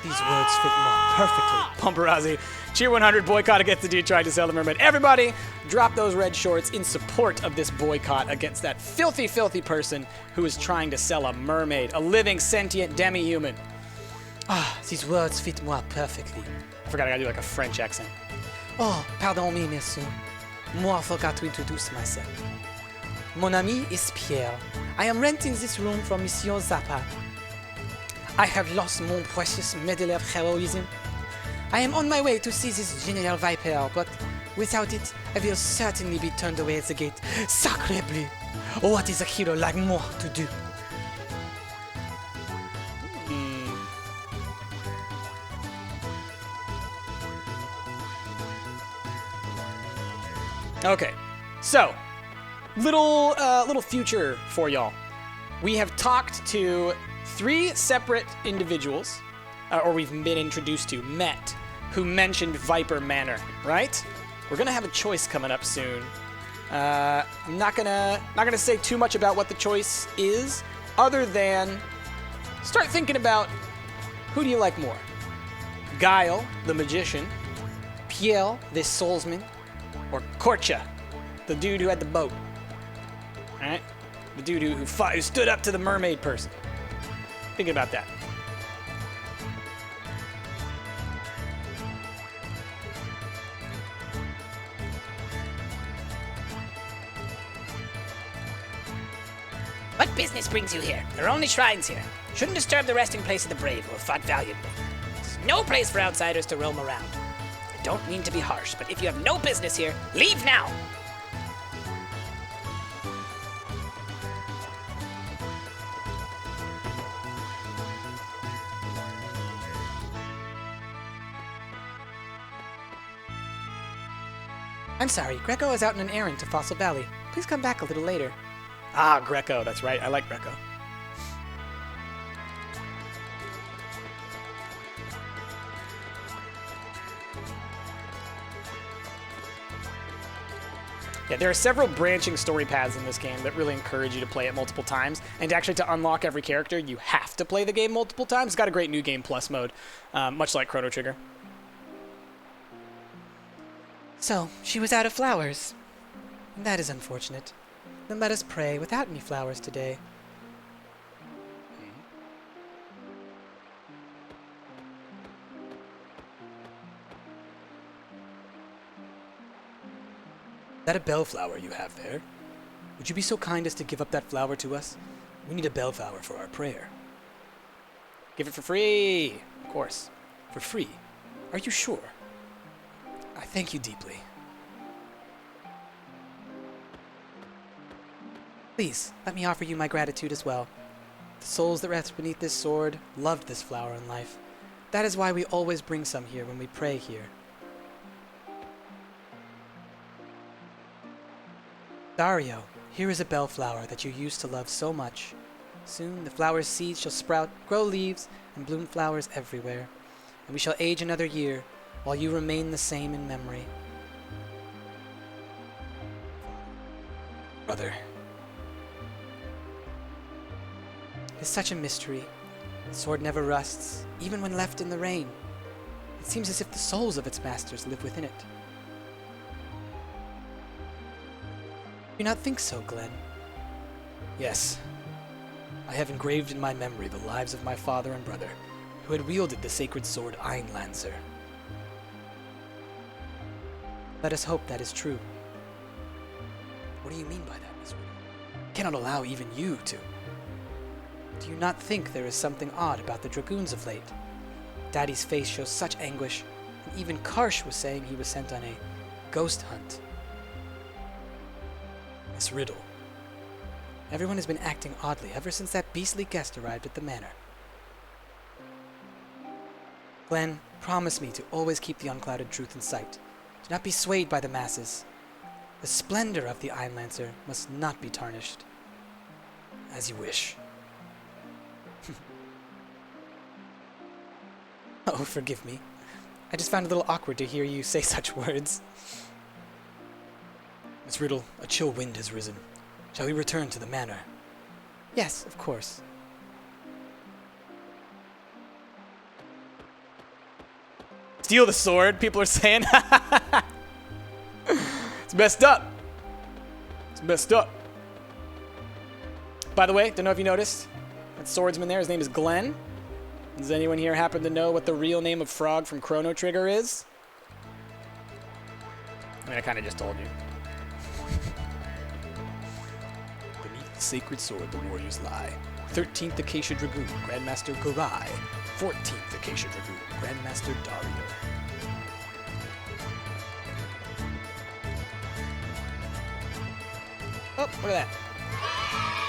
these words fit more perfectly. Pumperazzi. Cheer 100 boycott against the dude trying to sell the mermaid. Everybody, drop those red shorts in support of this boycott against that filthy, filthy person who is trying to sell a mermaid, a living, sentient demi-human. Ah, these words fit moi perfectly. I forgot I gotta do like a French accent. Oh, pardon me, monsieur. Moi, I forgot to introduce myself. Mon ami is Pierre. I am renting this room from Monsieur Zappa. I have lost mon precious medal of heroism. I am on my way to see this General Viper, but without it, I will certainly be turned away at the gate. Sacre bleu! What is a hero like moi to do? Okay, so little future for y'all. We have talked to 3 separate individuals, or we've been introduced to, met, who mentioned Viper Manor, right? We're gonna have a choice coming up soon. I'm not gonna say too much about what the choice is, other than start thinking about who do you like more? Guile, the magician, Pierre, the soulsman, or Korcha, the dude who had the boat. All right, the dude who stood up to the mermaid person. Thinking about that. What business brings you here? There are only shrines here. Shouldn't disturb the resting place of the brave who have fought valiantly. This is no place for outsiders to roam around. I don't mean to be harsh, but if you have no business here, leave now! I'm sorry, Greco is out on an errand to Fossil Valley. Please come back a little later. Ah, Greco, that's right. I like Greco. Yeah, there are several branching story paths in this game that really encourage you to play it multiple times. And actually, to unlock every character, you have to play the game multiple times. It's got a great New Game Plus mode, much like Chrono Trigger. So, she was out of flowers. That is unfortunate. Then let us pray without any flowers today. Is that a bellflower you have there? Would you be so kind as to give up that flower to us? We need a bellflower for our prayer. Give it for free, of course. For free? Are you sure? I thank you deeply. Please, let me offer you my gratitude as well. The souls that rest beneath this sword loved this flower in life. That is why we always bring some here when we pray here. Dario, Here is a bellflower that you used to love so much. Soon the flower's seeds shall sprout, grow leaves, and bloom flowers everywhere. And we shall age another year, while you remain the same in memory. Brother. It is such a mystery. The sword never rusts, even when left in the rain. It seems as if the souls of its masters live within it. Do you not think so, Glenn? Yes. I have engraved in my memory the lives of my father and brother, who had wielded the sacred sword Einlancer. Let us hope that is true. What do you mean by that, Miss Riddle? I cannot allow even you to. Do you not think there is something odd about the dragoons of late? Daddy's face shows such anguish, and even Karsh was saying he was sent on a ghost hunt. Miss Riddle. Everyone has been acting oddly ever since that beastly guest arrived at the manor. Glenn, promise me to always keep the unclouded truth in sight. Do not be swayed by the masses. The splendor of the Einlancer must not be tarnished. As you wish. Oh, forgive me. I just found it a little awkward to hear you say such words. Miss Riddle, a chill wind has risen. Shall we return to the manor? Yes, of course. Steal the sword, people are saying. It's messed up. It's messed up. By the way, don't know if you noticed, that swordsman there, his name is Glenn. Does anyone here happen to know what the real name of Frog from Chrono Trigger is? I mean, I kind of just told you. Beneath the sacred sword the warriors lie. 13th Acacia Dragoon, Grandmaster Garai. 14th Acacia Dragoon, Grandmaster Dario. Oh, look at that.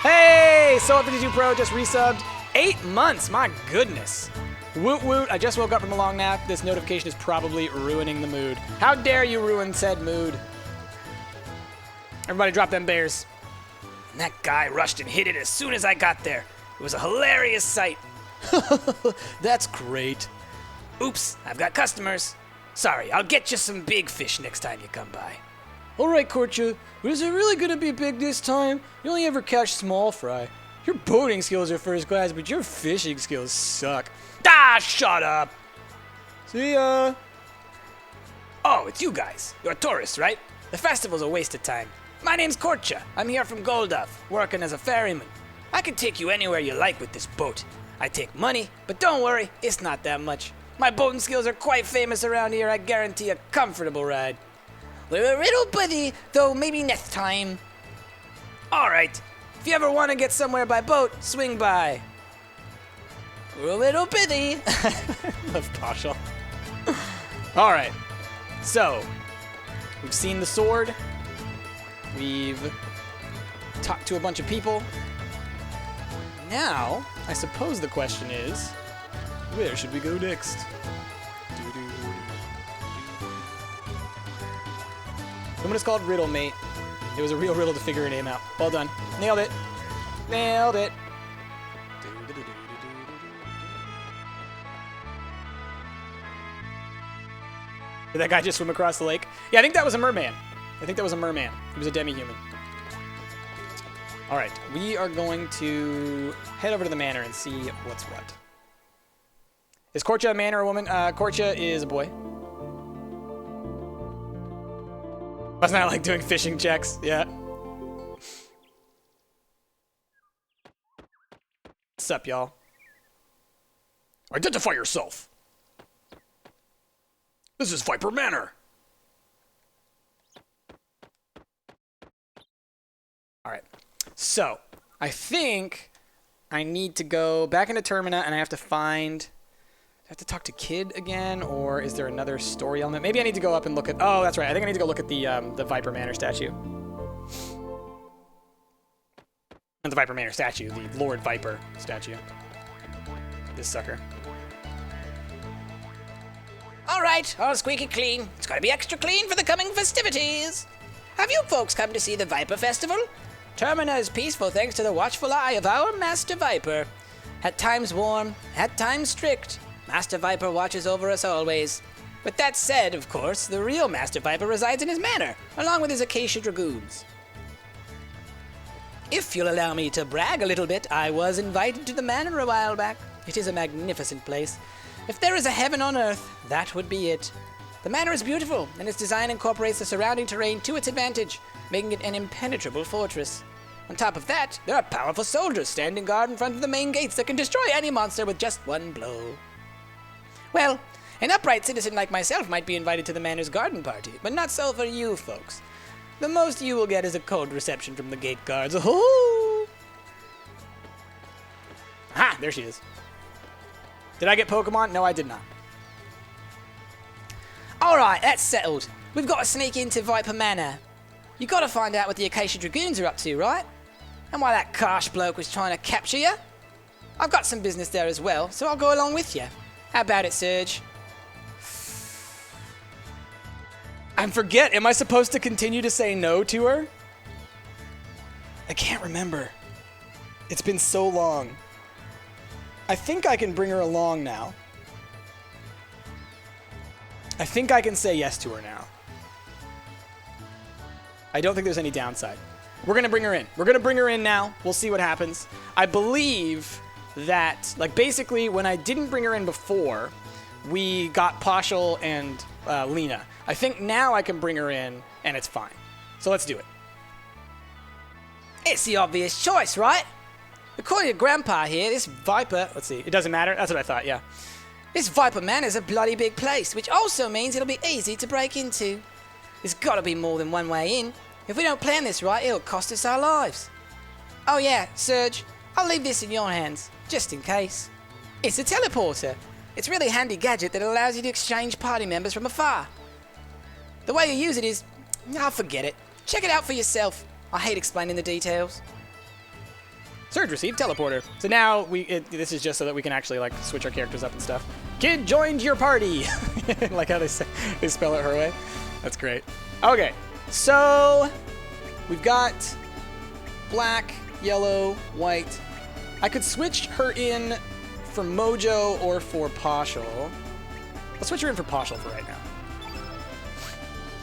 Hey! Soul52 Pro just resubbed. 8 months, my goodness. Woot woot, I just woke up from a long nap. This notification is probably ruining the mood. How dare you ruin said mood? Everybody drop them bears. And that guy rushed and hit it as soon as I got there. It was a hilarious sight. That's great. Oops, I've got customers. Sorry, I'll get you some big fish next time you come by. All right, Korcha, but is it really going to be big this time? You only ever catch small fry. Your boating skills are first class, but your fishing skills suck. Ah, shut up! See ya. Oh, it's you guys. You're tourists, right? The festival's a waste of time. My name's Korcha. I'm here from Golduff, working as a ferryman. I can take you anywhere you like with this boat. I take money, but don't worry, it's not that much. My boating skills are quite famous around here. I guarantee a comfortable ride. We're a riddle buddy, though maybe next time. All right. If you ever want to get somewhere by boat, swing by. We're a little bitty. Love Kashal. All right. So, we've seen the sword. We've talked to a bunch of people. Now, I suppose the question is, where should we go next? Someone is called Riddle Mate. It was a real riddle to figure her name out. Well done. Nailed it. Nailed it. Did that guy just swim across the lake? Yeah, I think that was a merman. He was a demi-human. All right, we are going to head over to the manor and see what's what. Is Korcha a man or a woman? Korcha is a boy. Wasn't I like doing fishing checks? Yeah. What's up, y'all? Identify yourself. This is Viper Manor. All right. So, I think I need to go back into Termina and I have to find... Do I have to talk to Kid again, or is there another story element? Maybe I need to go up and look at... Oh, that's right. I think I need to go look at the Viper Manor statue. Not the Viper Manor statue, the Lord Viper statue. This sucker. All right, all squeaky clean. It's gotta be extra clean for the coming festivities. Have you folks come to see the Viper Festival? Termina is peaceful thanks to the watchful eye of our Master Viper. At times warm, at times strict, Master Viper watches over us always. With that said, of course, the real Master Viper resides in his manor, along with his Acacia Dragoons. If you'll allow me to brag a little bit, I was invited to the manor a while back. It is a magnificent place. If there is a heaven on earth, that would be it. The manor is beautiful, and its design incorporates the surrounding terrain to its advantage, making it an impenetrable fortress. On top of that, there are powerful soldiers standing guard in front of the main gates that can destroy any monster with just one blow. Well, an upright citizen like myself might be invited to the manor's garden party, but not so for you folks. The most you will get is a cold reception from the gate guards. Oh! Aha, there she is. Did I get Pokemon? No, I did not. Alright, that's settled. We've got to sneak into Viper Manor. You gotta find out what the Acacia Dragoons are up to, right? And why that Karsh bloke was trying to capture you. I've got some business there as well, so I'll go along with you. How about it, Serge? I forget, am I supposed to continue to say no to her? I can't remember. It's been so long. I think I can bring her along now. I think I can say yes to her now. I don't think there's any downside. We're going to bring her in. We're going to bring her in now. We'll see what happens. I believe that, like, basically, when I didn't bring her in before, we got Poshel and Lena. I think now I can bring her in, and it's fine. So let's do it. It's the obvious choice, right? According to Grandpa here, this Viper... Let's see. It doesn't matter? That's what I thought, yeah. This Viper Manor is a bloody big place, which also means it'll be easy to break into. There's gotta be more than one way in. If we don't plan this right, it'll cost us our lives. Oh yeah, Serge, I'll leave this in your hands, just in case. It's a teleporter. It's a really handy gadget that allows you to exchange party members from afar. The way you use it is... I'll forget it. Check it out for yourself. I hate explaining the details. Surge received teleporter. So now this is just so that we can actually like switch our characters up and stuff. Kid joined your party. Like how they spell it her way. That's great. Okay, so we've got black, yellow, white. I could switch her in for Mojo or for Poshel. Let's switch her in for Poshel for right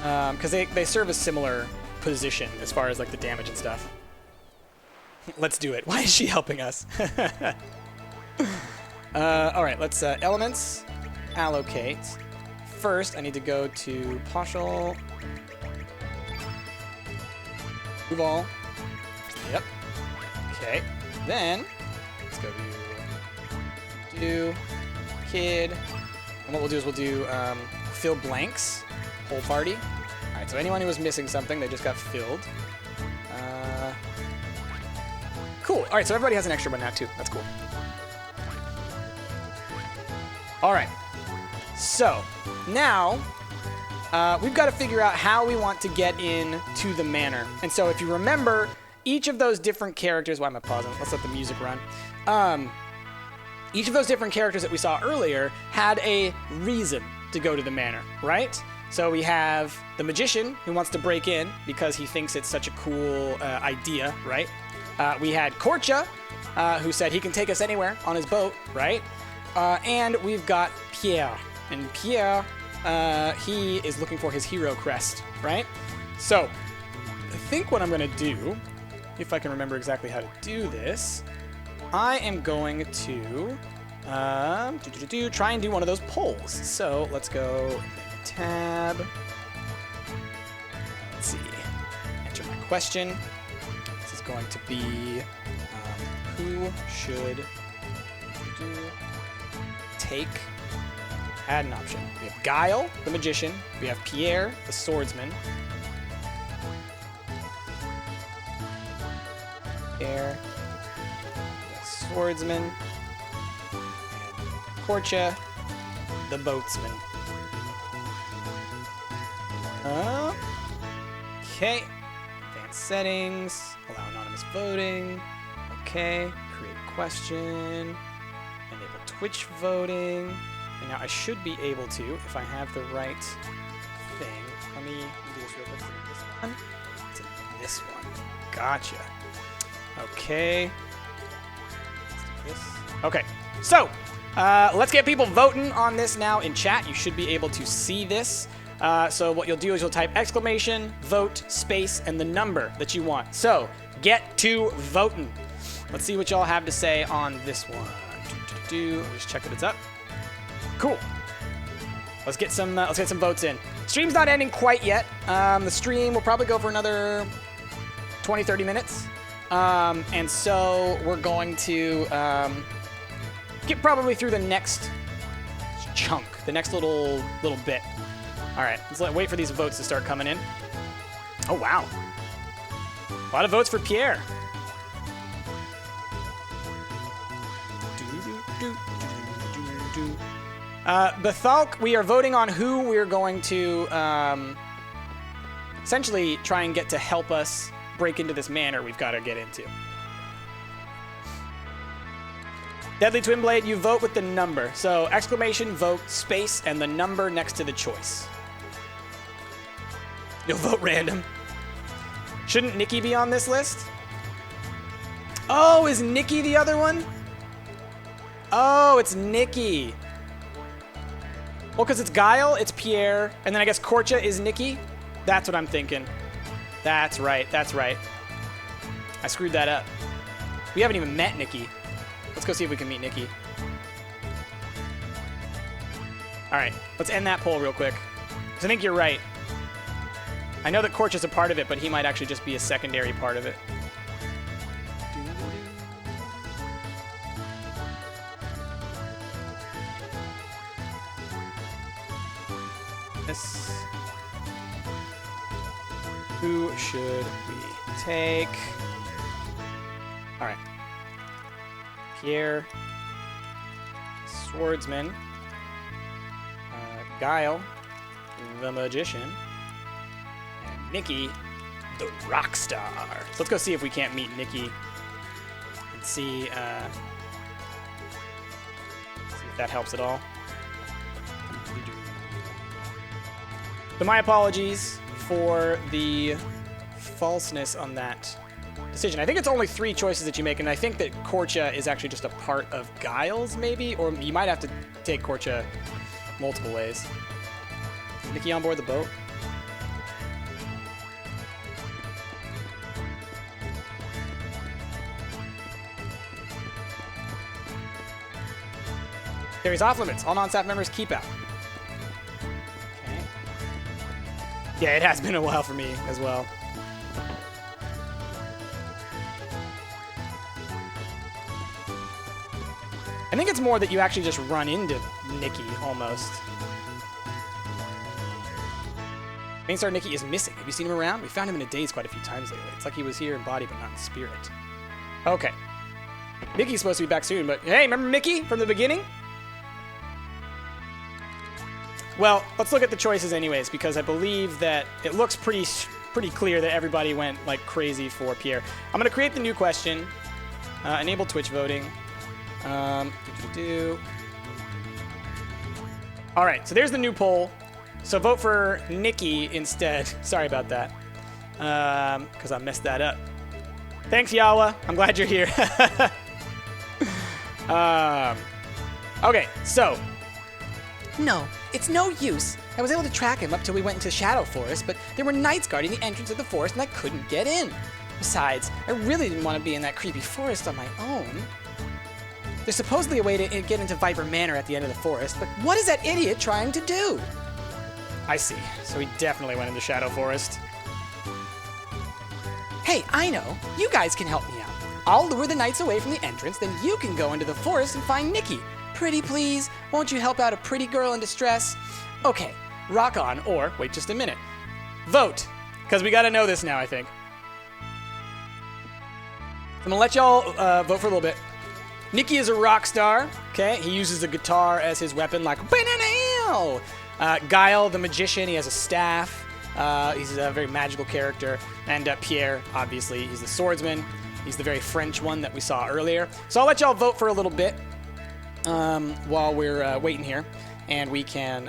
now. Because they serve a similar position as far as like the damage and stuff. Let's do it. Why is she helping us? All right, let's elements, allocate. First, I need to go to Poshel. Move all. Yep. Okay. Then, let's go do kid. And what we'll do is we'll do fill blanks, whole party. All right, so anyone who was missing something, they just got filled. Cool. All right, so everybody has an extra one now, too. That's cool. All right. So, now, we've got to figure out how we want to get in to the manor. And so, if you remember, each of those different characters... Why am I pausing? Let's let the music run. Each of those different characters that we saw earlier had a reason to go to the manor, right? So we have the magician who wants to break in because he thinks it's such a cool idea, right? We had Korcha, who said he can take us anywhere on his boat, right? And we've got Pierre. And Pierre, he is looking for his hero crest, right? So, I think what I'm going to do, if I can remember exactly how to do this, I am going to try and do one of those polls. So, let's go tab. Let's see. Enter my question. Going to be who should take, add an option. We have Guile, the magician. We have Pierre, the swordsman. Pierre, the swordsman. And Korcha, the boatsman. Okay. Advanced settings. Allow anonymous voting. Okay. Create question. Enable Twitch voting. And now I should be able to, if I have the right thing. Let me do this real quick. This one. It's in this one. Gotcha. Okay. Let's do this. Okay. So, let's get people voting on this now in chat. You should be able to see this. So what you'll do is you'll type exclamation, vote, space, and the number that you want. So, get to voting. Let's see what y'all have to say on this one. Let me just check that it's up. Cool. Let's get some votes in. Stream's not ending quite yet. The stream will probably go for another 20, 30 minutes. And so we're going to get probably through the next chunk, the next little bit. All right, let's wait for these votes to start coming in. Oh, wow. A lot of votes for Pierre. Bethalk, we are voting on who we're going to essentially try and get to help us break into this manor we've got to get into. Deadly Twin Blade, you vote with the number. So exclamation, vote, space, and the number next to the choice. You'll vote random. Shouldn't Nikki be on this list? Oh, is Nikki the other one? Oh, it's Nikki. Well, because it's Guile, it's Pierre, and then I guess Korcha is Nikki. That's what I'm thinking. That's right, that's right. I screwed that up. We haven't even met Nikki. Let's go see if we can meet Nikki. All right, let's end that poll real quick. Because I think you're right. I know that Korcha's a part of it, but he might actually just be a secondary part of it. This. Who should we take? All right. Pierre, Swordsman, Guile, the Magician, and Nikki, the Rockstar. So let's go see if we can't meet Nikki and see if that helps at all. So my apologies for the falseness on that decision. I think it's only 3 choices that you make, and I think that Korcha is actually just a part of Guile's, maybe? Or you might have to take Korcha multiple ways. Is Nikki on board the boat? Series off limits. All non-staff members keep out. Okay. Yeah, it has been a while for me as well. I think it's more that you actually just run into Nikki, almost. Main star Nikki is missing. Have you seen him around? We found him in a daze quite a few times lately. It's like he was here in body, but not in spirit. Okay. Nikki's supposed to be back soon, but hey, remember Mickey from the beginning? Well, let's look at the choices anyways, because I believe that it looks pretty clear that everybody went like crazy for Pierre. I'm going to create the new question. Enable Twitch voting. All right, so there's the new poll. So vote for Nikki instead. Sorry about that, because I messed that up. Thanks, Yawa. I'm glad you're here. Okay, so. No, it's no use. I was able to track him up till we went into Shadow Forest, but there were knights guarding the entrance of the forest and I couldn't get in. Besides, I really didn't want to be in that creepy forest on my own. There's supposedly a way to get into Viper Manor at the end of the forest, but what is that idiot trying to do? I see. So he definitely went into Shadow Forest. Hey, I know. You guys can help me out. I'll lure the knights away from the entrance, then you can go into the forest and find Nikki. Pretty please, won't you help out a pretty girl in distress? Okay, rock on, or wait just a minute. Vote, because we gotta know this now, I think. I'm gonna let y'all vote for a little bit. Nikki is a rock star, okay? He uses a guitar as his weapon, like banana. Guile, the magician, he has a staff. He's a very magical character. And Pierre, obviously, he's the swordsman. He's the very French one that we saw earlier. So I'll let y'all vote for a little bit while we're waiting here. And we can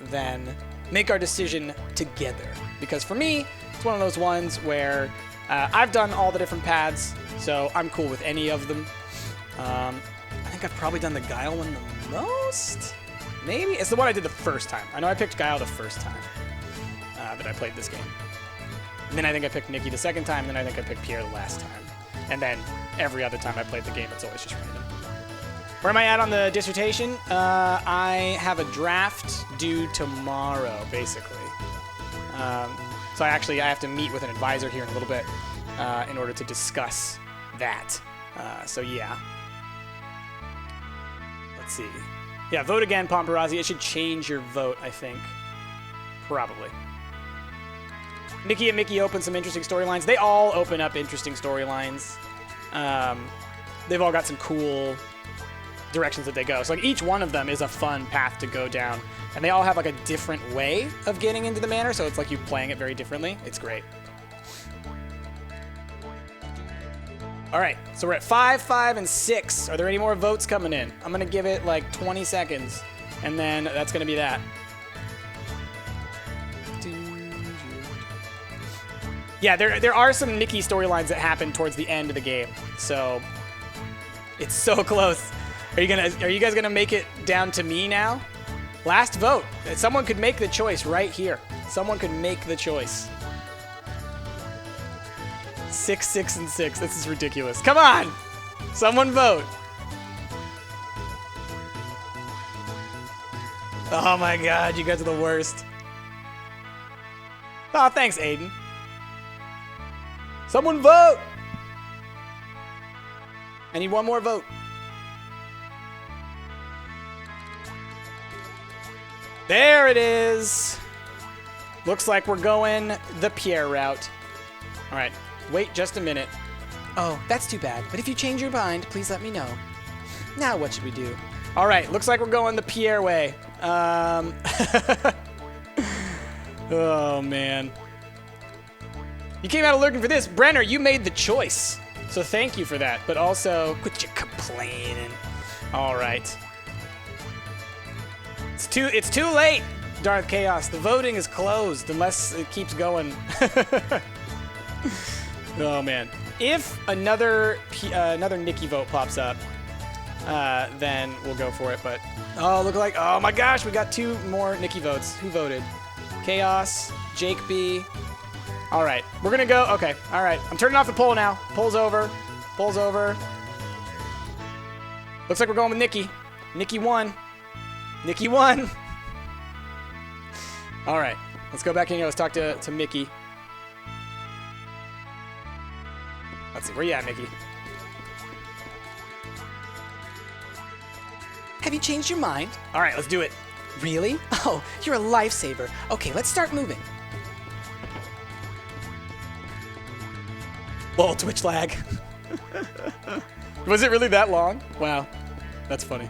then make our decision together. Because for me, it's one of those ones where I've done all the different paths, so I'm cool with any of them. I think I've probably done the Guile one the most. Maybe? It's the one I did the first time. I know I picked Guile the first time that I played this game. And then I think I picked Nikki the second time, and then I think I picked Pierre the last time. And then every other time I played the game, it's always just random. Where am I at on the dissertation? I have a draft due tomorrow, basically. So I have to meet with an advisor here in a little bit in order to discuss that. So yeah. Let's see. Yeah, vote again, Paparazzi. It should change your vote, I think. Probably. Nikki and Mickey open some interesting storylines. They all open up interesting storylines. They've all got some cool directions that they go. So like each one of them is a fun path to go down. And they all have like a different way of getting into the manor, so it's like you playing it very differently. It's great. All right, so we're at 5, 5, and 6. Are there any more votes coming in? I'm gonna give it like 20 seconds, and then that's gonna be that. Yeah, there are some Nikki storylines that happen towards the end of the game, so it's so close. Are you guys gonna make it down to me now? Last vote. Someone could make the choice right here. Someone could make the choice. 6, 6, and 6. This is ridiculous. Come on! Someone vote. Oh my god, you guys are the worst. Oh, thanks, Aiden. Someone vote! I need one more vote. There it is. Looks like we're going the Pierre route. All right, wait just a minute. Oh, that's too bad. But if you change your mind, please let me know. Now what should we do? All right, looks like we're going the Pierre way. Oh, man. You came out looking for this. Brenner, you made the choice. So thank you for that. But also, quit your complaining. All right. It's too late, Darth Chaos. The voting is closed unless it keeps going. Oh, man. If another Nikki vote pops up, then we'll go for it. But, oh my gosh, we got 2 more Nikki votes. Who voted? Chaos, Jake B. All right, we're going to go. Okay, all right. I'm turning off the poll now. Poll's over. Poll's over. Looks like we're going with Nikki. Nikki won. Nikki won. All right, let's go back in here. Let's talk to Mickey. Let's see, where you at, Mickey? Have you changed your mind? All right, let's do it. Really? Oh, you're a lifesaver. Okay, let's start moving. Lol, Twitch lag. Was it really that long? Wow, that's funny.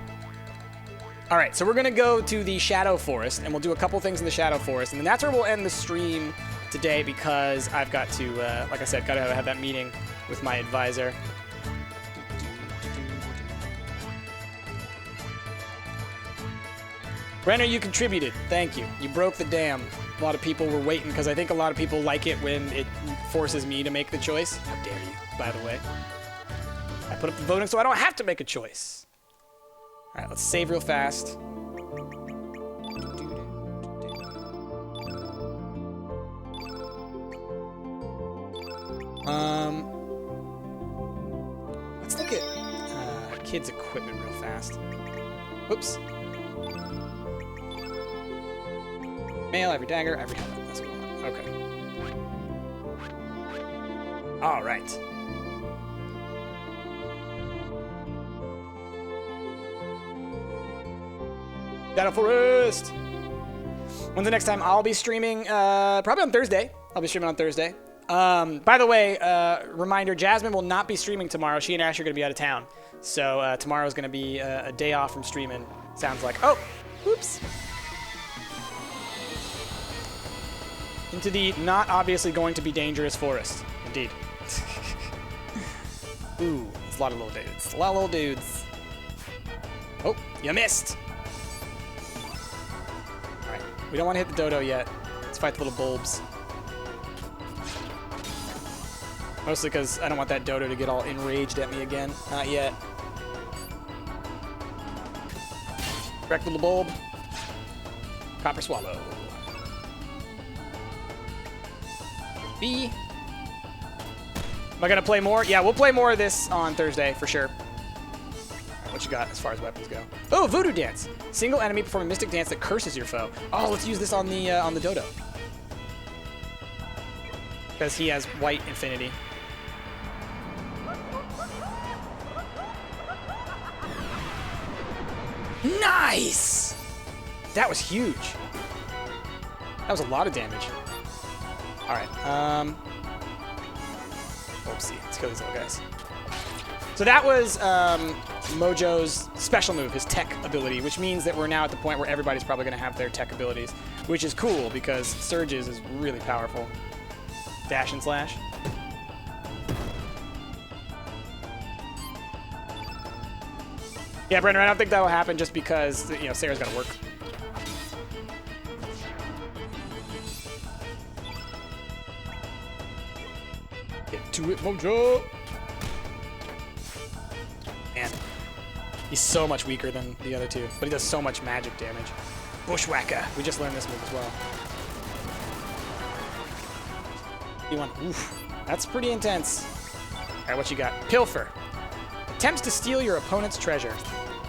All right, so we're gonna go to the Shadow Forest, and we'll do a couple things in the Shadow Forest, and then that's where we'll end the stream today because I've got to, like I said, gotta have that meeting with my advisor. Brenner, you contributed. Thank you. You broke the dam. A lot of people were waiting because I think a lot of people like it when it forces me to make the choice. How dare you, by the way. I put up the voting so I don't have to make a choice. All right, let's save real fast. Let's look at kids' equipment real fast. Whoops. Mail, every dagger, every helmet. That's what I want. Okay. All right. Shadow Forest. When's the next time I'll be streaming? Probably on Thursday. I'll be streaming on Thursday. By the way, reminder, Jasmine will not be streaming tomorrow. She and Ash are going to be out of town. So tomorrow's going to be a day off from streaming. Sounds like. Oh, whoops. Into the not obviously going to be dangerous forest. Indeed. Ooh, it's a lot of little dudes. A lot of little dudes. Oh, you missed. All right, we don't want to hit the dodo yet. Let's fight the little bulbs. Mostly because I don't want that dodo to get all enraged at me again. Not yet. Correct little bulb. Copper swallow. B. Am I going to play more? Yeah, we'll play more of this on Thursday for sure. What you got as far as weapons go? Oh, Voodoo Dance. Single enemy perform a mystic dance that curses your foe. Oh, let's use this on the dodo. Because he has white infinity. Nice! That was huge. That was a lot of damage. All right. Oopsie. Let's kill these little guys. So that was Mojo's special move, his tech ability, which means that we're now at the point where everybody's probably going to have their tech abilities, which is cool because Surge's is really powerful. Dash and slash. Yeah, Brendan, I don't think that'll happen just because, you know, Sarah's got to work. Get to it, Mojo! Man, he's so much weaker than the other two, but he does so much magic damage. Bushwhacker. We just learned this move as well. Oof, that's pretty intense. All right, what you got? Pilfer. Attempts to steal your opponent's treasure.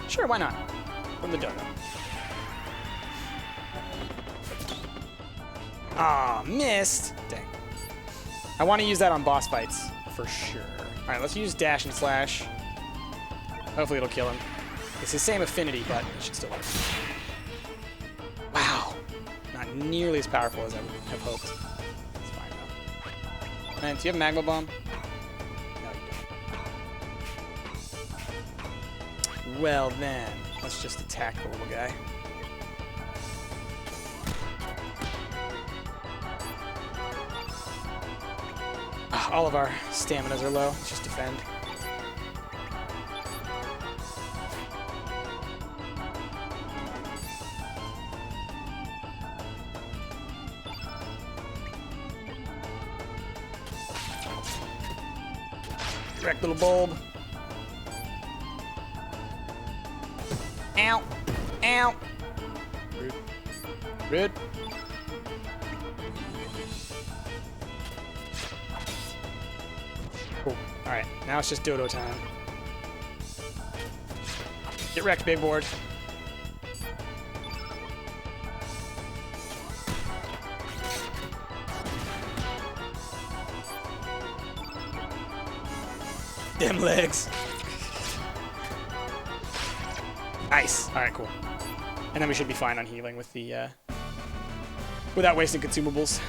Sure, why not? From the dodo. Ah, missed. Dang. I want to use that on boss fights for sure. All right, let's use dash and slash. Hopefully it'll kill him. It's the same affinity, but it should still work. Wow. Not nearly as powerful as I would have hoped. It's fine though. Man, do you have magma bomb? No, you don't. Well then, let's just attack the little guy. All of our staminas are low. Let's just defend. Direct little bulb. Ow. Ow. Rude. Rude. Cool. Alright, now it's just dodo time. Get wrecked, big board. Them legs. Nice. Alright, cool. And then we should be fine on healing with the, without wasting consumables.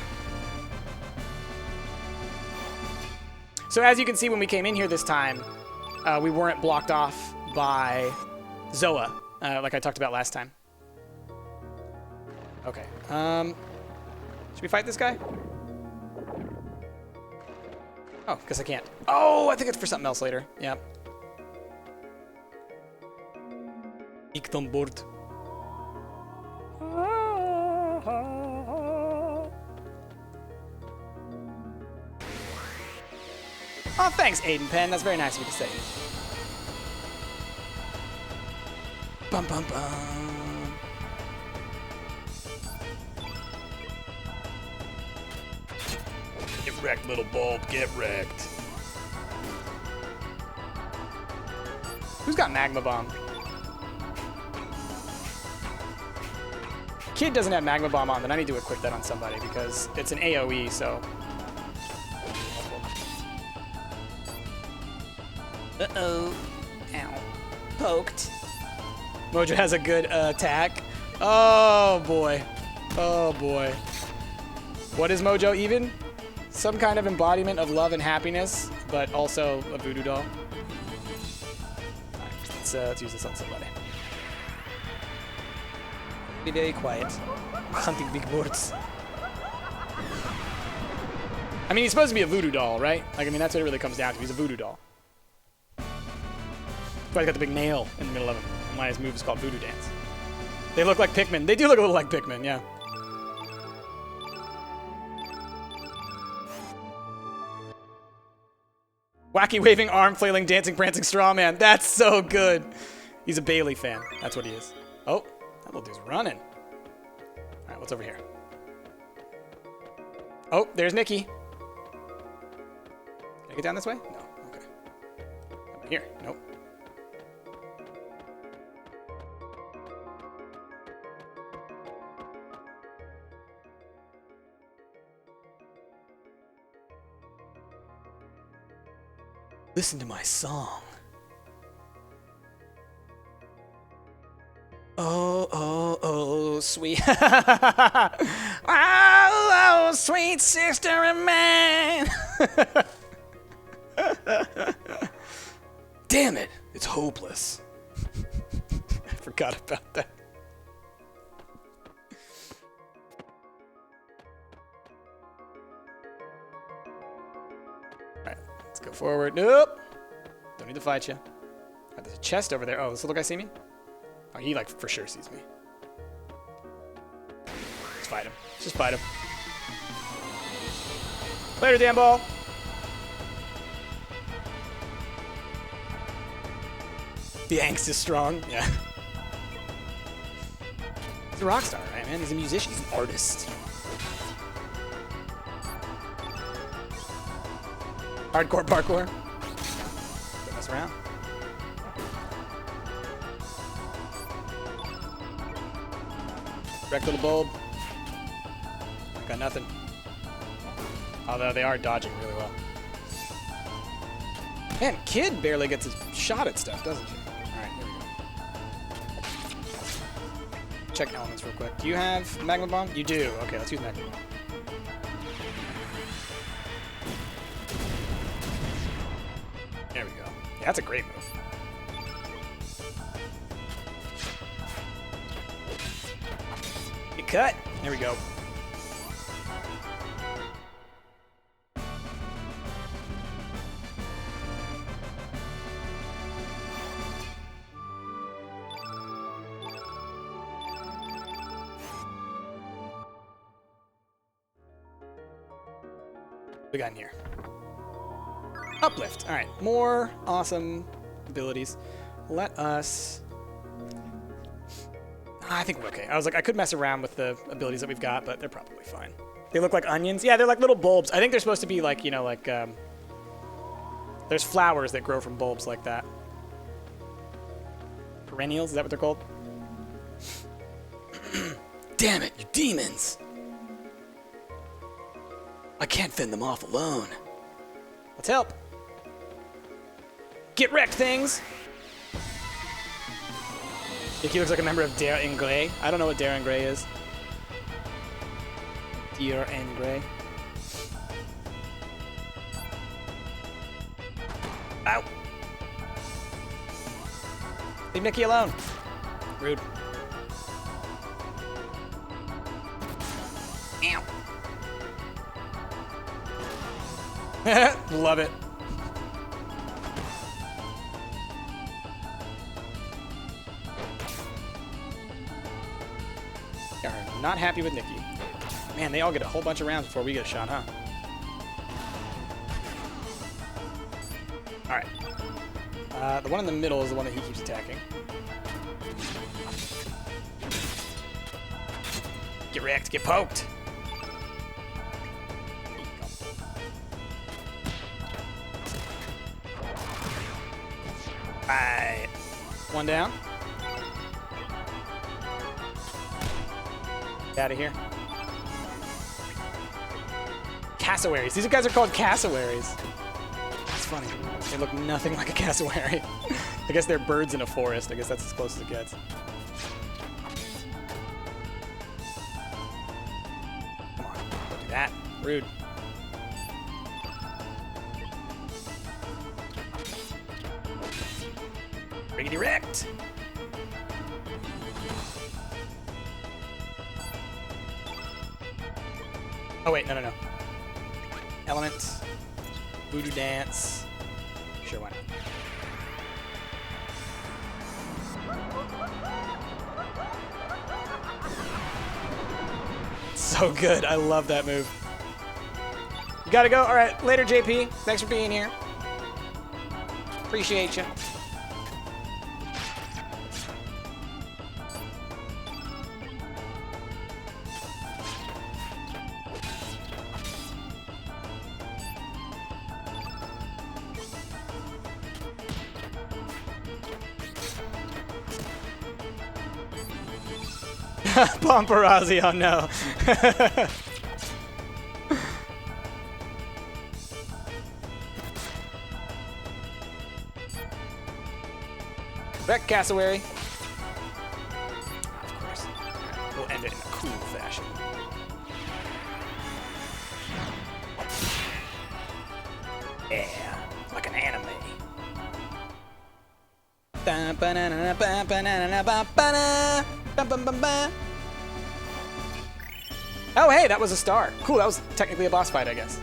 So as you can see, when we came in here this time, we weren't blocked off by Zoa, like I talked about last time. Okay. Should we fight this guy? Oh, guess I can't. Oh, I think it's for something else later. Yep. Ik on board. Oh, thanks, Aiden Penn. That's very nice of you to say. Bum, bum, bum. Get wrecked, little bulb. Get wrecked. Who's got Magma Bomb? Kid doesn't have Magma Bomb on, then I need to equip that on somebody because it's an AoE, so... Uh-oh. Ow. Poked. Mojo has a good attack. Oh, boy. Oh, boy. What is Mojo even? Some kind of embodiment of love and happiness, but also a voodoo doll. Alright, let's use this on somebody. Be very quiet. Hunting big boards. I mean, he's supposed to be a voodoo doll, right? Like, I mean, that's what it really comes down to. He's a voodoo doll. But he's got the big nail in the middle of him. And why his move is called Voodoo Dance. They look like Pikmin. They do look a little like Pikmin, yeah. Wacky waving arm flailing dancing prancing straw man. That's so good. He's a Bailey fan. That's what he is. Oh, that little dude's running. All right, what's over here? Oh, there's Nikki. Can I get down this way? No. Okay. Over here. Nope. Listen to my song. Oh, oh, oh, sweet. Oh, oh, sweet sister of mine. Damn it, it's hopeless. I forgot about that. Alright, let's go forward. Nope. Don't need to fight you. Oh, there's a chest over there. Oh, this little guy see me? Oh, he like for sure sees me. Let's fight him. Let's just fight him. Later, damn ball. The angst is strong. Yeah. He's a rock star, right, man? He's a musician. He's an artist. Hardcore parkour. Don't mess around. Wreck little bulb. Got nothing. Although they are dodging really well. Man, Kid barely gets a shot at stuff, doesn't she? Alright, here we go. Check elements real quick. Do you have Magma Bomb? You do. Okay, let's use Magma Bomb. There we go. Yeah, that's a great move. Get cut. There we go. We got in here. Uplift. All right, more awesome abilities. Let us. I think we're okay. I was like, I could mess around with the abilities that we've got, but they're probably fine. They look like onions. Yeah, they're like little bulbs. I think they're supposed to be like, you know, like there's flowers that grow from bulbs like that. Perennials, is that what they're called? Damn it, you demons! I can't fend them off alone. Let's help. Get wrecked, things! He looks like a member of Dare en Grey. I don't know what Dare en Grey is. Dare en Grey. Ow! Leave Nikki alone. Rude. Ow. Love it. Are not happy with Nikki. Man, they all get a whole bunch of rounds before we get a shot, huh? Alright. The one in the middle is the one that he keeps attacking. Get wrecked, get poked! Alright. One down. Get out of here. Cassowaries. These guys are called cassowaries. That's funny. They look nothing like a cassowary. I guess they're birds in a forest. I guess that's as close as it gets. Come on. Don't do that. Rude. Riggedy wrecked. Oh wait, no. Element. Voodoo dance. Sure, why not? So good. I love that move. You gotta go? Alright, later JP. Thanks for being here. Appreciate you. Paparazzi, oh no. Wreck cassowary. Of course. We'll end it in a cool fashion. Yeah, like an anime. Oh, hey, that was a star. Cool, that was technically a boss fight, I guess.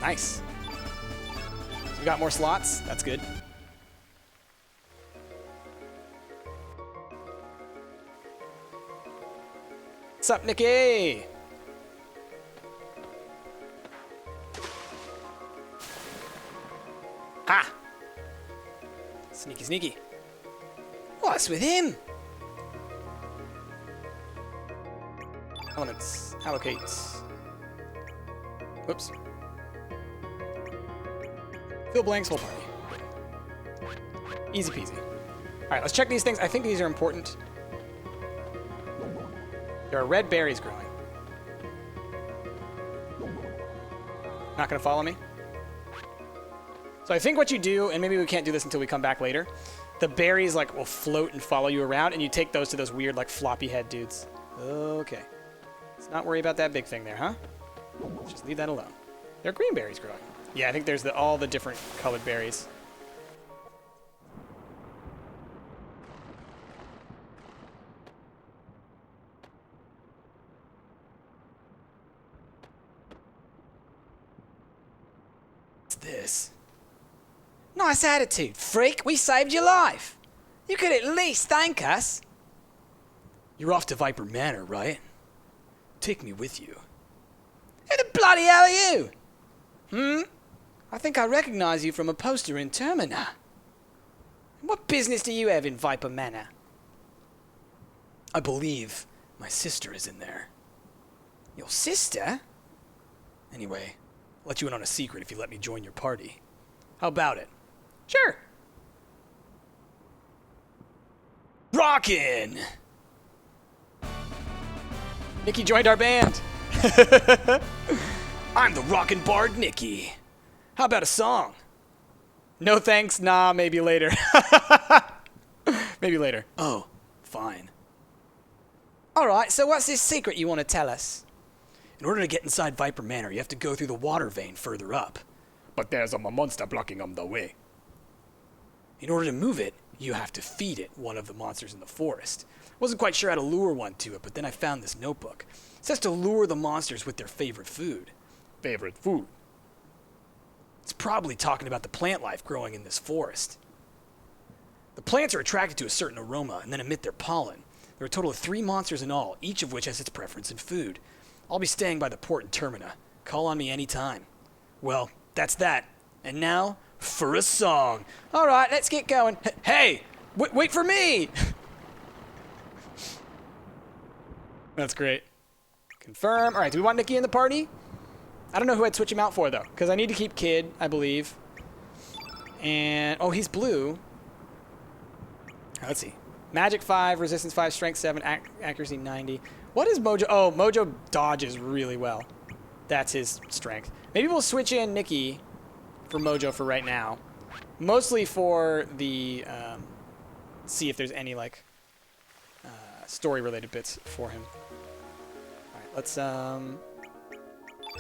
Nice. So we got more slots. That's good. What's up, Nikki? Ha! Sneaky, sneaky. What's with him? Elements. Allocates. Whoops. Fill blanks, whole party. Easy peasy. Alright, let's check these things. I think these are important. There are red berries growing. Not gonna follow me? So I think what you do, and maybe we can't do this until we come back later, the berries like will float and follow you around, and you take those to those weird like floppy head dudes. Okay. Let's not worry about that big thing there, huh? Let's just leave that alone. There are green berries growing. Yeah, I think there's all the different colored berries. What's this? Nice attitude, freak. We saved your life. You could at least thank us. You're off to Viper Manor, right? Take me with you. Who the bloody hell are you? I think I recognize you from a poster in Termina. What business do you have in Viper Manor? I believe my sister is in there. Your sister? Anyway, I'll let you in on a secret if you let me join your party. How about it? Sure. Rockin'! Nikki joined our band. I'm the rockin' bard Nikki. How about a song? No thanks, nah, maybe later. Maybe later. Oh, fine. Alright, so what's this secret you want to tell us? In order to get inside Viper Manor, you have to go through the water vein further up. But there's a monster blocking on the way. In order to move it, you have to feed it one of the monsters in the forest. Wasn't quite sure how to lure one to it, but then I found this notebook. It says to lure the monsters with their favorite food. Favorite food? It's probably talking about the plant life growing in this forest. The plants are attracted to a certain aroma and then emit their pollen. There are a total of 3 monsters in all, each of which has its preference in food. I'll be staying by the port in Termina. Call on me anytime. Well, that's that. And now, for a song. Alright, let's get going. Hey! Wait for me! That's great. Confirm. All right, do we want Nikki in the party? I don't know who I'd switch him out for, though, because I need to keep Kid, I believe. And, oh, he's blue. All right, let's see. Magic 5, Resistance 5, Strength 7, Accuracy 90. What is Mojo? Oh, Mojo dodges really well. That's his strength. Maybe we'll switch in Nikki for Mojo for right now. Mostly for the, see if there's any, like, story-related bits for him. All right, let's,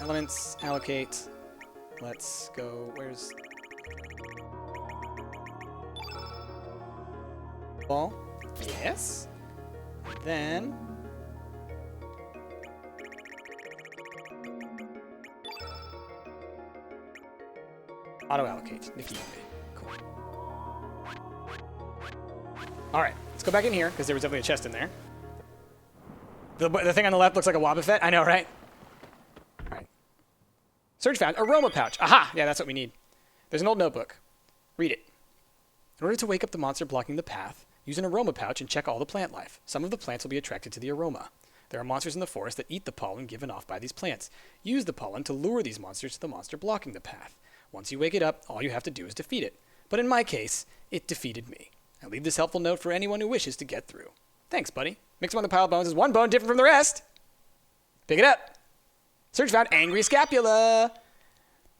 elements, allocate. Let's go, where's... Ball. Yes. Then... auto-allocate. Nikki. Cool. Alright, let's go back in here, because there was definitely a chest in there. The thing on the left looks like a Wobbuffet. I know, right? Alright. Search found. Aroma pouch. Aha! Yeah, that's what we need. There's an old notebook. Read it. In order to wake up the monster blocking the path, use an aroma pouch and check all the plant life. Some of the plants will be attracted to the aroma. There are monsters in the forest that eat the pollen given off by these plants. Use the pollen to lure these monsters to the monster blocking the path. Once you wake it up, all you have to do is defeat it. But in my case, it defeated me. I leave this helpful note for anyone who wishes to get through. Thanks, buddy. Mixed among the pile of bones is one bone different from the rest. Pick it up. Search found angry scapula.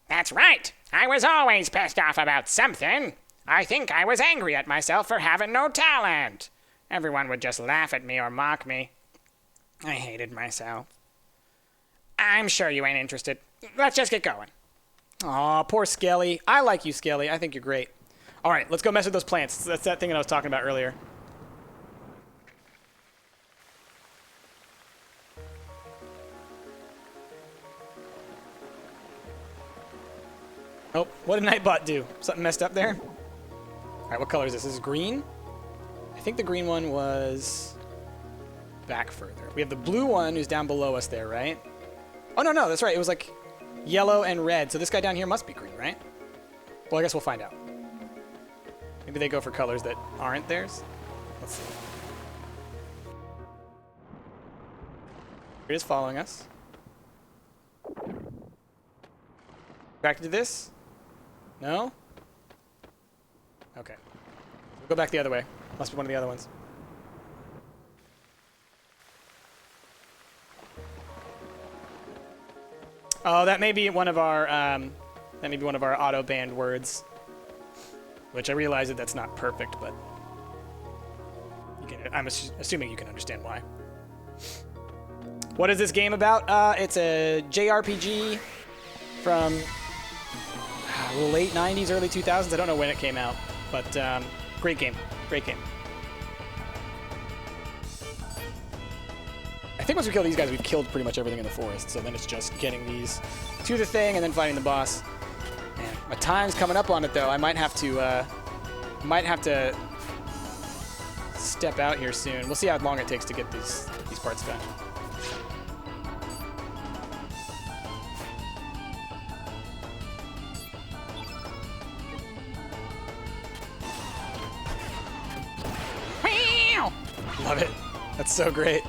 That's right. I was always pissed off about something. I think I was angry at myself for having no talent. Everyone would just laugh at me or mock me. I hated myself. I'm sure you ain't interested. Let's just get going. Aw, poor Skelly. I like you, Skelly. I think you're great. All right, let's go mess with those plants. That's that thing that I was talking about earlier. Oh, what did Nightbot do? Something messed up there? All right, what color is this? This is green? I think the green one was back further. We have the blue one who's down below us there, right? Oh, no, that's right. It was like yellow and red. So this guy down here must be green, right? Well, I guess we'll find out. Maybe they go for colors that aren't theirs. Let's see. It is following us. Back to this? No? Okay. We'll go back the other way. Must be one of the other ones. Oh, that may be one of our auto banned words. Which I realize that that's not perfect, but I'm assuming you can understand why. What is this game about? It's a JRPG from the late 90s, early 2000s. I don't know when it came out, but great game. Great game. I think once we kill these guys, we've killed pretty much everything in the forest, so then it's just getting these to the thing and then fighting the boss. Man, my time's coming up on it, though. I might have to step out here soon. We'll see how long it takes to get these parts done. Love it. That's so great.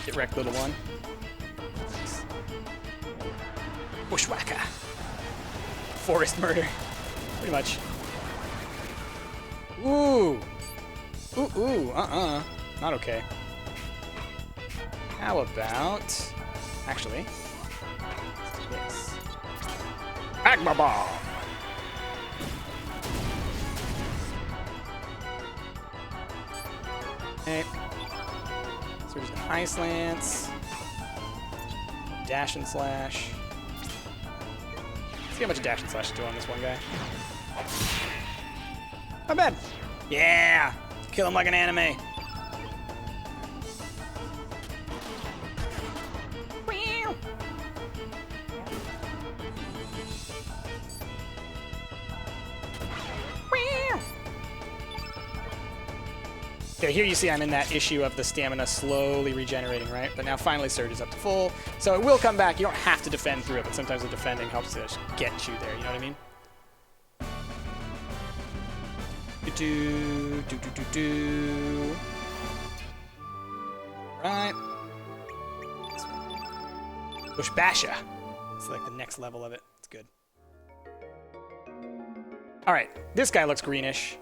Get wrecked, little one. Bushwhacker. Forest murder. Pretty much. Ooh. Ooh, Not okay. How about... Actually... this. Magma Bomb! Okay. So we're just gonna Ice Lance. Dash and Slash. Let's see how much Dash and Slash do on this one guy. Not bad. Yeah! Kill him like an anime. Okay, here you see I'm in that issue of the stamina slowly regenerating, right? But now finally Surge is up to full. So it will come back. You don't have to defend through it, but sometimes the defending helps to just get you there, you know what I mean? Right. Bush Basha. It's like the next level of it. It's good. All right, this guy looks greenish.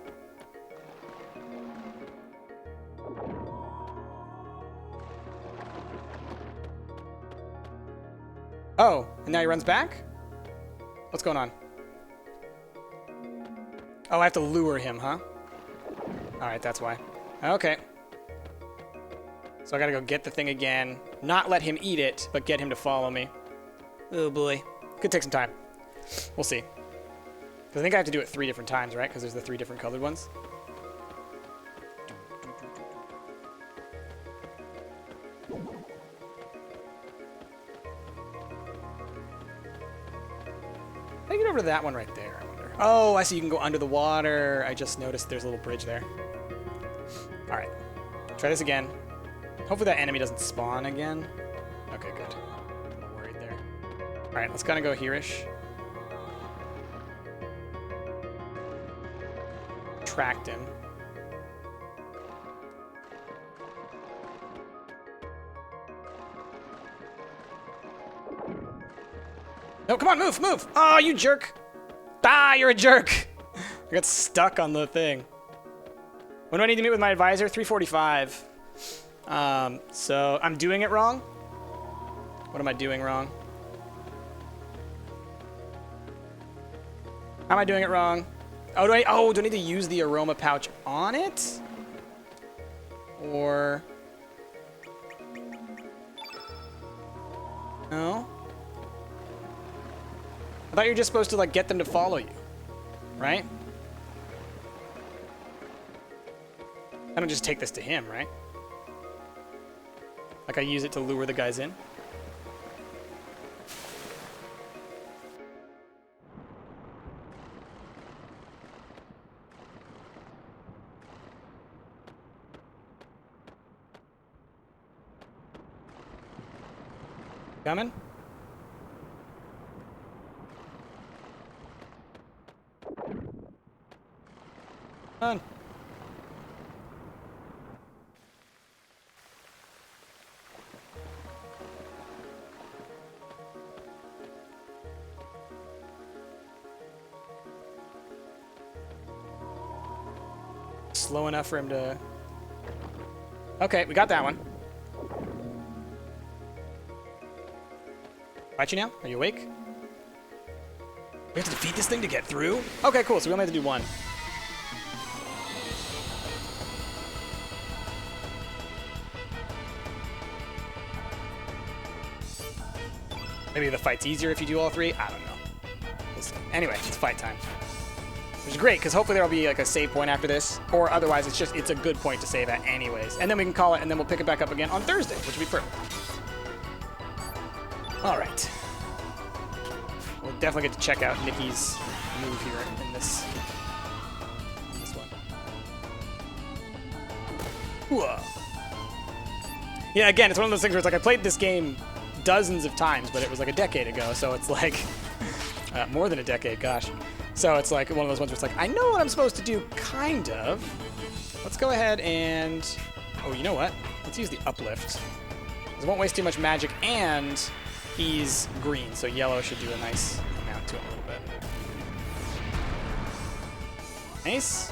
Oh, and now he runs back? What's going on? Oh, I have to lure him, huh? Alright, that's why. Okay. So I gotta go get the thing again. Not let him eat it, but get him to follow me. Oh boy. Could take some time. We'll see. Because I think I have to do it 3 different times, right? Because there's the 3 different colored ones. How do you get over to that one right there, I wonder? Oh, I see you can go under the water. I just noticed there's a little bridge there. All right. Try this again. Hopefully that enemy doesn't spawn again. Okay, good. I'm worried there. All right, let's kind of go here-ish. attract him. No, come on, move, move! Oh, you jerk! Ah, you're a jerk! I got stuck on the thing. When do I need to meet with my advisor? 3:45. So I'm doing it wrong? What am I doing wrong? How am I doing it wrong? Oh, do I need to use the aroma pouch on it? Or... No? I thought you were just supposed to, like, get them to follow you. Right? I don't just take this to him, right? Like I use it to lure the guys in? Coming? Come on. Slow enough for him to... Okay, we got that one. Bite you now? Are you awake? We have to defeat this thing to get through? Okay, cool. So we only have to do one. Maybe the fight's easier if you do all three? I don't know. We'll see. Anyway, it's fight time. Which is great, because hopefully there'll be like a save point after this. Or otherwise, it's a good point to save at anyways. And then we can call it, and then we'll pick it back up again on Thursday, which would be perfect. All right. We'll definitely get to check out Nikki's move here in this one. Whoa. Yeah, again, it's one of those things where it's like I played this game dozens of times, but it was like a decade ago, so it's like more than a decade, gosh. So it's like one of those ones where it's like, I know what I'm supposed to do, kind of. Let's go ahead and... Oh, you know what? Let's use the uplift. Because it won't waste too much magic, and he's green, so yellow should do a nice amount to him a little bit. Nice.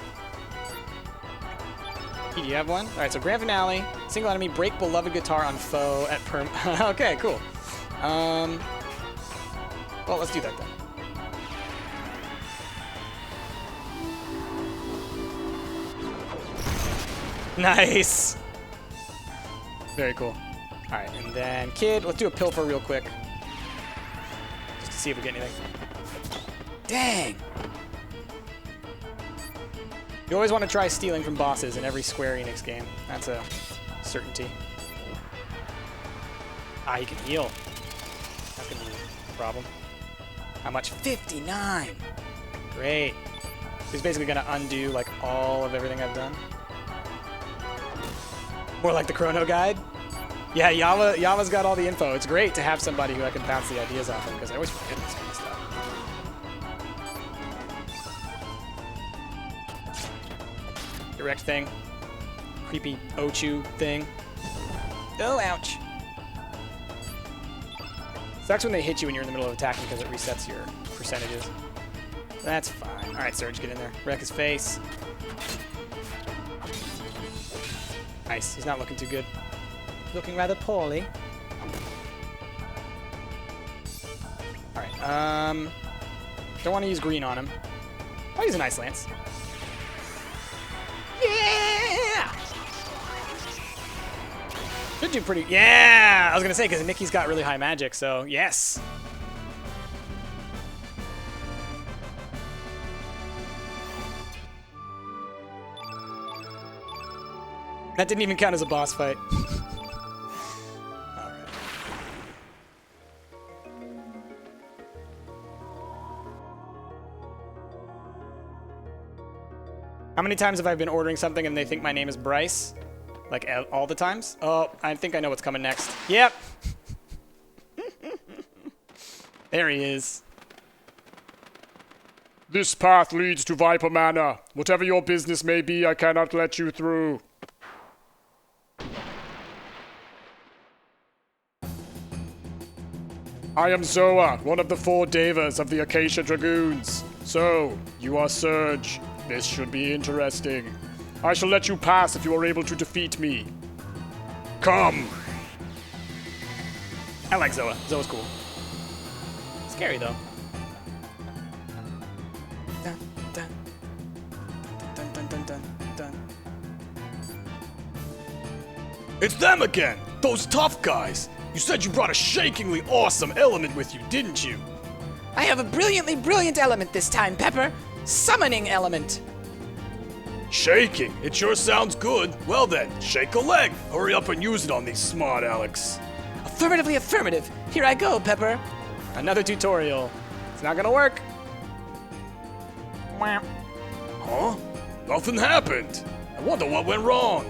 Do you have one? All right, so grand finale, single enemy, break beloved guitar on foe at perm. Okay, cool. Well, let's do that then. Nice. Very cool. All right, and then kid, let's do a pilfer real quick, just to see if we get anything. Dang. You always want to try stealing from bosses in every Square Enix game. That's a certainty. Ah, you can heal. That's going to be a problem. How much? 59! Great. He's basically going to undo, like, all of everything I've done. More like the Chrono Guide. Yeah, Yava's got all the info. It's great to have somebody who I can bounce the ideas off of, because I always forget this kind of stuff. Direct thing. Creepy Ochu thing. Oh, ouch. Sucks when they hit you when you're in the middle of attacking because it resets your percentages. That's fine. All right, Surge, get in there. Wreck his face. Nice. He's not looking too good. Looking rather poorly. All right. Don't want to use green on him. I'll use an Ice Lance. Yeah! Should do pretty... Yeah! I was going to say, because Nikki's got really high magic, so yes. That didn't even count as a boss fight. All right. How many times have I been ordering something and they think my name is Bryce? Like, all the times? Oh, I think I know what's coming next. Yep. There he is. This path leads to Viper Manor. Whatever your business may be, I cannot let you through. I am Zoa, one of the 4 Devas of the Acacia Dragoons. So, you are Surge. This should be interesting. I shall let you pass if you are able to defeat me. Come! I like Zoa. Zoa's cool. Scary, though. Dun, dun, dun, dun, dun, dun, dun. It's them again! Those tough guys! You said you brought a shakingly awesome element with you, didn't you? I have a brilliantly brilliant element this time, Pepper. Summoning element. Shaking? It sure sounds good. Well then, shake a leg. Hurry up and use it on these smart Alex. Affirmatively affirmative. Here I go, Pepper. Another tutorial. It's not gonna work. Wah. Huh? Nothing happened. I wonder what went wrong.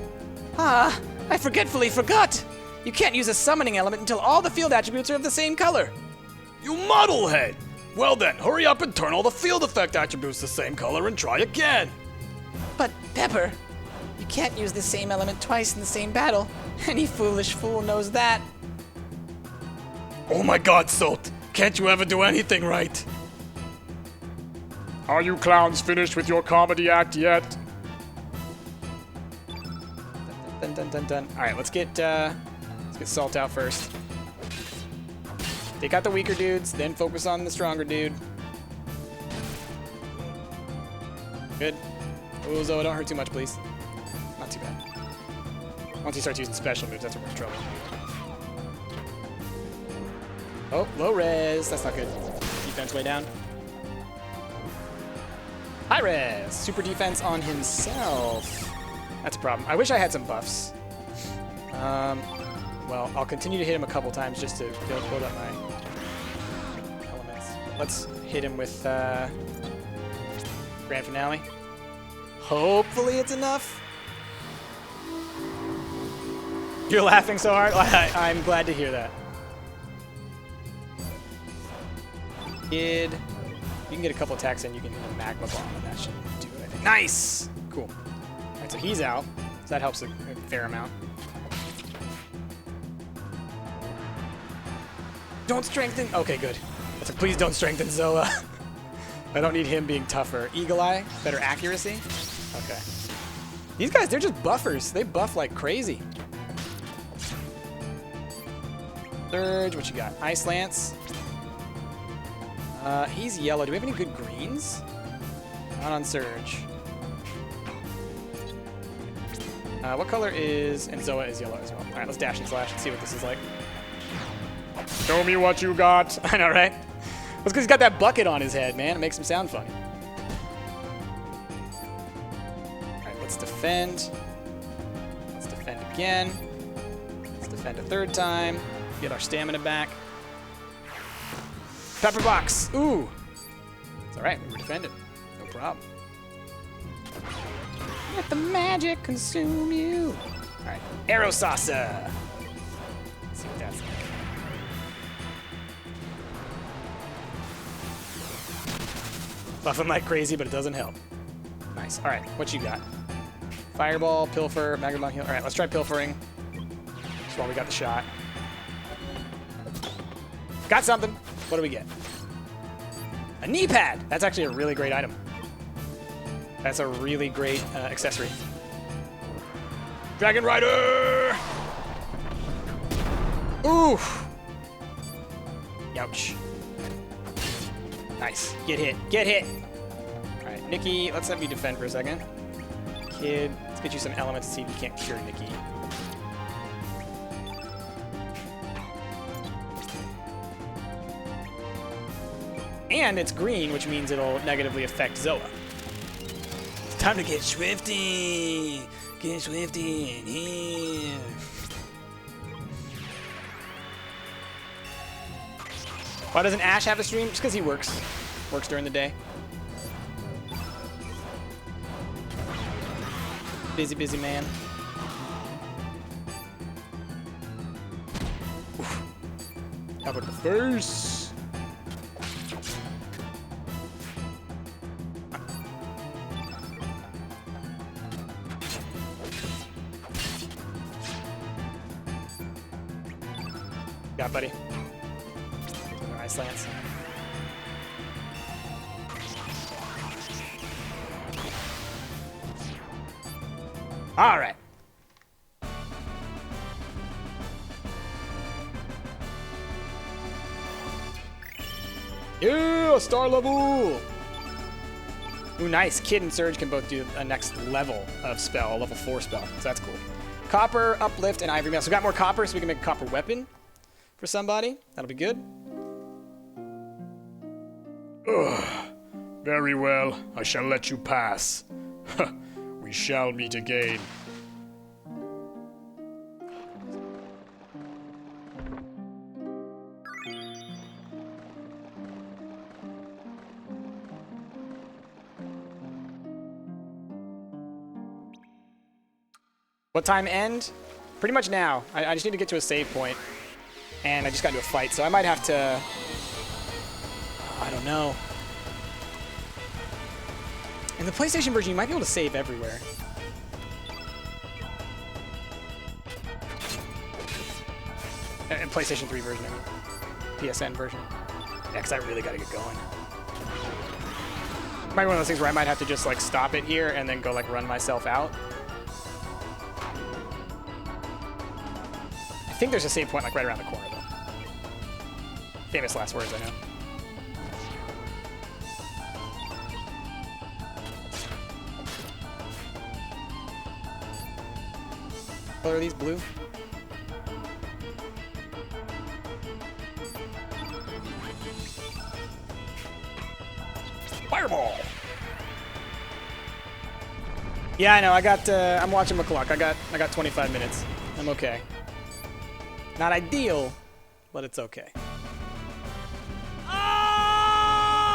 Ah, I forgetfully forgot. You can't use a summoning element until all the field attributes are of the same color. You muddlehead! Well then, hurry up and turn all the field effect attributes the same color and try again. But, Pepper, you can't use the same element twice in the same battle. Any foolish fool knows that. Oh my god, Salt! Can't you ever do anything right? Are you clowns finished with your comedy act yet? Dun, dun, dun, dun. All right, let's get Salt out first. Take out the weaker dudes, then focus on the stronger dude. Good. Oh, Zoa, don't hurt too much, please. Not too bad. Once he starts using special moves, that's when we're in trouble. Oh, low res. That's not good. Defense way down. High res. Super defense on himself. That's a problem. I wish I had some buffs. Well, I'll continue to hit him a couple times just to build up my elements. Let's hit him with Grand Finale. Hopefully it's enough. You're laughing so hard? I'm glad to hear that. Kid. You can get a couple attacks in, you can hit a Magma Bomb, and that should do it, I think. Nice! Cool. Alright, so he's out. So that helps a fair amount. Don't strengthen. Okay, good. I said, please don't strengthen Zoa. I don't need him being tougher. Eagle Eye, better accuracy. Okay. These guys, they're just buffers. They buff like crazy. Surge, what you got? Ice Lance. He's yellow. Do we have any good greens? Not on Surge. What color is... And Zoa is yellow as well. Alright, let's dash and slash and see what this is like. Show me what you got. I know, right? That's because he's got that bucket on his head, man. It makes him sound funny. Alright, let's defend. Let's defend again. Let's defend a third time. Get our stamina back. Pepper box. Ooh. It's alright, we were defended. No problem. Let the magic consume you. Alright, Arrow Salsa. Let's see what that's like. Buff him like crazy, but it doesn't help. Nice. Alright, what you got? Fireball, Pilfer, Magma Bomb heal. Alright, let's try Pilfering. Just while we got the shot. Got something. What do we get? A knee pad. That's actually a really great item. That's a really great accessory. Dragon Rider! Oof! Ouch. Nice. Get hit. Get hit! Alright, Nikki, let's have you defend for a second. Kid, let's get you some elements to see if you can't cure Nikki. And it's green, which means it'll negatively affect Zoa. It's time to get swifty! Get swifty in here! Why doesn't Ash have a stream? Just because he works. Works during the day. Busy, busy man. Oof. How about the face? Got buddy. Nice lance. All right. Yeah, star level. Ooh, nice. Kid and Surge can both do a next level of spell, a level 4 spell. So that's cool. Copper, uplift, and ivory mail. So we got more copper, so we can make a copper weapon for somebody. That'll be good. Very well, I shall let you pass. We shall meet again. What time end? Pretty much now. I just need to get to a save point, and I just got into a fight, so I might have to... I don't know. In the PlayStation version, you might be able to save everywhere. In PlayStation 3 version, I mean. PSN version. Yeah, because I really got to get going. Might be one of those things where I might have to just, like, stop it here and then go, like, run myself out. I think there's a save point, like, right around the corner, though. Famous last words, I know. What color are these? Blue? Fireball! Yeah, I know. I got. I'm watching the clock. I got 25 minutes. I'm okay. Not ideal, but it's okay.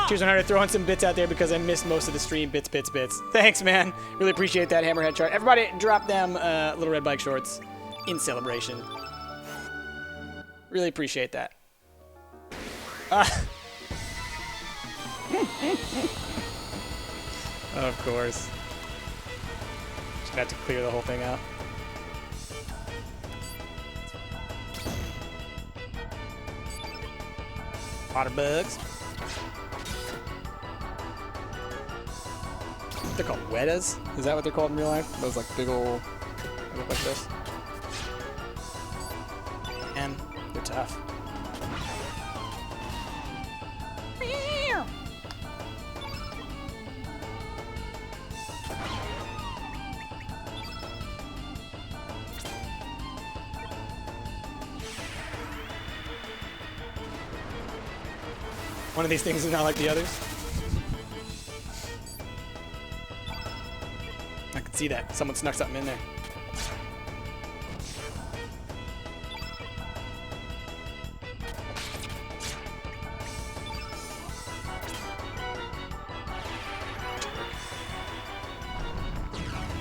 Cheers 100, throwing some bits out there because I missed most of the stream. Bits. Thanks, man. Really appreciate that Hammerhead chart. Everybody, drop them Little Red Bike shorts in celebration. Really appreciate that. Of course. Just gonna have to clear the whole thing out. Water bugs. They're called wettas? Is that what they're called in real life? Those like big ol' they look like this. And they're tough. One of these things is not like the others. I can see that. Someone snuck something in there.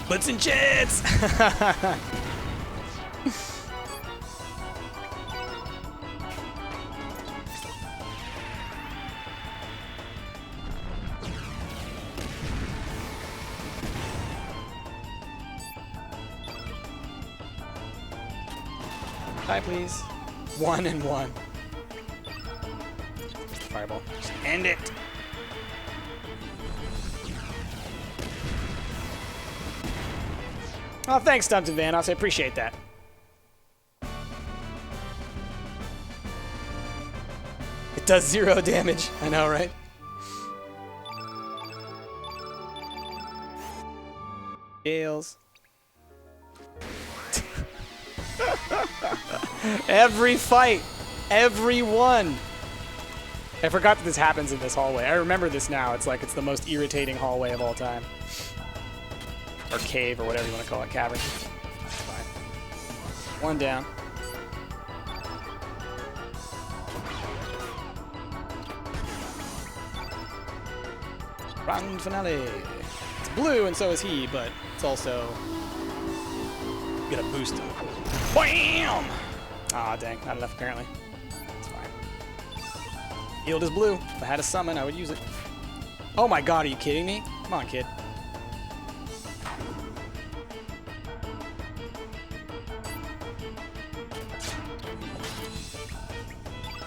Butts and jets! Hi, please. 1 and 1. Fireball. Just end it. Oh, thanks, Stubbs and Vanos. I appreciate that. It does 0 damage. I know, right? Gales. Every fight. Every one. I forgot that this happens in this hallway. I remember this now. It's like it's the most irritating hallway of all time. Or cave, or whatever you want to call it. Cavern. It's fine. 1 down. Round finale. It's blue, and so is he, but it's also gonna boost him. Bam! Aw, dang. Not enough, apparently. It's fine. Yield is blue. If I had a summon, I would use it. Oh my god, are you kidding me? Come on, kid.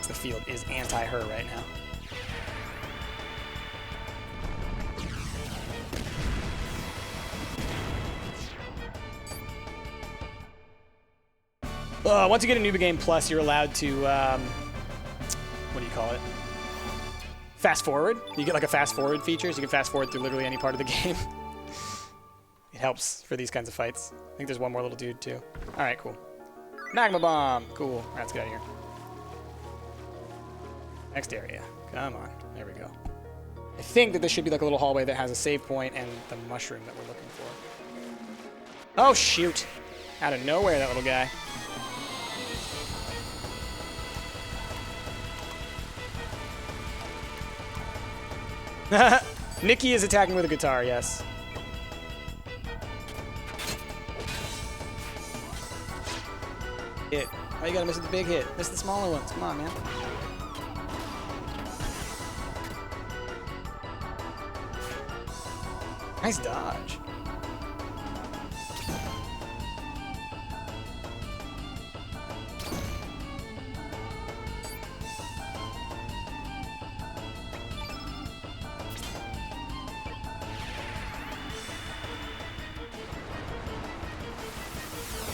the field is anti-her right now. Once you get a New Game Plus, you're allowed to, what do you call it? Fast forward. You get like a fast forward feature, so you can fast forward through literally any part of the game. It helps for these kinds of fights. I think there's one more little dude too. All right, cool. Magma Bomb. Cool. All right, let's get out of here. Next area. Come on. There we go. I think that this should be like a little hallway that has a save point and the mushroom that we're looking for. Oh, shoot. Out of nowhere, that little guy. Nikki is attacking with a guitar, yes. Hit. Oh, you gotta miss the big hit. Miss the smaller ones. Come on, man. Nice dodge.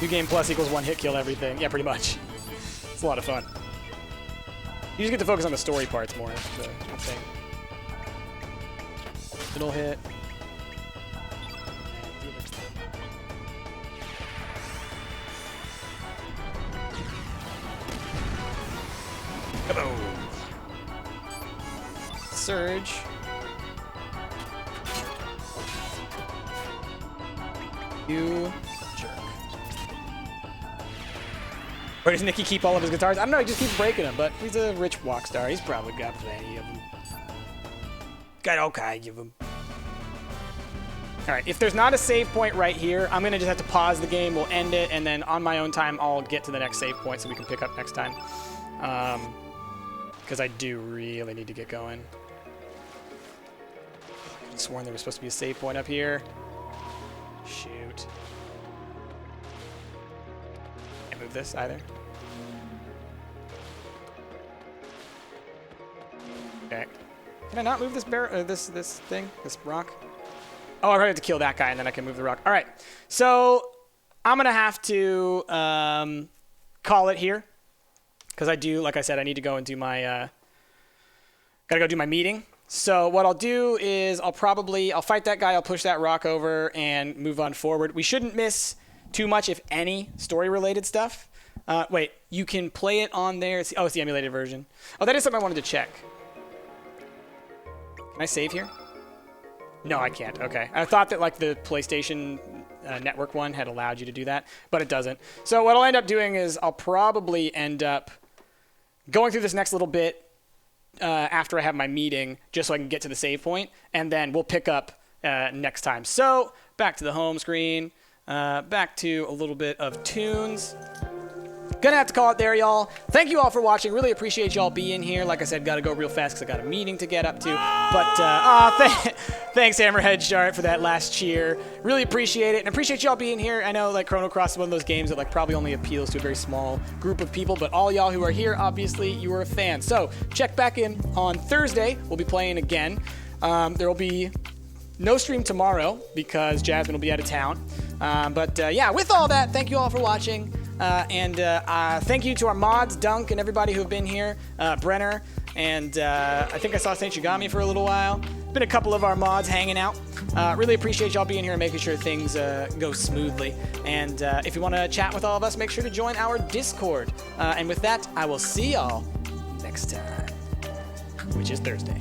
New Game Plus equals one hit kill everything. Yeah, pretty much. It's a lot of fun. You just get to focus on the story parts more. That's the thing. Middle hit. Kaboom. Surge. You jerk. Where does Nikki keep all of his guitars? I don't know, he just keeps breaking them, but he's a rich rock star. He's probably got plenty of them. Got all kinds of them. All right, if there's not a save point right here, I'm gonna just have to pause the game, we'll end it, and then on my own time, I'll get to the next save point so we can pick up next time. Because I do really need to get going. I could have sworn there was supposed to be a save point up here. Shoot. Can't move this either. Okay. Can I not move this this thing? This rock? Oh, I have to kill that guy and then I can move the rock. All right. So I'm gonna have to call it here because I do, like I said, I need to go and do my gotta go do my meeting. So what I'll do is I'll fight that guy, I'll push that rock over and move on forward. We shouldn't miss too much, if any, story-related stuff. Wait, you can play it on there. It's the emulated version. Oh, that is something I wanted to check. Can I save here? No, I can't. Okay. I thought that like the PlayStation Network one had allowed you to do that, but it doesn't. So what I'll end up doing is I'll probably end up going through this next little bit after I have my meeting, just so I can get to the save point, and then we'll pick up next time. So back to the home screen, back to a little bit of tunes. Gonna have to call it there, y'all. Thank you all for watching. Really appreciate y'all being here. Like I said, gotta go real fast because I got a meeting to get up to. But thanks, Hammerhead Shart, for that last cheer. Really appreciate it, and appreciate y'all being here. I know like Chrono Cross is one of those games that like probably only appeals to a very small group of people, but all y'all who are here, obviously, you are a fan. So check back in on Thursday. We'll be playing again. There will be no stream tomorrow because Jasmine will be out of town. Yeah, with all that, thank you all for watching. Thank you to our mods, Dunk, and everybody who have been here, Brenner, and I think I saw Saint Shigami for a little while. Been a couple of our mods hanging out. Really appreciate y'all being here and making sure things go smoothly. And if you want to chat with all of us, make sure to join our Discord. And with that, I will see y'all next time, which is Thursday.